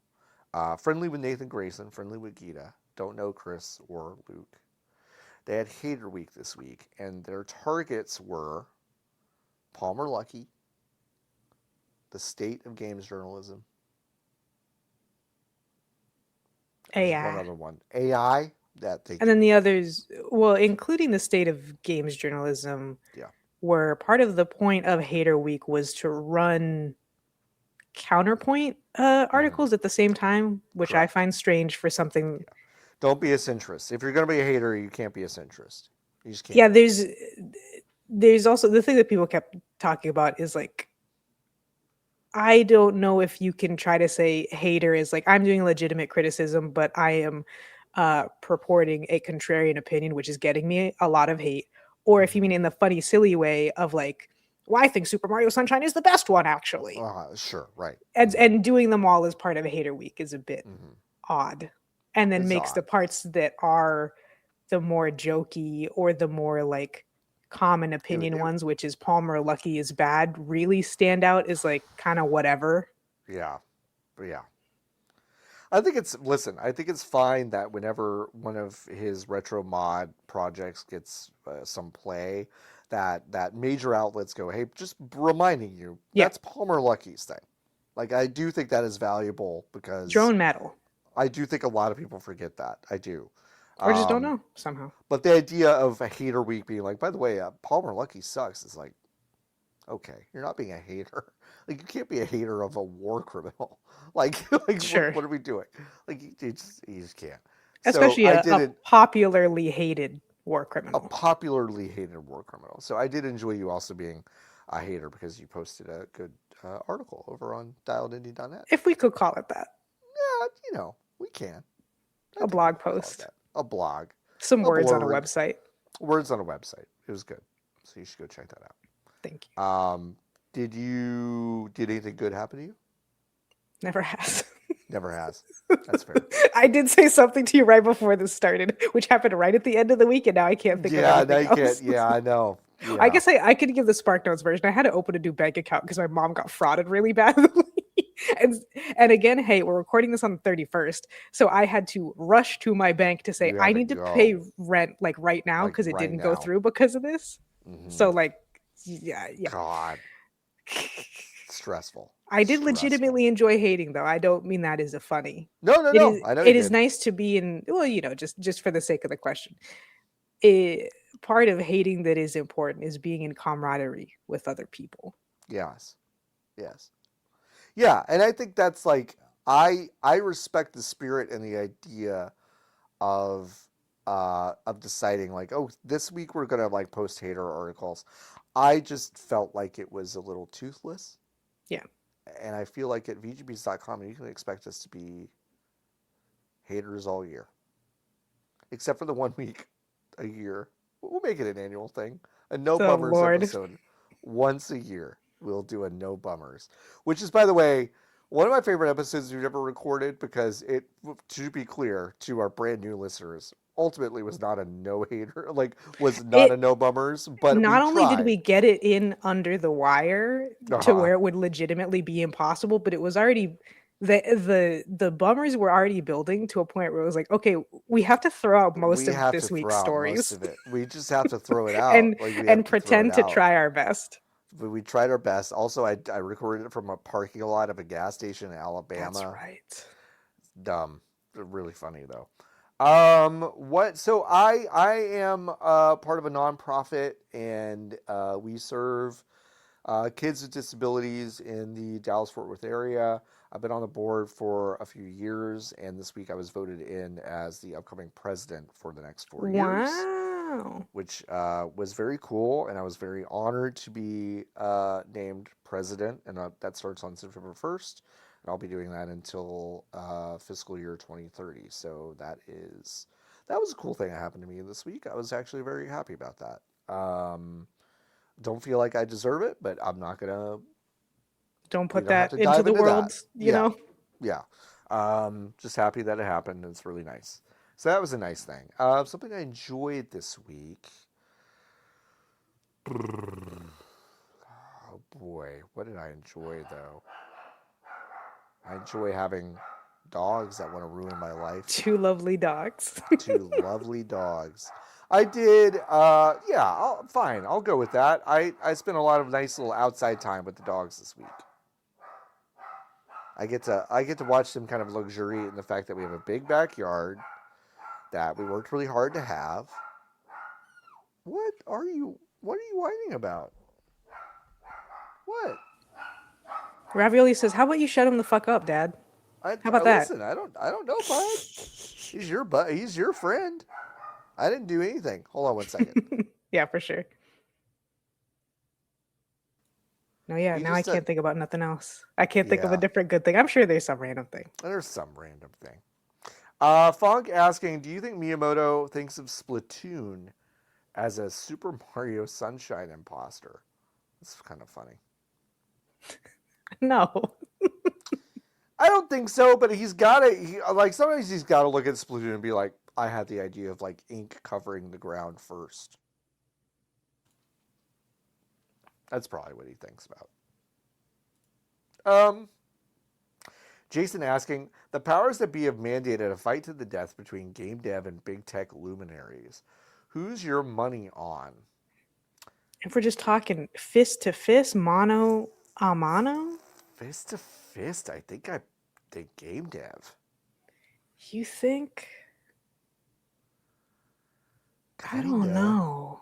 Friendly with Nathan Grayson, friendly with Gita. Don't know Chris or Luke. They had hater week this week, and their targets were Palmer Luckey, the state of games journalism. AI. One other one. AI. And then the others, well, including the state of games journalism, were part of the point of Hater Week was to run counterpoint articles at the same time, which I find strange for something. Yeah. Don't be a centrist. If you're going to be a hater, you can't be a centrist. You just can't. Yeah, there's also the thing that people kept talking about is like, I don't know if you can try to say hater is like, I'm doing legitimate criticism, but I am purporting a contrarian opinion, which is getting me a lot of hate. Or if you mean in the funny, silly way of like, well, I think Super Mario Sunshine is the best one, actually. Sure, right. And doing them all as part of Hater Week is a bit odd. And then makes the parts that are the more jokey or the more like common opinion ones, which is Palmer Luckey is bad, really stand out is like kind of whatever. Yeah. I think it's fine that whenever one of his retro mod projects gets some play, that major outlets go, hey, just reminding you, that's Palmer Luckey's thing. Like, I do think that is valuable because drone metal. I do think a lot of people forget that. I do. Or just don't know somehow. But the idea of a hater week being like, by the way, Palmer Luckey sucks is like, okay, you're not being a hater. Like, you can't be a hater of a war criminal. Like sure. What are we doing? Like, you just can't. Especially a popularly hated war criminal. A popularly hated war criminal. So I did enjoy you also being a hater because you posted a good article over on dialedindie.net. If we could call it that. Yeah, we can. A blog post. A blog. Some words on a website. Words on a website. It was good. So you should go check that out. Thank you. Did anything good happen to you? Never has. Never has. That's fair. I did say something to you right before this started, which happened right at the end of the week, and now I can't think of anything else. Yeah, I know. Yeah. I guess I could give the SparkNotes version. I had to open a new bank account because my mom got frauded really badly. and again, hey, we're recording this on the 31st, so I had to rush to my bank to say I need to pay rent like right now because it didn't go through because of this. Mm-hmm. So like, yeah. God, stressful. I did legitimately enjoy hating, though. I don't mean that as a funny. No. I know it is nice to be in. Well, just for the sake of the question, part of hating that is important is being in camaraderie with other people. Yes. Yeah, and I think that's like I respect the spirit and the idea of deciding like, oh, this week we're gonna like post hater articles. I just felt like it was a little toothless. Yeah. And I feel like at VGBees.com you can expect us to be haters all year. Except for the 1 week a year. We'll make it an annual thing. A no bummers episode. Once a year, we'll do a no bummers. Which is, by the way, one of my favorite episodes we've ever recorded because it, to be clear to our brand new listeners, ultimately was not a no hater, a no bummers. But not only did we get it in under the wire to where it would legitimately be impossible, but it was already the bummers were already building to a point where it was like, okay, we have to throw out most of this week's stories. Most of it. We just have to throw it out and pretend to try our best. We tried our best. Also, I recorded it from a parking lot of a gas station in Alabama. That's right. Dumb. Really funny though. So I am part of a nonprofit, and we serve kids with disabilities in the Dallas-Fort Worth area. I've been on the board for a few years, and this week I was voted in as the upcoming president for the next 4 years. Wow. Which was very cool, and I was very honored to be named president, and that starts on September 1st. And I'll be doing that until fiscal year 2030. So that was a cool thing that happened to me this week. I was actually very happy about that. Don't feel like I deserve it, but I'm not gonna. Don't put that into the world, you know. Yeah. Just happy that it happened. It's really nice. So that was a nice thing. Something I enjoyed this week. Oh boy, what did I enjoy though? I enjoy having dogs that want to ruin my life. 2 lovely dogs. 2 lovely dogs. I did, fine. I'll go with that. I spent a lot of nice little outside time with the dogs this week. I get to watch them kind of luxuriate in the fact that we have a big backyard that we worked really hard to have. What are you whining about? What? Ravioli says, "How about you shut him the fuck up, Dad?" How about that? Listen, I don't know, bud. He's your friend. I didn't do anything. Hold on one second. Yeah, for sure. No, yeah, now I can't think about nothing else. I can't think of a different good thing. I'm sure there's some random thing. There's some random thing. Funk asking, do you think Miyamoto thinks of Splatoon as a Super Mario Sunshine imposter? It's kind of funny. No. I don't think so, but he's got to, sometimes he's got to look at Splatoon and be like, I had the idea of, ink covering the ground first. That's probably what he thinks about. Jason asking, the powers that be have mandated a fight to the death between game dev and big tech luminaries. Who's your money on? If we're just talking fist to fist, mano a mano? Fist to fist, I think game dev. You think? I don't know.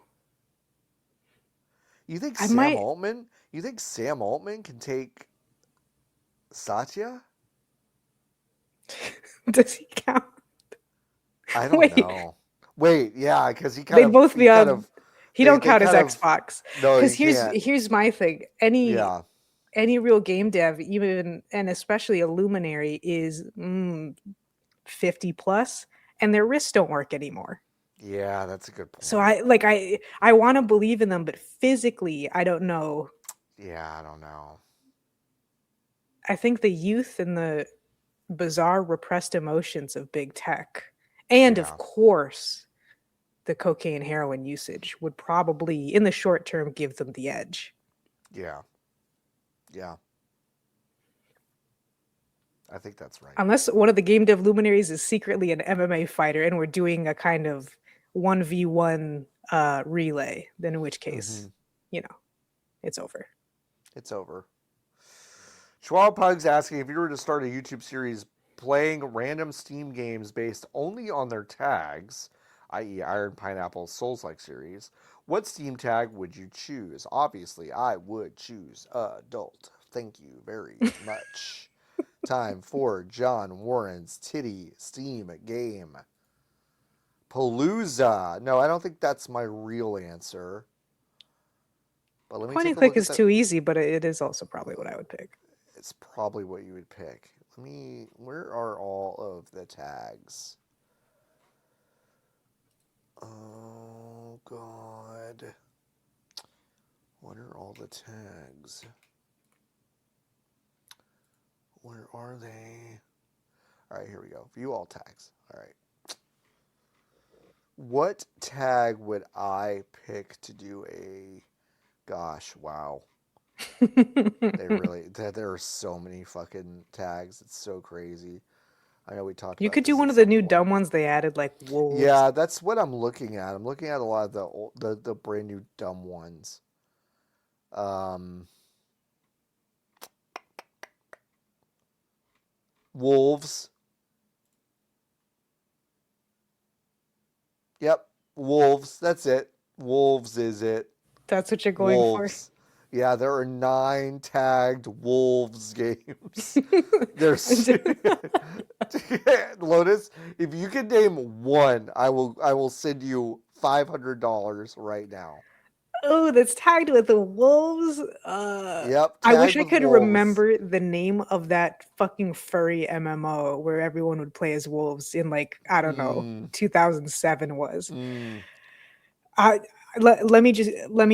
You think Sam Altman? You think Sam Altman can take Satya? Does he count? I don't know. Wait, yeah, because he kind of. They both be on. He don't count as Xbox. No, because here's my thing. Any real game dev, even and especially a luminary, is 50 plus. and their wrists don't work anymore. Yeah, that's a good point. So I want to believe in them, but physically, I don't know. Yeah, I don't know. I think the youth and the bizarre repressed emotions of big tech, and of course, the cocaine heroin usage would probably, in the short term, give them the edge. Yeah. Yeah. I think that's right. Unless one of the game dev luminaries is secretly an MMA fighter and we're doing a kind of 1v1 relay, then in which case, it's over. It's over. Schwab Pug's asking if you were to start a YouTube series playing random Steam games based only on their tags, i.e. Iron Pineapple Souls-like series, what Steam tag would you choose? Obviously, I would choose adult. Thank you very much. Time for John Warren's Titty Steam game. Palooza. No, I don't think that's my real answer. But let me Point and take a look click is at too easy, but it is also probably what I would pick. It's probably what you would pick. Where are all of the tags? Oh, God. What are all the tags? Where are they? All right, here we go. View all tags. All right. What tag would I pick to do a... Gosh, wow. There are so many fucking tags. It's so crazy. I know we talked about You could this do one at of the some new point. dumb ones they added, like wolves. Yeah, that's what I'm looking at. I'm looking at a lot of the brand new dumb ones. Wolves. Yep, wolves. That's it. Wolves is it. That's what you're going Wolves. Yeah, there are 9 tagged wolves games. There's Lotus. If you can name one, I will send you $500 right now. Oh, that's tagged with the wolves. Yep. I wish I with could wolves. remember the name of that fucking furry MMO where everyone would play as wolves in, like, I don't know, 2007 was. Let me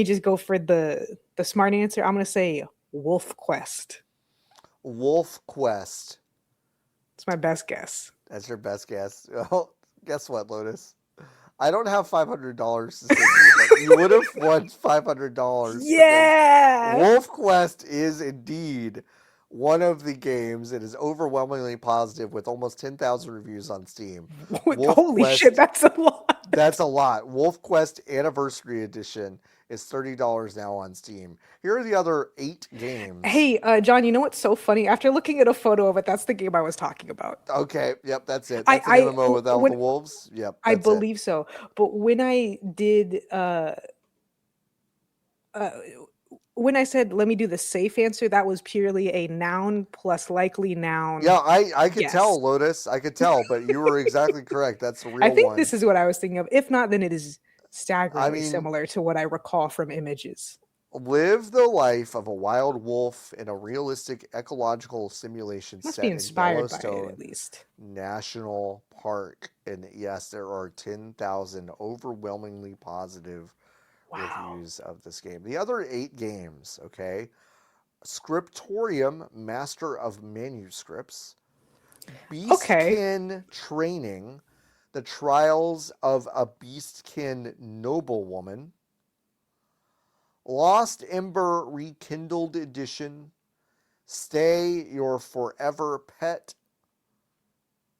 just go for the smart answer. I'm gonna say Wolf Quest. Wolf Quest. It's my best guess. That's your best guess. Well, guess what, Lotus? I don't have $500 to send you, but you would have won $500. Yeah. Wolf Quest is indeed one of the games that is overwhelmingly positive with almost 10,000 reviews on Steam. Holy shit, that's a lot. That's a lot. Wolf Quest Anniversary Edition is $30 now on Steam. Here are the other 8 games. Hey, John, you know what's so funny? After looking at a photo of it, that's the game I was talking about. Okay, yep, that's it. That's an MMO without the wolves. Yep, I believe so. But when I did, when I said let me do the safe answer, that was purely a noun plus likely noun. Yeah, I could tell, Lotus. I could tell, but you were exactly correct. That's the real one. I think this is what I was thinking of. If not, then it is staggeringly similar to what I recall from images. Live the life of a wild wolf in a realistic ecological simulation Must set be inspired in Yellowstone by it, at least. National Park. And yes, there are 10,000 overwhelmingly positive reviews of this game. The other 8 games, okay? Scriptorium, Master of Manuscripts. Beastkin Training, The Trials of a Beastkin Noblewoman. Lost Ember Rekindled Edition. Stay Your Forever Pet.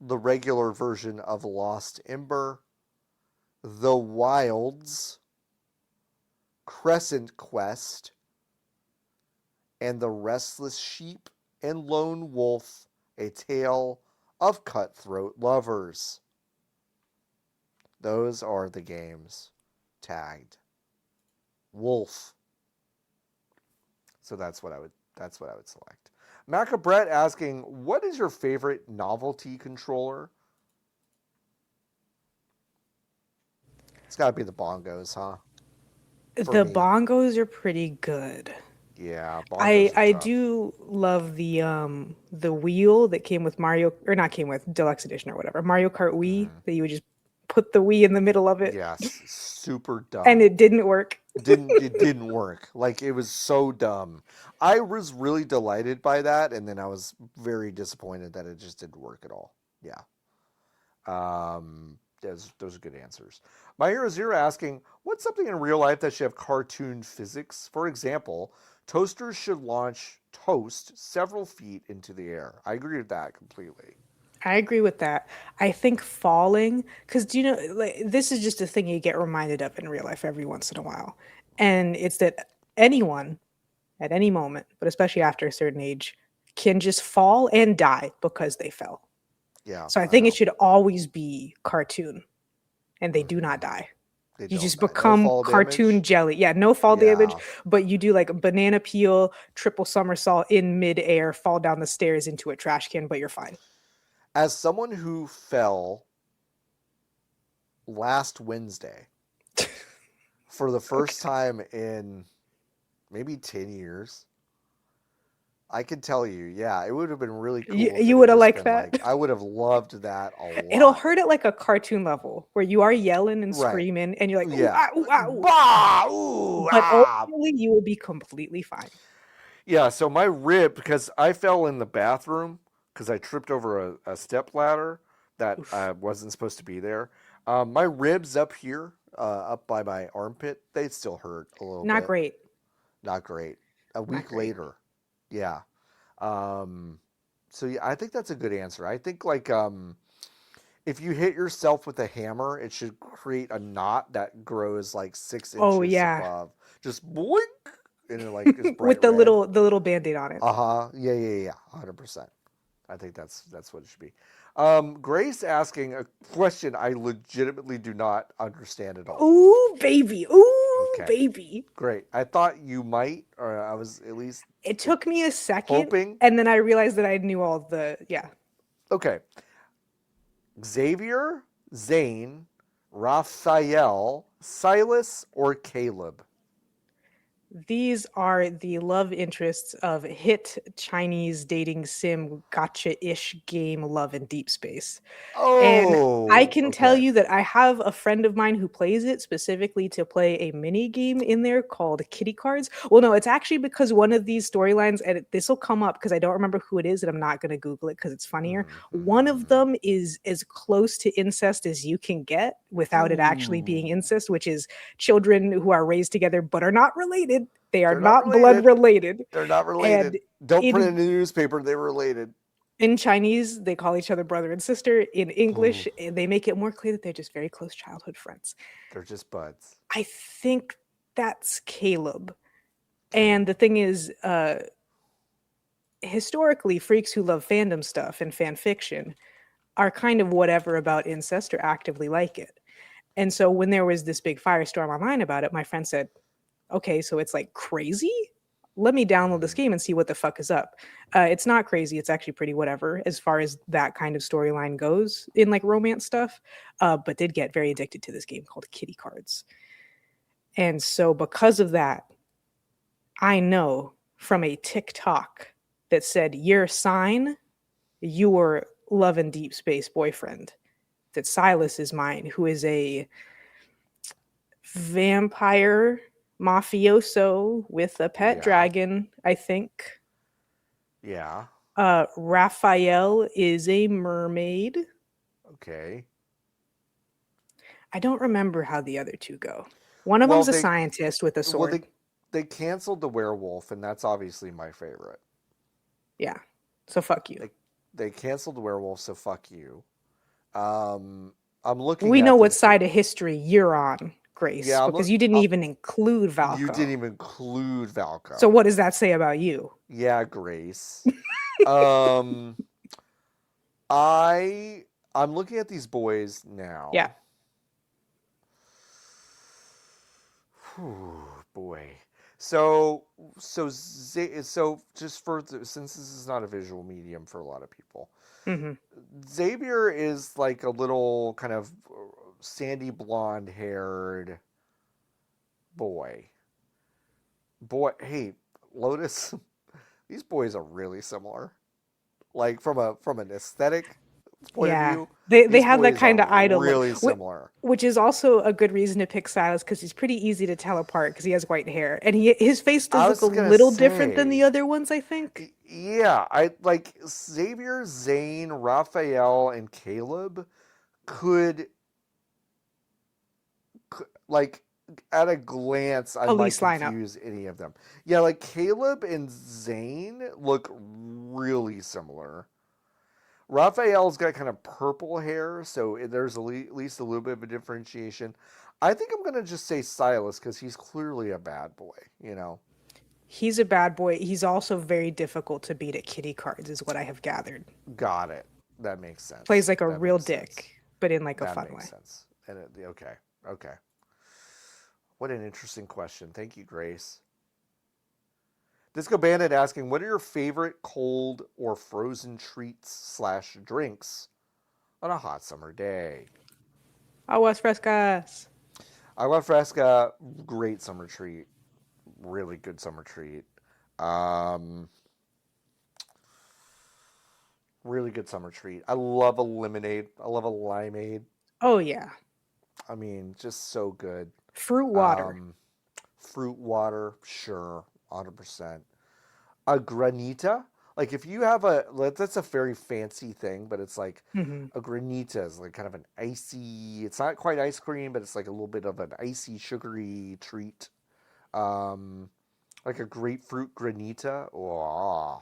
The regular version of Lost Ember. The Wilds. Crescent Quest. And The Restless Sheep and Lone Wolf, A Tale of Cutthroat Lovers. Those are the games tagged. Wolf. So that's what I would select. Macabrett asking, what is your favorite novelty controller? It's got to be the bongos, huh? The bongos are pretty good. Yeah, I Bonkers are I tough. do love the wheel that came with Mario, or not came with Deluxe Edition or whatever. Mario Kart Wii, Hmm. that you would just put the Wii in the middle of it Yes, super and dumb. it didn't work. It didn't work. Like it was so dumb. I was really delighted by that, and then I was very disappointed that it just didn't work at all. Yeah. Those are good answers. My Hero Zero asking, what's something in real life that should have cartoon physics? For example, toasters should launch toast several feet into the air. I agree with that completely. I agree with that. I think falling, because do you know, like, this is just a thing you get reminded of in real life every once in a while. And it's that anyone at any moment, but especially after a certain age, can just fall and die because they fell. Yeah, So I I think it know. should always be cartoon, and they do not Hmm. die. They You don't just die. No become fall cartoon damage. jelly. Yeah, no fall damage, Yeah. but you do like a banana peel, triple somersault in midair, fall down the stairs into a trash can, but you're fine. As someone who fell last Wednesday for the first Okay. time in maybe 10 years, I can tell you, yeah, it would have been really You, cool if it you had would have just liked been like, that. I would have loved that a It'll lot. hurt at like a cartoon level where you are yelling and Right. screaming and you're like, ooh, Yeah. ah, ooh, ah, ooh. Bah! Ooh! But Ah! ultimately, you will be completely fine. Yeah, so my rib, because I fell in the bathroom because I tripped over a step ladder that Oof. wasn't supposed to be there. My ribs up here, up by my armpit, they still hurt a little Not bit. great. Not great. A Not week great. later. Yeah. Um, so yeah, I think that's a good answer. I think like if you hit yourself with a hammer, it should create a knot that grows like six Oh, inches yeah. above. Just boink, and it like is bright With the red. little band-aid on it. Uh-huh. Yeah. 100%. I think that's what it should be. Grace asking a question I legitimately do not understand at all. Ooh, baby. Ooh, Okay, baby. great. I thought you might, or I was at least It took me a second, hoping. and then I realized that I knew all the, yeah. Okay. Xavier, Zane, Raphael, Silas, or Caleb? These are the love interests of hit Chinese dating sim gotcha-ish game Love in Deep Space. And I Oh, can tell okay. you that I have a friend of mine who plays it specifically to play a mini game in there called Kitty Cards. Well, no, it's actually because one of these storylines, and this will come up because I don't remember who it is, and I'm not going to Google it because it's funnier. One of Mm-hmm. them is as close to incest as you can get without it actually being Ooh, incest, which is children who are raised together but are not related. They are they're not not blood related. related. They're not And related. Don't put it in in the newspaper. They're related. in Chinese, they call each other brother and sister. In Ooh, English, they make it more clear that they're just very close childhood friends. they're just buds. I think that's Caleb. And the Caleb. thing is, historically, freaks who love fandom stuff and fan fiction are kind of whatever about incest or actively like it. And so when there was this big firestorm online about it, my friend said, okay, so it's like crazy? Let me download this Mm, game and see what the fuck is up. It's not crazy. It's actually pretty whatever as far as that kind of storyline goes in like romance stuff, but did get very addicted to this game called Kitty Cards. And so because of that, I know from a TikTok that said, your sign, your love and deep space boyfriend, that Silas is mine, who is a vampire mafioso with a pet yeah. dragon, I think. Yeah. Raphael is a mermaid. Okay. I don't remember how the other two go. One of Well, them's a they scientist with a well sword. they canceled the werewolf, and that's obviously my favorite. Yeah. So fuck you. They canceled the werewolf, so fuck you. I'm looking We know at what these. side of history you're on, Grace, Yeah, because you didn't even include you didn't Valco. even include So Valco. what does that say about you? Yeah, Grace. Um, I I'm looking at these boys Yeah. now. Whew, boy. So so just since this is not a visual medium for a lot of people, Hmm. Xavier is like a little kind of sandy blonde haired boy. Boy, hey, Lotus, these boys are really similar. Like from an aesthetic point of Yeah, view, they these have that boys are kind of idol look, really similar. which is also a good reason to pick Silas because he's pretty easy to tell apart because he has white hair and his face does I look a was gonna little different than the say, other ones, I think. yeah, I like Xavier, Zane, Raphael, and Caleb could like at a glance I might Elise lineup. confuse any of them. Yeah, like Caleb and Zane look really similar. Raphael's got kind of purple hair, so there's at least a little bit of a differentiation. I think I'm gonna just say Silas because he's clearly a bad boy. You know, He's a bad boy. He's also very difficult to beat at kitty cards, is what I have gathered. got it. That makes Plays sense. like a That real makes sense. dick, but in like a That fun makes way. sense. And okay, okay. What an interesting question. Thank you, Grace. Disco Bandit asking, what are your favorite cold or frozen treats / drinks on a hot summer day? Aguas frescas. Agua Fresca, great summer treat. Really good summer treat. Really good summer treat. I love a lemonade. I love a limeade. Oh yeah. I mean, just so good. Fruit water. Fruit water, sure, 100%. A granita, like if you have that's a very fancy thing, but it's like Hmm. a granita is like kind of an icy. It's not quite ice cream, but it's like a little bit of an icy, sugary treat. Like a grapefruit granita. Oh,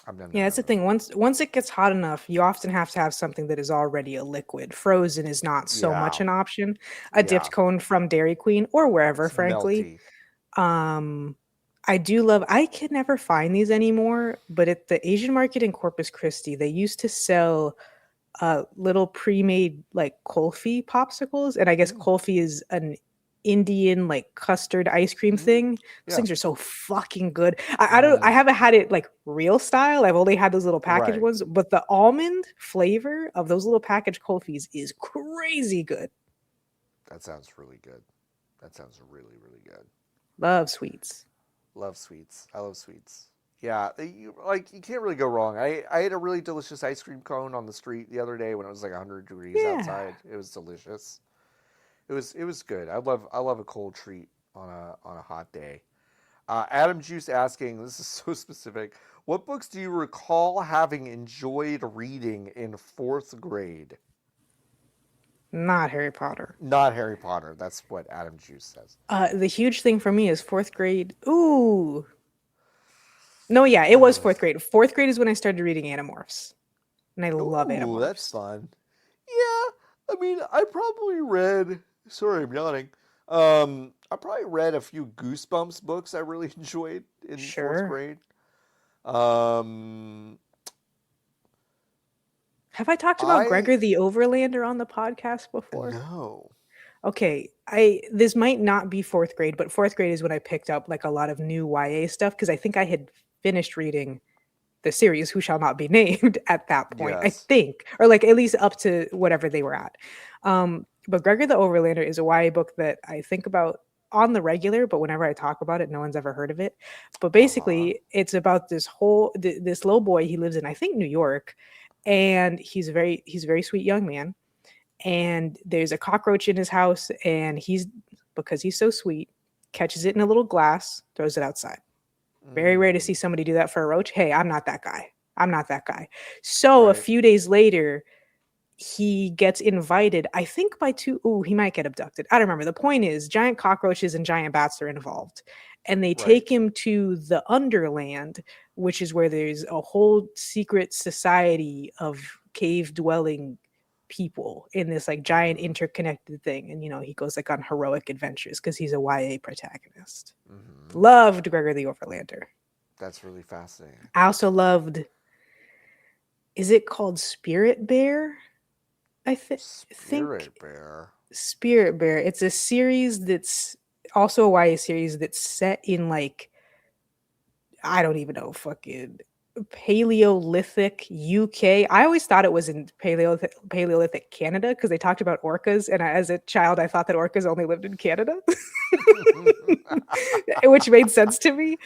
I'm done. Yeah, that's the thing. Once it gets hot enough, you often have to have something that is already a liquid. Frozen is not so much Yeah, an option. A yeah. dipped cone from Dairy Queen or wherever, It's frankly. melty. Um, I do love. I can never find these anymore, but at the Asian market in Corpus Christi, they used to sell little pre-made like kulfi popsicles, and I guess Mm, kulfi is an Indian like custard ice cream mm, thing. Those yeah. things are so fucking good. I don't I Mm, haven't had it like real style. I've only had those little packaged right. ones, but the almond flavor of those little packaged kulfis is crazy good. That sounds really good. That sounds really, really good. Love sweets. Love sweets. I love sweets. Yeah, you can't really go wrong. I ate a really delicious ice cream cone on the street the other day when it was like 100 degrees Yeah. outside. It was delicious. It was good. I love a cold treat on a hot day. Adam Juice asking, this is so specific. What books do you recall having enjoyed reading in fourth grade? Not Harry Potter. Not Harry Potter. That's what Adam Juice says. The huge thing for me is fourth grade. Ooh. No, yeah, it was fourth grade. Fourth grade is when I started reading Animorphs. And I love Ooh, that's Animorphs. fun. Yeah, I mean, I probably read. Sorry, I'm yawning. I probably read a few Goosebumps books I really enjoyed in fourth Sure. grade. Um, Have I talked about I Gregor the Overlander on the podcast before? no. Okay, I this might not be fourth grade, but fourth grade is when I picked up like a lot of new YA stuff because I think I had finished reading the series Who Shall Not Be Named at that point, I Yes. think, or like at least up to whatever they were at. But Gregor the Overlander is a YA book that I think about on the regular, but whenever I talk about it, no one's ever heard of it. But Uh huh. basically, it's about this little boy. He lives in, I think, New York, and he's a very sweet young man. And there's a cockroach in his house, and because he's so sweet, catches it in a little glass, throws it outside. Very rare to see Mm, somebody do that for a roach. Hey, I'm not that guy. I'm not that guy. So a right. few days later, he gets invited, I think by two, oh, he might get abducted. I don't remember. The point is, giant cockroaches and giant bats are involved. And they Right. take him to the Underland, which is where there's a whole secret society of cave dwelling people in this like giant Mm-hmm. interconnected thing. And he goes like on heroic adventures because he's a YA protagonist. Mm-hmm. Loved Gregor the Overlander. That's really fascinating. I also loved, is it called Spirit Bear? I think Spirit Bear. Spirit Bear. It's a series that's also a YA series that's set in like, I don't even know, fucking Paleolithic UK. I always thought it was in Paleolithic Canada because they talked about orcas, and as a child, I thought that orcas only lived in Canada. which made sense to me.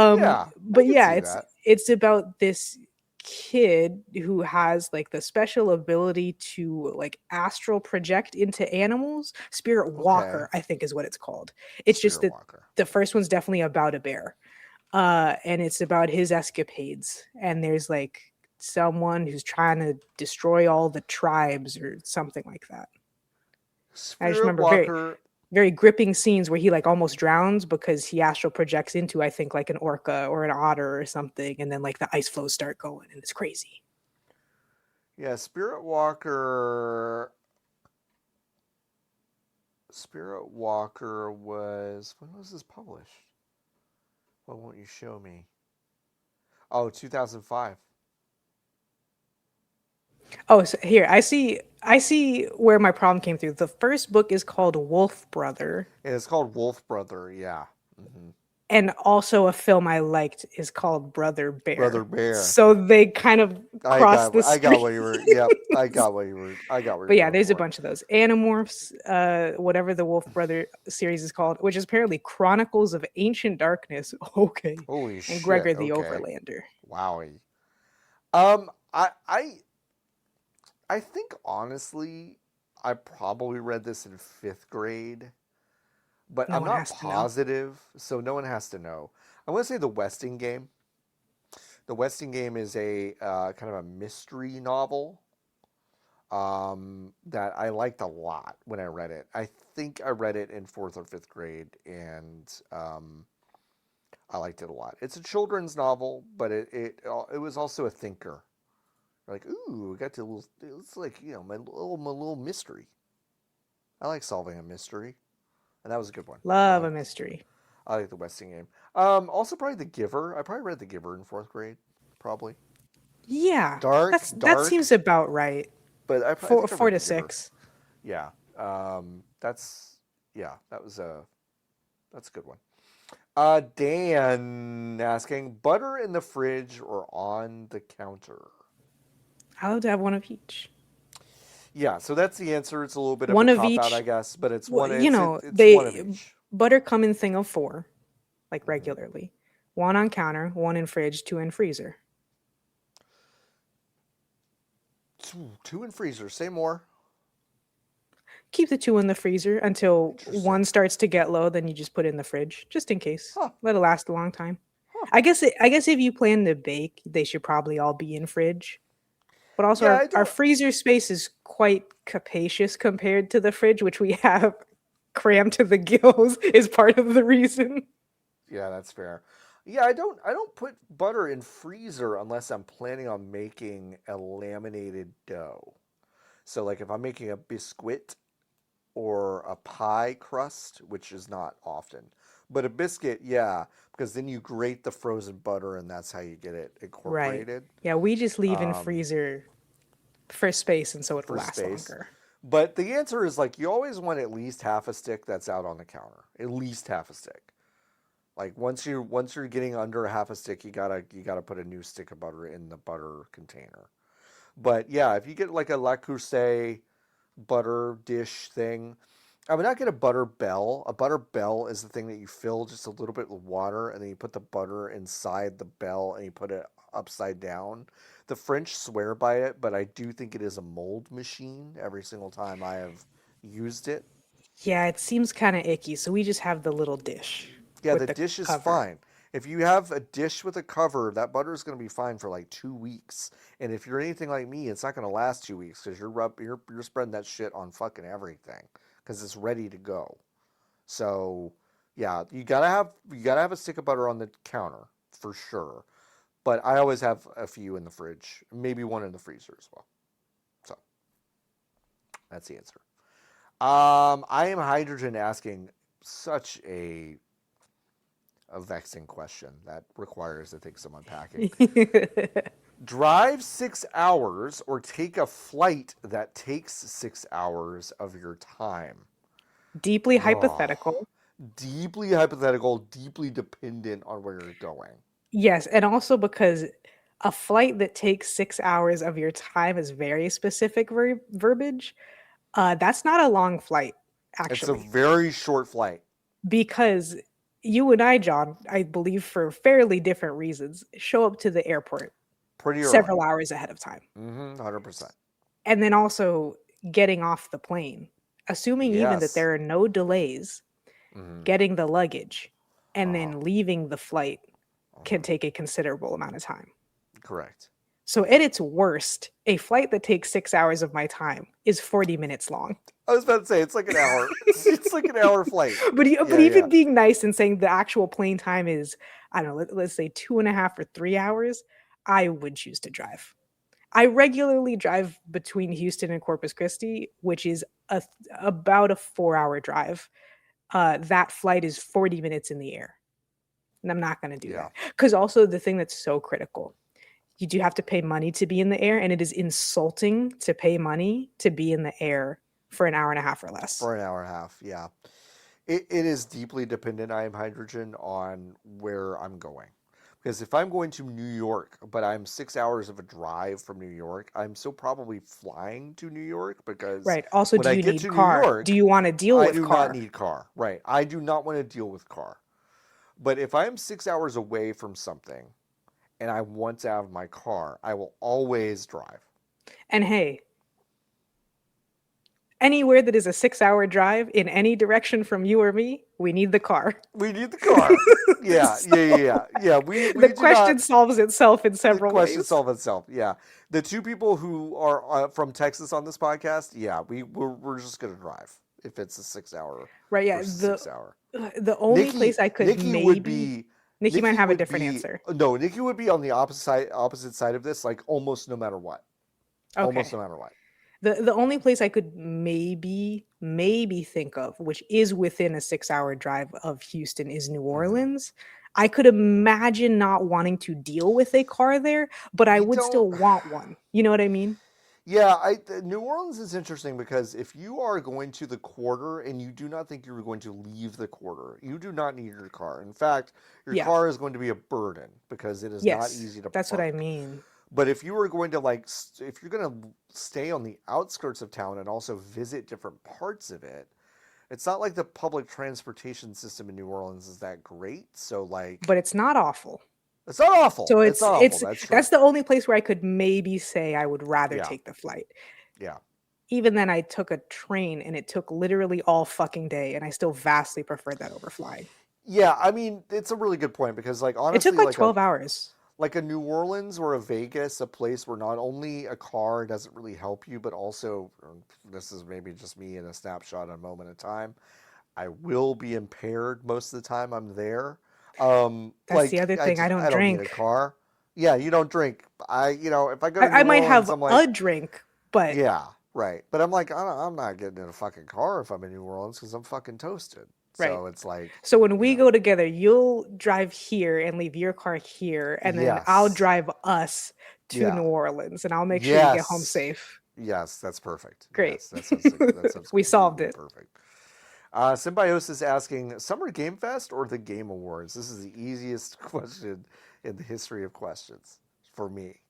Yeah, I But can yeah, see that. it's about this kid who has like the special ability to like astral project into animals. Spirit Okay. Walker, I think is what it's called. It's just Spirit that Walker. the first one's definitely about a bear. And it's about his escapades. And there's like someone who's trying to destroy all the tribes or something like that. I just Spirit remember very Walker. very gripping scenes where he like almost drowns because he astral projects into I think like an orca or an otter or something, and then like the ice flows start going and it's crazy. Yeah, Spirit Walker. Spirit Walker was, when was this published? Why won't you show me? Oh, 2005. Oh, so here I see where my problem came through. The first book is called Wolf Brother, And it's called Wolf Brother. Yeah. Hmm. and also a film I liked is called Brother Brother Bear. Bear. So they kind of cross the I got what you were. Yep. streams. I got what But you're yeah, going there's a for. bunch of those. Animorphs, whatever the Wolf Brother series is called, which is apparently Chronicles of Ancient Darkness. Okay. Holy And shit. Gregor the Okay. Overlander. Wowie. Um, I, I, I think honestly, I probably read this in 5th grade, but No I'm one not has to know. positive, so no one has to know. I want to say The Westing Game. The Westing Game is a kind of a mystery novel that I liked a lot when I read it. I think I read it in 4th or 5th grade, and I liked it a lot. It's a children's novel, but it was also a thinker. Like, ooh, we got to little. It's like, my little mystery. I like solving a mystery, and that was a good one. Love a mystery. I like the Westing Game. Also, probably The Giver. I probably read The Giver in 4th grade. Probably Yeah, that dark, seems about right. but I Four think I four read to The Giver. six. Yeah. That's a good one. Dan asking, butter in the fridge or on the counter? I love to have one of each. Yeah, so that's the answer. It's a little bit of a One of cop out, I each. guess, but it's Well, one. you know, It's one of they each. butter come in thing of four, like Mhm. regularly. One on counter, one in fridge, two in freezer. Two in freezer. Say more. Keep the two in the freezer until Interesting. one starts to get low, then you just put it in the fridge, just in case. Huh. Let it last a long time. Huh. I guess if you plan to bake, they should probably all be in fridge. But also Yeah, I our don't. freezer space is quite capacious compared to the fridge, which we have crammed to the gills is part of the reason. Yeah, that's fair. Yeah, I don't. I don't put butter in freezer unless I'm planning on making a laminated dough. So, like, if I'm making a biscuit or a pie crust, which is not often, but a biscuit, yeah, because then you grate the frozen butter, and that's how you get it Right. incorporated. Yeah, we just leave in Um, freezer for space and so it'll for last space. longer. But the answer is, like, you always want at least half a stick that's out on the counter. At least half a stick. Like, once you're getting under a half a stick, you gotta put a new stick of butter in the butter container. But yeah, if you get like a Le Creuset butter dish thing, I would not get a butter bell. A butter bell is the thing that you fill just a little bit with water, and then you put the butter inside the bell and you put it upside down. The French swear by it, but I do think it is a mold machine every single time I have used it. Yeah, it seems kind of icky, so we just have the little dish Yeah, with the the dish is cover. fine. If you have a dish with a cover, that butter is going to be fine for like 2 weeks. And if you're anything like me, it's not going to last 2 weeks because you're spreading that shit on fucking everything because it's ready to go. So yeah, you gotta have a stick of butter on the counter for sure. But I always have a few in the fridge, maybe one in the freezer as well. So that's the answer. I am hydrogen asking such a vexing question that requires, I think, some unpacking. Drive 6 hours or take a flight that takes 6 hours of your time. Deeply Oh, hypothetical. deeply hypothetical, deeply dependent on where you're going. Yes, and also because a flight that takes 6 hours of your time is very specific verbiage. That's not a long flight, It's a actually. very short flight. because you and I, John, I believe for fairly different reasons, show up to the airport pretty early. several hours ahead of time. 100%. And then also getting off the plane, assuming even that there are no delays, getting the luggage and then leaving the flight can take a considerable amount of time. Correct. So at its worst, a flight that takes 6 hours of my time is 40 minutes long. I was about to say, it's like an hour. It's like an hour flight. But even being nice and saying the actual plane time is, I don't know, let's say 2.5 or 3 hours, I would choose to drive. I regularly drive between Houston and Corpus Christi, which is about a 4-hour drive. That flight is 40 minutes in the air. And I'm not going to do that. Because also the thing that's so critical, you do have to pay money to be in the air, and it is insulting to pay money to be in the air for an hour and a half or less. For an hour and a half, yeah. It is deeply dependent, I am hydrogen, on where I'm going. Because if I'm going to New York, but I'm 6 hours of a drive from New York, I'm still probably flying to New York because right. Also, do you need car? York, do you want to deal with car? I do not need car. Right. I do not want to deal with car. But if I'm 6 hours away from something and I want to have my car, I will always drive. And hey, anywhere that is a 6-hour drive in any direction from you or me, we need the car. We need the car. Yeah. The question solves itself in several ways. The question solves itself. Yeah. The two people who are from Texas on this podcast, yeah, we're just gonna drive if it's a 6 hour. Right. Yeah. 6 hour. The only place I could Niki might have a different answer. No, Niki would be on the opposite side of this, like almost no matter what. Okay. Almost no matter what. The only place I could maybe think of, which is within a 6-hour drive of Houston, is New Orleans. I could imagine not wanting to deal with a car there, but I would still want one. You know what I mean? Yeah, New Orleans is interesting because if you are going to the quarter and you do not think you're going to leave the quarter, you do not need your car. In fact, your car is going to be a burden because it is not easy to That's park. What I mean. But if you are going to if you're going to stay on the outskirts of town and also visit different parts of it, it's not like the public transportation system in New Orleans is that great. So but it's not awful. It's not awful. So it's not awful. That's the only place where I could maybe say I would rather take the flight. Yeah. Even then, I took a train and it took literally all fucking day, and I still vastly preferred that over flying. Yeah, I mean, it's a really good point because honestly, it took 12 hours. Like a New Orleans or a Vegas, a place where not only a car doesn't really help you, but also, this is maybe just me in a snapshot, a moment of time, I will be impaired most of the time I'm there. That's the other thing. I don't drink. Need a car. Yeah, you don't drink. If I go to New I might Orleans, have a drink, but yeah, right. But I'm like, I'm not getting in a fucking car if I'm in New Orleans because I'm fucking toasted. Right. So it's like. So when we go together, you'll drive here and leave your car here, and then I'll drive us to New Orleans, and I'll make sure you get home safe. Yes, that's perfect. Great. Yes, that's we solved it. Perfect. Symbiosis asking, Summer Game Fest or the Game Awards? This is the easiest question in the history of questions for me.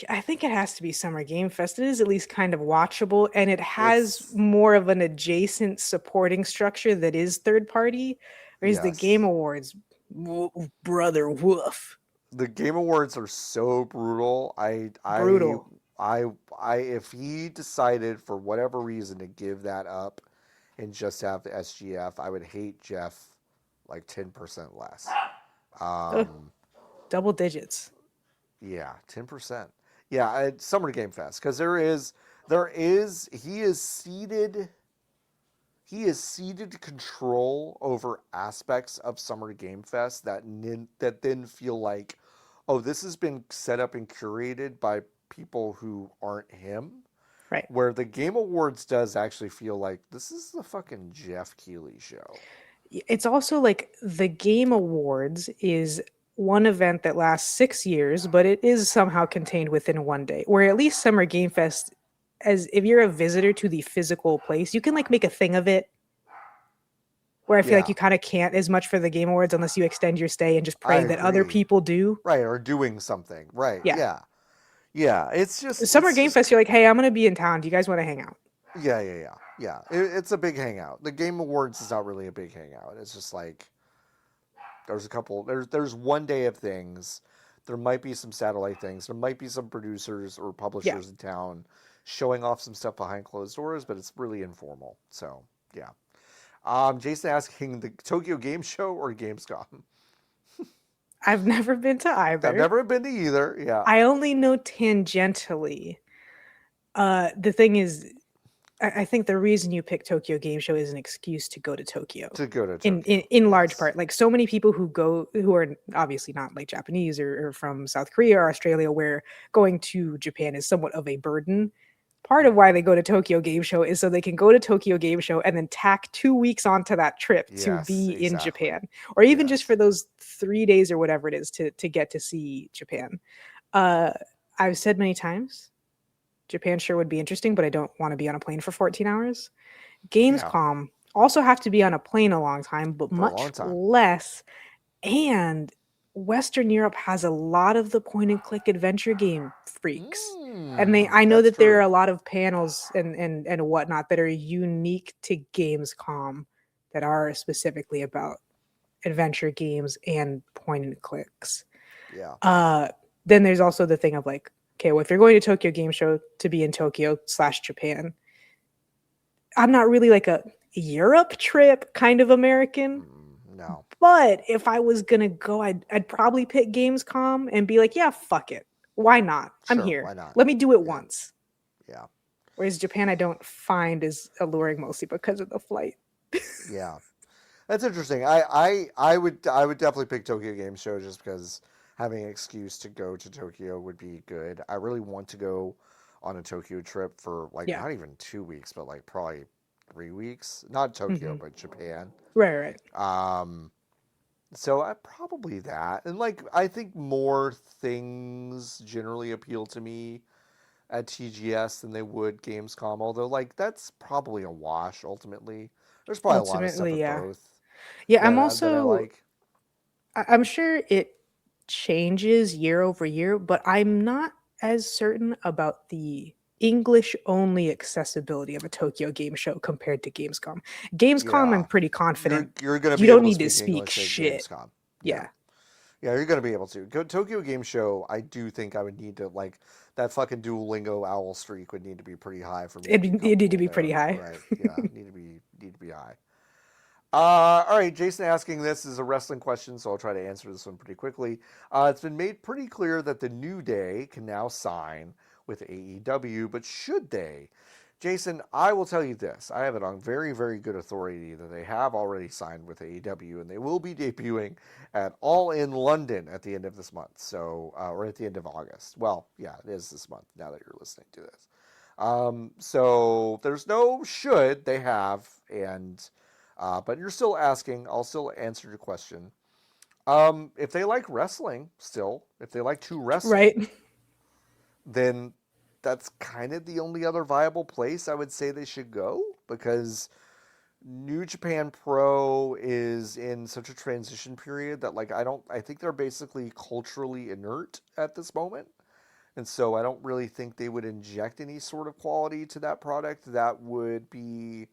I think it has to be Summer Game Fest. It is at least kind of watchable, and it has more of an adjacent supporting structure that is third party, whereas the Game Awards, brother, woof. The Game Awards are so brutal. Brutal. If he decided for whatever reason to give that up and just have the SGF, I would hate Jeff like 10% less. Double digits. Yeah, 10%. Yeah, Summer Game Fest, because he is ceded control over aspects of Summer Game Fest that then feel like, oh, this has been set up and curated by people who aren't him. Right. Where the Game Awards does actually feel like this is the fucking Jeff Keighley show. It's also like the Game Awards is one event that lasts 6 years, but it is somehow contained within one day. Where at least Summer Game Fest, as if you're a visitor to the physical place, you can make a thing of it. Where I feel like you kind of can't as much for the Game Awards unless you extend your stay and just pray that other people do. Right, or doing something. Right. Yeah. It's just Summer Game Fest. You're like, hey, I'm gonna be in town. Do you guys want to hang out? Yeah. Yeah, it's a big hangout. The Game Awards is not really a big hangout. It's just like there's a couple. There's one day of things. There might be some satellite things. There might be some producers or Yeah. publishers in town showing off some stuff behind closed doors, but it's really informal. So yeah. Jason asking the Tokyo Game Show or Gamescom. I've never been to either. I've never been to either. Yeah. I only know tangentially. The thing is, I think the reason you pick Tokyo Game Show is an excuse to go to Tokyo. To go to Tokyo. In large part. Like so many people who are obviously not like Japanese or from South Korea or Australia, where going to Japan is somewhat of a burden. Part of why they go to Tokyo Game Show is so they can go to Tokyo Game Show and then tack 2 weeks onto that trip to be in Japan, or even just for those 3 days or whatever it is to get to see Japan. I've said many times, Japan sure would be interesting, but I don't want to be on a plane for 14 hours. Gamescom also have to be on a plane a long time, but much less. And Western Europe has a lot of the point and click adventure game freaks. And I know that there are a lot of panels and whatnot that are unique to Gamescom that are specifically about adventure games and point and clicks. Yeah. Then there's also the thing of like, okay, well, if you're going to Tokyo Game Show to be in Tokyo / Japan, I'm not really like a Europe trip kind of American. No. But if I was going to go, I'd probably pick Gamescom and be like, yeah, fuck it. Why not? I'm here. Why not? Let me do it once. Yeah. Whereas Japan, I don't find is alluring mostly because of the flight. Yeah. That's interesting. I would definitely pick Tokyo Game Show just because having an excuse to go to Tokyo would be good. I really want to go on a Tokyo trip for like not even 2 weeks, but like probably 3 weeks. Not Tokyo, but Japan. Right. So I probably that. And like I think more things generally appeal to me at TGS than they would Gamescom, although like that's probably a wash ultimately. There's probably a lot of stuff at both. Yeah, I'm also that I like. I'm sure it changes year over year, but I'm not as certain about the English only accessibility of a Tokyo Game Show compared to Gamescom. Gamescom, I'm pretty confident you're going to you be don't able need to to speak shit. Gamescom. Yeah, you're going to be able to go Tokyo Game Show. I do think I would need to like that fucking Duolingo owl streak would need to be pretty high for me. It'd need to be pretty high, right? Yeah, need to be high. All right, Jason asking this is a wrestling question, so I'll try to answer this one pretty quickly. It's been made pretty clear that the New Day can now sign with AEW, but should they? Jason, I will tell you this. I have it on very, very good authority that they have already signed with AEW, and they will be debuting at All In London at the end of this month, so or at the end of August. Well, yeah, it is this month now that you're listening to this. So there's no should they have, and but you're still asking. I'll still answer your question. If they like wrestling, if they like to wrestle, right? Then that's kind of the only other viable place I would say they should go, because New Japan Pro is in such a transition period that like I think they're basically culturally inert at this moment. And so I don't really think they would inject any sort of quality to that product that would be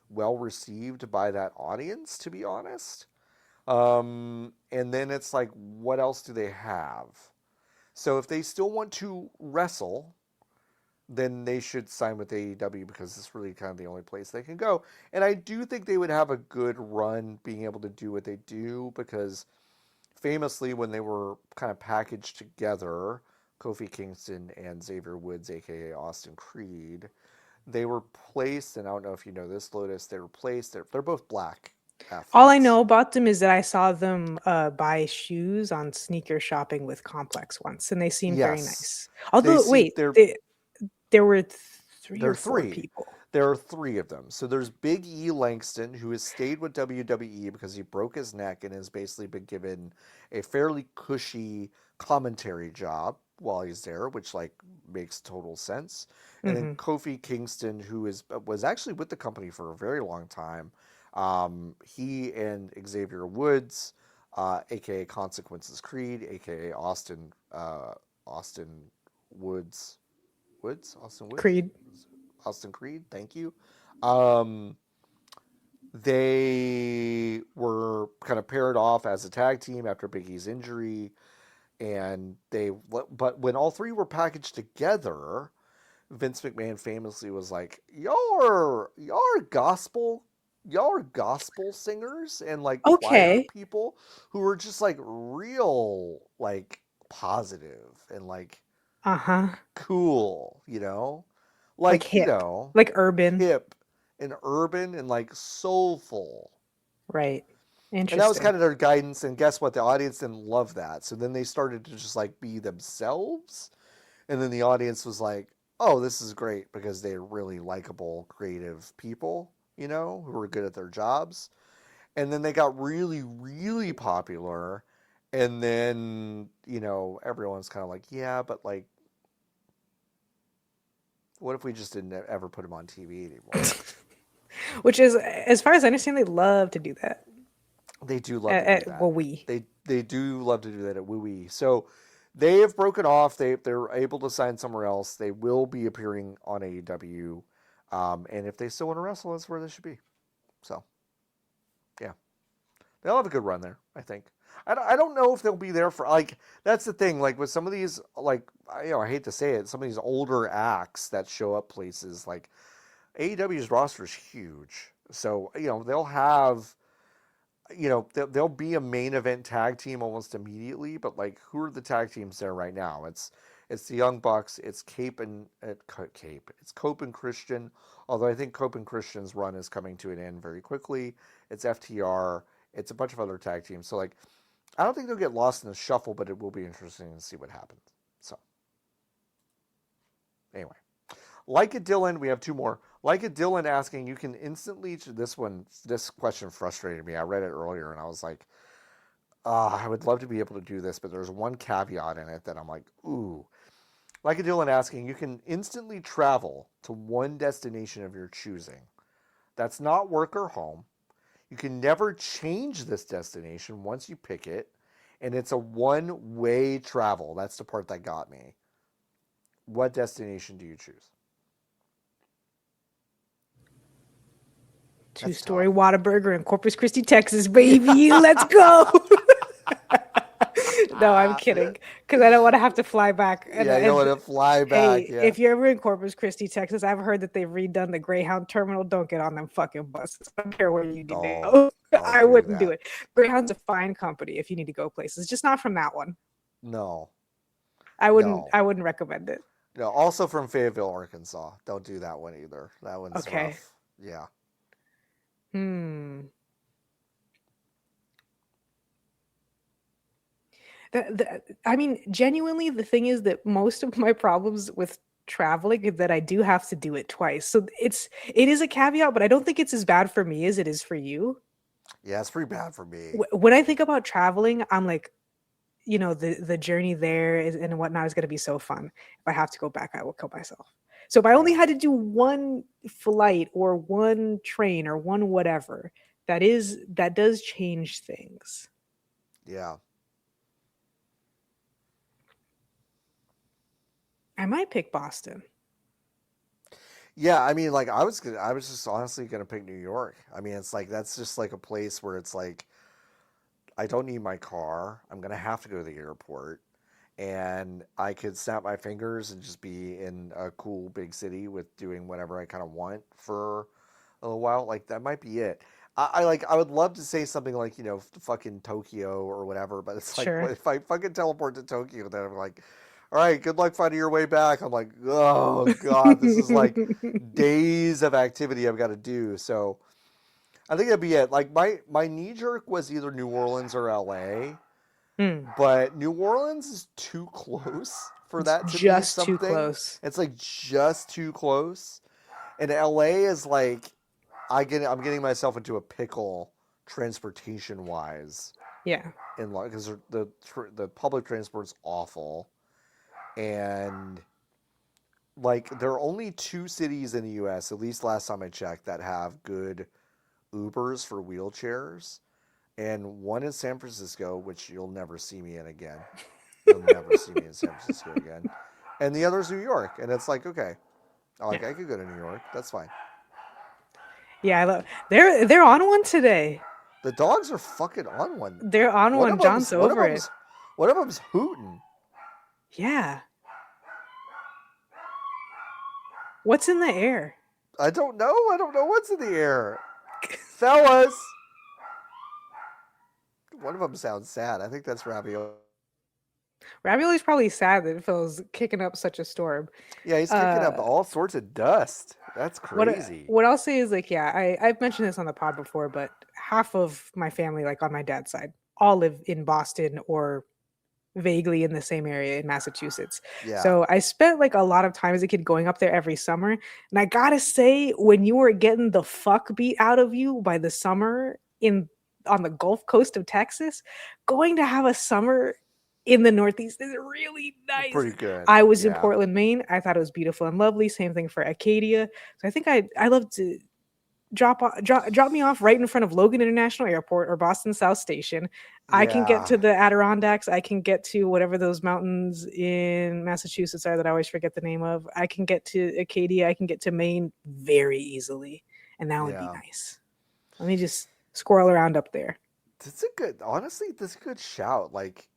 well received by that audience, to be honest. And then it's like, what else do they have? So if they still want to wrestle, then they should sign with AEW, because it's really kind of the only place they can go. And I do think they would have a good run being able to do what they do, because famously when they were kind of packaged together, Kofi Kingston and Xavier Woods, aka Austin Creed, they were placed, and I don't know if you know this, Lotus, they were placed, they're both black athletes. All I know about them is that I saw them buy shoes on sneaker shopping with Complex once, and they seemed very nice. Although, there were three or four people. There are 3 of them. So there's Big E Langston, who has stayed with WWE because he broke his neck and has basically been given a fairly cushy commentary job while he's there, which like makes total sense. And then Kofi Kingston, who was actually with the company for a very long time. He and Xavier Woods, aka Consequences Creed, aka Austin Woods. Austin Creed, thank you. Um, they were kind of paired off as a tag team after Big E's injury, and but when all three were packaged together, Vince McMahon famously was like, y'all are gospel singers and like choir Okay. people who are just like real like positive and like Uh-huh. cool, you know? Like Like, you hip. know, Like urban. hip and urban and like soulful. Right. And that was Interesting. kind of their guidance, and guess what? The audience didn't love that. So then they started to just like be themselves. And then the audience was like, oh, this is great because they're really likable, creative people, you know, who are good at their jobs. And then they got really, really popular. And then, you know, everyone's kind of like, yeah, but like, what if we just didn't ever put them on TV anymore? Which is, as far as I understand, they love to do that. They do love to do that. Well, we. They do love to do that at WooWee. So they have broken off. They're able to sign somewhere else. They will be appearing on AEW, and if they still want to wrestle, that's where they should be. So, yeah, they'll have a good run there. I think. I don't know if they'll be there for like that's the thing. Like with some of these, like I hate to say it, some of these older acts that show up places like AEW's roster is huge. So they'll have. There'll be a main event tag team almost immediately, but like, who are the tag teams there right now? It's the Young Bucks, it's it's Cope and Christian. Although I think Cope and Christian's run is coming to an end very quickly. It's FTR. It's a bunch of other tag teams. So like, I don't think they'll get lost in the shuffle, but it will be interesting to see what happens. So anyway. Like a Dylan, we have two more. Like a Dylan asking, you can instantly. This question frustrated me. I read it earlier and I was like, I would love to be able to do this, but there's one caveat in it that I'm like, ooh. Like a Dylan asking, you can instantly travel to one destination of your choosing. That's not work or home. You can never change this destination once you pick it, and it's a one-way travel. That's the part that got me. What destination do you choose? Two-story Whataburger in Corpus Christi, Texas, baby. Let's go. No, I'm kidding. Because I don't want to have to fly back. You don't want to fly back. Hey, Yeah. if you're ever in Corpus Christi, Texas, I've heard that they've redone the Greyhound terminal. Don't get on them fucking buses. I don't care where you need to go. I wouldn't do it. Greyhound's a fine company if you need to go places. Just not from that one. No. I wouldn't recommend it. No, also from Fayetteville, Arkansas. Don't do that one either. That one's rough. Yeah. I mean, genuinely, the thing is that most of my problems with traveling is that I do have to do it twice. So it is a caveat, but I don't think it's as bad for me as it is for you. Yeah, it's pretty bad for me. When I think about traveling, I'm like, the journey there and whatnot is going to be so fun. If I have to go back, I will kill myself. So if I only had to do one flight or one train or one whatever, that does change things. Yeah. I might pick Boston. Yeah, I mean, like I was just honestly gonna pick New York. I mean, it's like that's just like a place where it's like I don't need my car. I'm gonna have to go to the airport, and I could snap my fingers and just be in a cool big city with doing whatever I kind of want for a little while. Like that might be it. I would love to say something like fucking Tokyo or whatever, but it's like if I fucking teleport to Tokyo, then I'm like, all right, good luck finding your way back. I'm like, oh god, this is like days of activity I've got to do. So I think that'd be it. Like my knee jerk was either New Orleans or LA, but New Orleans is too close for that to be something. Too close. It's like just too close, and LA is like I'm getting myself into a pickle transportation wise. Yeah, because the public transport's awful. And like there are only 2 cities in the U.S., at least last time I checked, that have good Ubers for wheelchairs, and one is San Francisco, which you'll never see me in again. You'll never see me in San Francisco again. And the other is New York, and it's like, okay, I could go to New York. That's fine. Yeah, I love. They're on one today. The dogs are fucking on one. They're on one. John's over it. One of them's hooting. Yeah. What's in the air? I don't know. I don't know what's in the air. Fellas. One of them sounds sad. I think that's Ravioli. Ravioli's probably sad that Phil's kicking up such a storm. Yeah, he's kicking up all sorts of dust. That's crazy. What I'll say is like, yeah, I've mentioned this on the pod before, but half of my family, like on my dad's side, all live in Boston or vaguely in the same area in Massachusetts. Yeah. So I spent like a lot of time as a kid going up there every summer. And I gotta say, when you were getting the fuck beat out of you by the summer on the Gulf Coast of Texas, going to have a summer in the Northeast is really nice. Pretty good. I was in Portland, Maine. I thought it was beautiful and lovely. Same thing for Acadia. So I think I love to drop me off right in front of Logan International Airport or Boston South Station. I can get to the Adirondacks. I can get to whatever those mountains in Massachusetts are that I always forget the name of. I can get to Acadia. I can get to Maine very easily. And that would be nice. Let me just squirrel around up there. That's a good shout. Like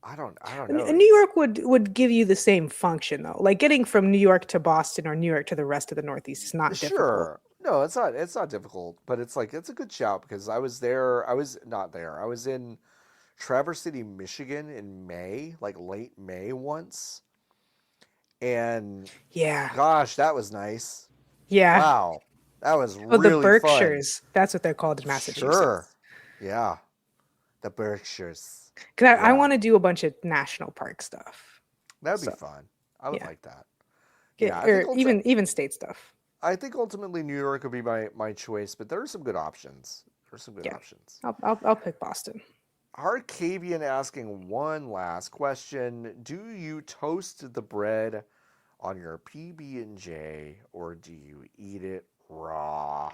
I don't know. New York would give you the same function though. Like getting from New York to Boston or New York to the rest of the Northeast is not difficult. Sure. No, it's not difficult, but it's a good shout because I was in Traverse City, Michigan in May, like late May once. And gosh, that was nice. Yeah. Wow. That was really the Berkshires. Fun. That's what they're called in Massachusetts. Sure. Yeah. The Berkshires. Because I want to do a bunch of national park stuff. That would be fun. I would like that. Or even state stuff. I think ultimately New York would be my choice, but there are some good options. Options. I'll pick Boston. Arcavian asking one last question. Do you toast the bread on your PB&J or do you eat it raw?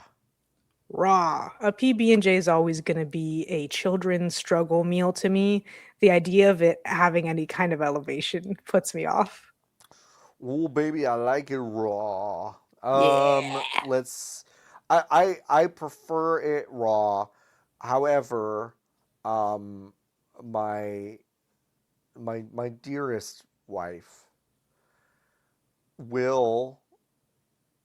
Raw. A PB&J is always going to be a children's struggle meal to me. The idea of it having any kind of elevation puts me off. Oh, baby, I like it raw. Yeah. I prefer it raw. However, my dearest wife will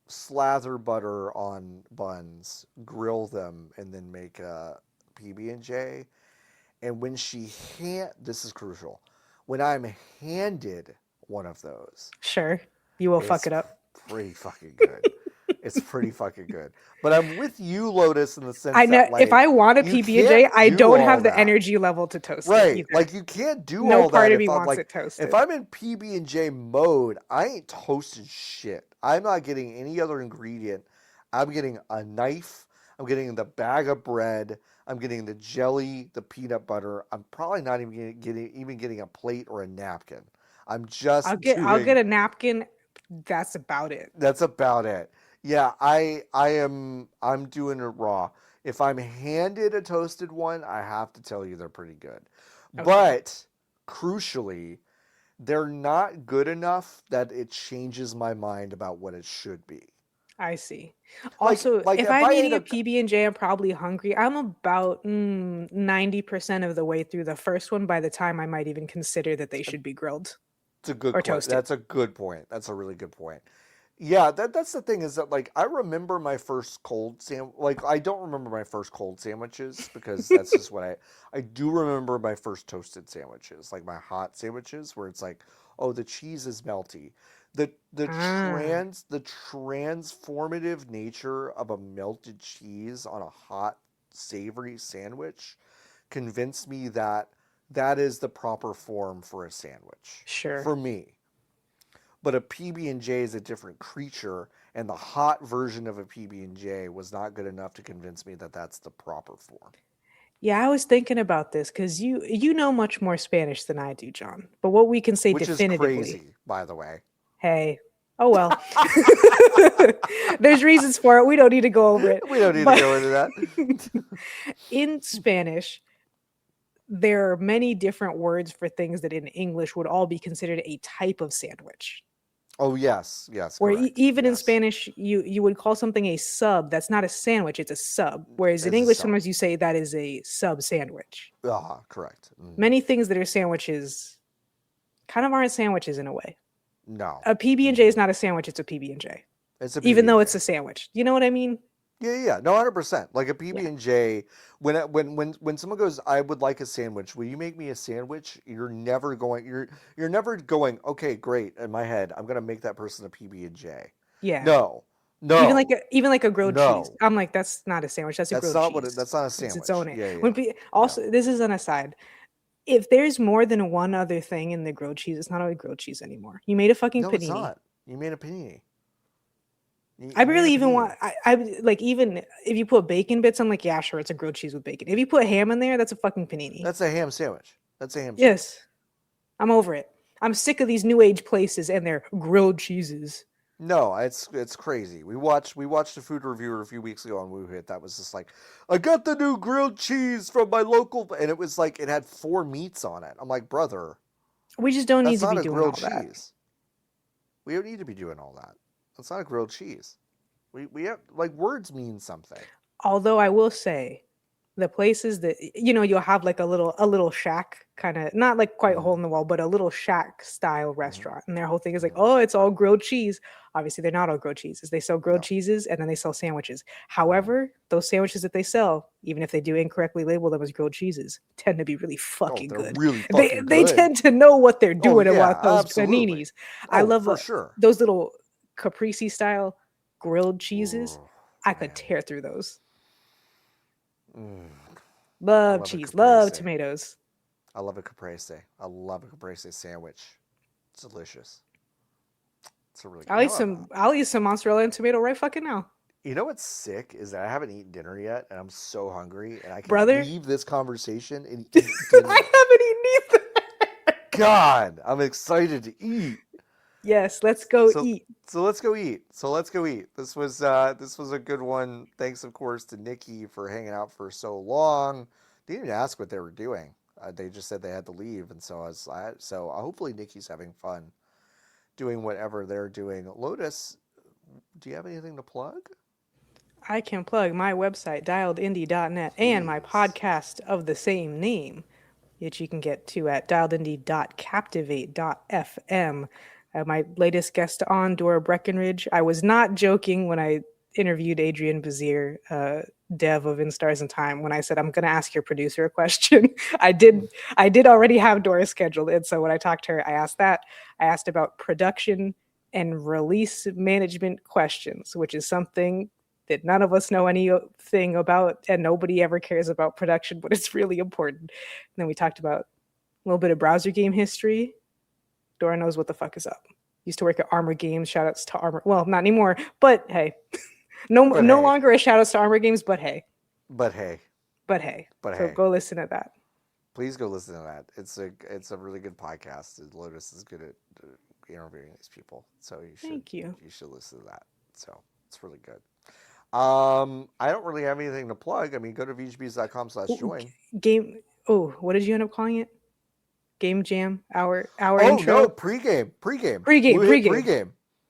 slather butter on buns, grill them, and then make a PB&J. And when this is crucial, when I'm handed one of those, sure, you will fuck it up. Pretty fucking good. It's pretty fucking good. But I'm with you, Lotus, in the sense I know that, like, if I want a PB&J, I don't have the energy level to toast it either. Like you can't do all that. No part of me wants it toasted. If I'm in PB&J mode, I ain't toasted shit. I'm not getting any other ingredient. I'm getting a knife. I'm getting the bag of bread. I'm getting the jelly, the peanut butter. I'm probably not even getting a plate or a napkin. I'm just I'll get a napkin. That's about it. Yeah, I'm doing it raw. If I'm handed a toasted one, I have to tell you they're pretty good. Okay. But crucially, they're not good enough that it changes my mind about what it should be. I see. Also, if I'm eating a PB&J, I'm probably hungry. I'm about 90% of the way through the first one by the time I might even consider that they should be grilled. It's a good point. That's a good point. That's a really good point. Yeah, that's the thing is that, like, I remember my first cold I don't remember my first cold sandwiches because that's just what I do remember my first toasted sandwiches, like my hot sandwiches where it's like, oh, the cheese is melty. The transformative nature of a melted cheese on a hot savory sandwich convinced me that is the proper form for a sandwich. Sure. For me. But a PB&J is a different creature, and the hot version of a PB&J was not good enough to convince me that that's the proper form. Yeah, I was thinking about this because you know much more Spanish than I do, John. But what we can say definitively, which is crazy, by the way. Hey, oh well. There's reasons for it. We don't need to go over it. We don't need to go into that. In Spanish, there are many different words for things that in English would all be considered a type of sandwich. Oh yes, yes, Where correct. even in Yes, Spanish, you would call something a sub. That's not a sandwich; it's a sub. Whereas in it's a English, sub. sometimes you say that is a sub sandwich. Ah, correct. Many things that are sandwiches kind of aren't sandwiches in a way. No, A PB&J is not a sandwich; it's a PB&J, it's a even PB and though J. it's a sandwich. You know what I mean? Yeah, no, 100%. Like a Yeah. PB and J. When someone goes, I would like a sandwich. Will you make me a sandwich? You're never going. Okay, great. In my head, I'm gonna make that person a PB and J. Yeah. No, no, Even like a grilled cheese. no. I'm like, that's not a sandwich. That's a That's grilled not what. cheese. That's not a It's its sandwich. own. Yeah, When yeah, yeah. also, this is an aside. If there's more than one other thing in the grilled cheese, it's not a grilled cheese anymore. You made a fucking No, it's panini. not. You made a panini. I You made barely a even panini. want. I like even if you put bacon bits, I'm like, yeah, sure, it's a grilled cheese with bacon. If you put ham in there, that's a fucking panini. That's a ham sandwich. That's a ham sandwich. Yes, I'm over it. I'm sick of these new age places and their grilled cheeses. No, it's crazy. We watched a food reviewer a few weeks ago on WooHit that was just like, I got the new grilled cheese from my local, and it was like it had 4 meats on it. I'm like, brother, We just don't need that's to not be a doing all grilled that. cheese. We don't need to be doing all that. That's not a grilled cheese. We have like words mean something. Although I will say, the places that you'll have like a little shack kind of, not like quite hole in the wall, but a little shack style restaurant, and their whole thing is like, oh, it's all grilled cheese. Obviously they're not all grilled cheeses. They sell grilled cheeses and then they sell sandwiches. However, those sandwiches that they sell, even if they do incorrectly label them as grilled cheeses, tend to be really fucking they're good. really fucking They good. tend to know what they're Oh doing yeah, about those absolutely. paninis. I love for sure. those little caprese style grilled cheeses. Ooh, I could man. tear through those. Mm. Love love a cheese, love caprese. tomatoes. I love a caprese. I love a caprese sandwich. It's delicious. It's a really good. I'll eat some mozzarella and tomato right fucking now. You know what's sick is that I haven't eaten dinner yet, and I'm so hungry, and I can Brother? leave this conversation and eat dinner. I haven't eaten either. God, I'm excited to eat. Yes, let's go eat. So let's go eat. This was a good one. Thanks, of course, to Niki for hanging out for so long. Didn't even ask what they were doing. They just said they had to leave, and so hopefully Niki's having fun doing whatever they're doing. Lotus, do you have anything to plug? I can plug my website, dialedindie.net, and my podcast of the same name, which you can get to at dialedindie.captivate.fm. My latest guest on, Dora Breckenridge. I was not joking when I interviewed Adrian Bazier, dev of In Stars and Time, when I said I'm going to ask your producer a question. I did already have Dora scheduled, and so when I talked to her, I asked that. I asked about production and release management questions, which is something that none of us know anything about, and nobody ever cares about production, but it's really important. And then we talked about a little bit of browser game history. Dora knows what the fuck is up. Used to work at Armor Games. Shout outs to Armor. Well, not anymore, but hey. No longer a shout outs to Armor Games, but hey. But hey. So go listen to that. Please go listen to that. It's a really good podcast. Lotus is good at interviewing these people. So you should listen to that. So it's really good. I don't really have anything to plug. I mean, go to VGBees.com/join. What did you end up calling it? Game Jam, our intro? No, pregame.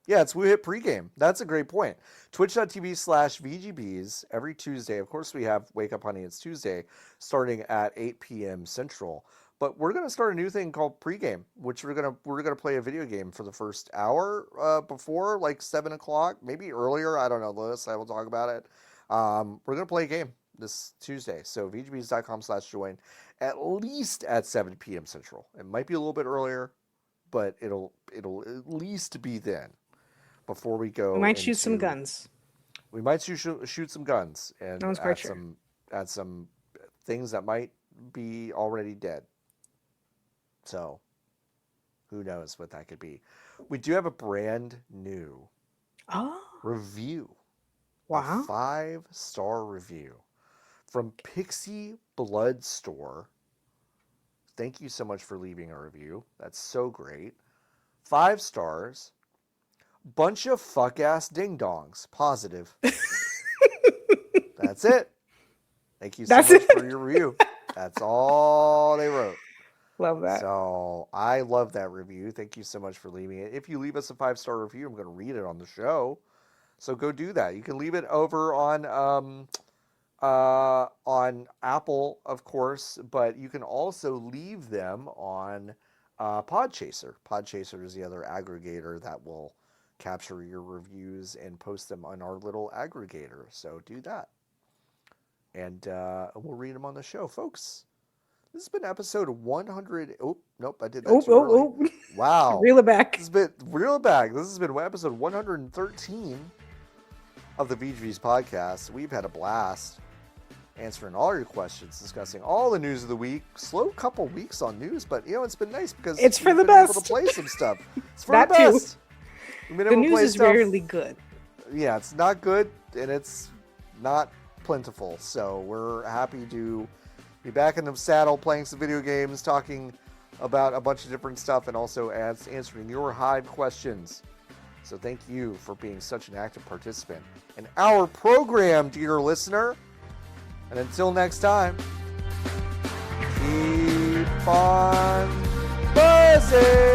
Yeah, it's WooHit pregame. That's a great point. Twitch.tv/VGBees every Tuesday. Of course, we have Wake Up Honey. It's Tuesday, starting at 8 p.m. Central. But we're gonna start a new thing called pregame, which we're gonna play a video game for the first hour before, like 7 o'clock, maybe earlier. I don't know, Lotus. I will talk about it. We're gonna play a game this Tuesday. So VGBees.com/join, at least at 7 p.m. Central. It might be a little bit earlier, but it'll at least be then. Before we go, we might shoot some guns. We might shoot some guns and add some things that might be already dead. So, who knows what that could be? We do have a brand new review. Wow! A 5-star review from Pixie Blood Store. Thank you so much for leaving a review. That's so great. 5 stars. Bunch of fuck-ass ding-dongs. Positive. That's it. Thank you so much for your review. That's all they wrote. Love that. So I love that review. Thank you so much for leaving it. If you leave us a 5-star review, I'm going to read it on the show. So go do that. You can leave it over on Apple, of course, but you can also leave them on Podchaser. Podchaser is the other aggregator that will capture your reviews and post them on our little aggregator. So do that. And we'll read them on the show, folks. This has been episode 100. Oh, nope, I did that too early. Wow. Reel it back. This has been episode 113 of the VGBees podcast. We've had a blast answering all your questions, discussing all the news of the week. Slow couple weeks on news, but it's been nice because it's for the been best. Able to play some stuff. It's for that the best. Too. The news is rarely good. Yeah, it's not good and it's not plentiful. So we're happy to be back in the saddle, playing some video games, talking about a bunch of different stuff, and also answering your HIVE questions. So thank you for being such an active participant in our program, dear listener. And until next time, keep on buzzing!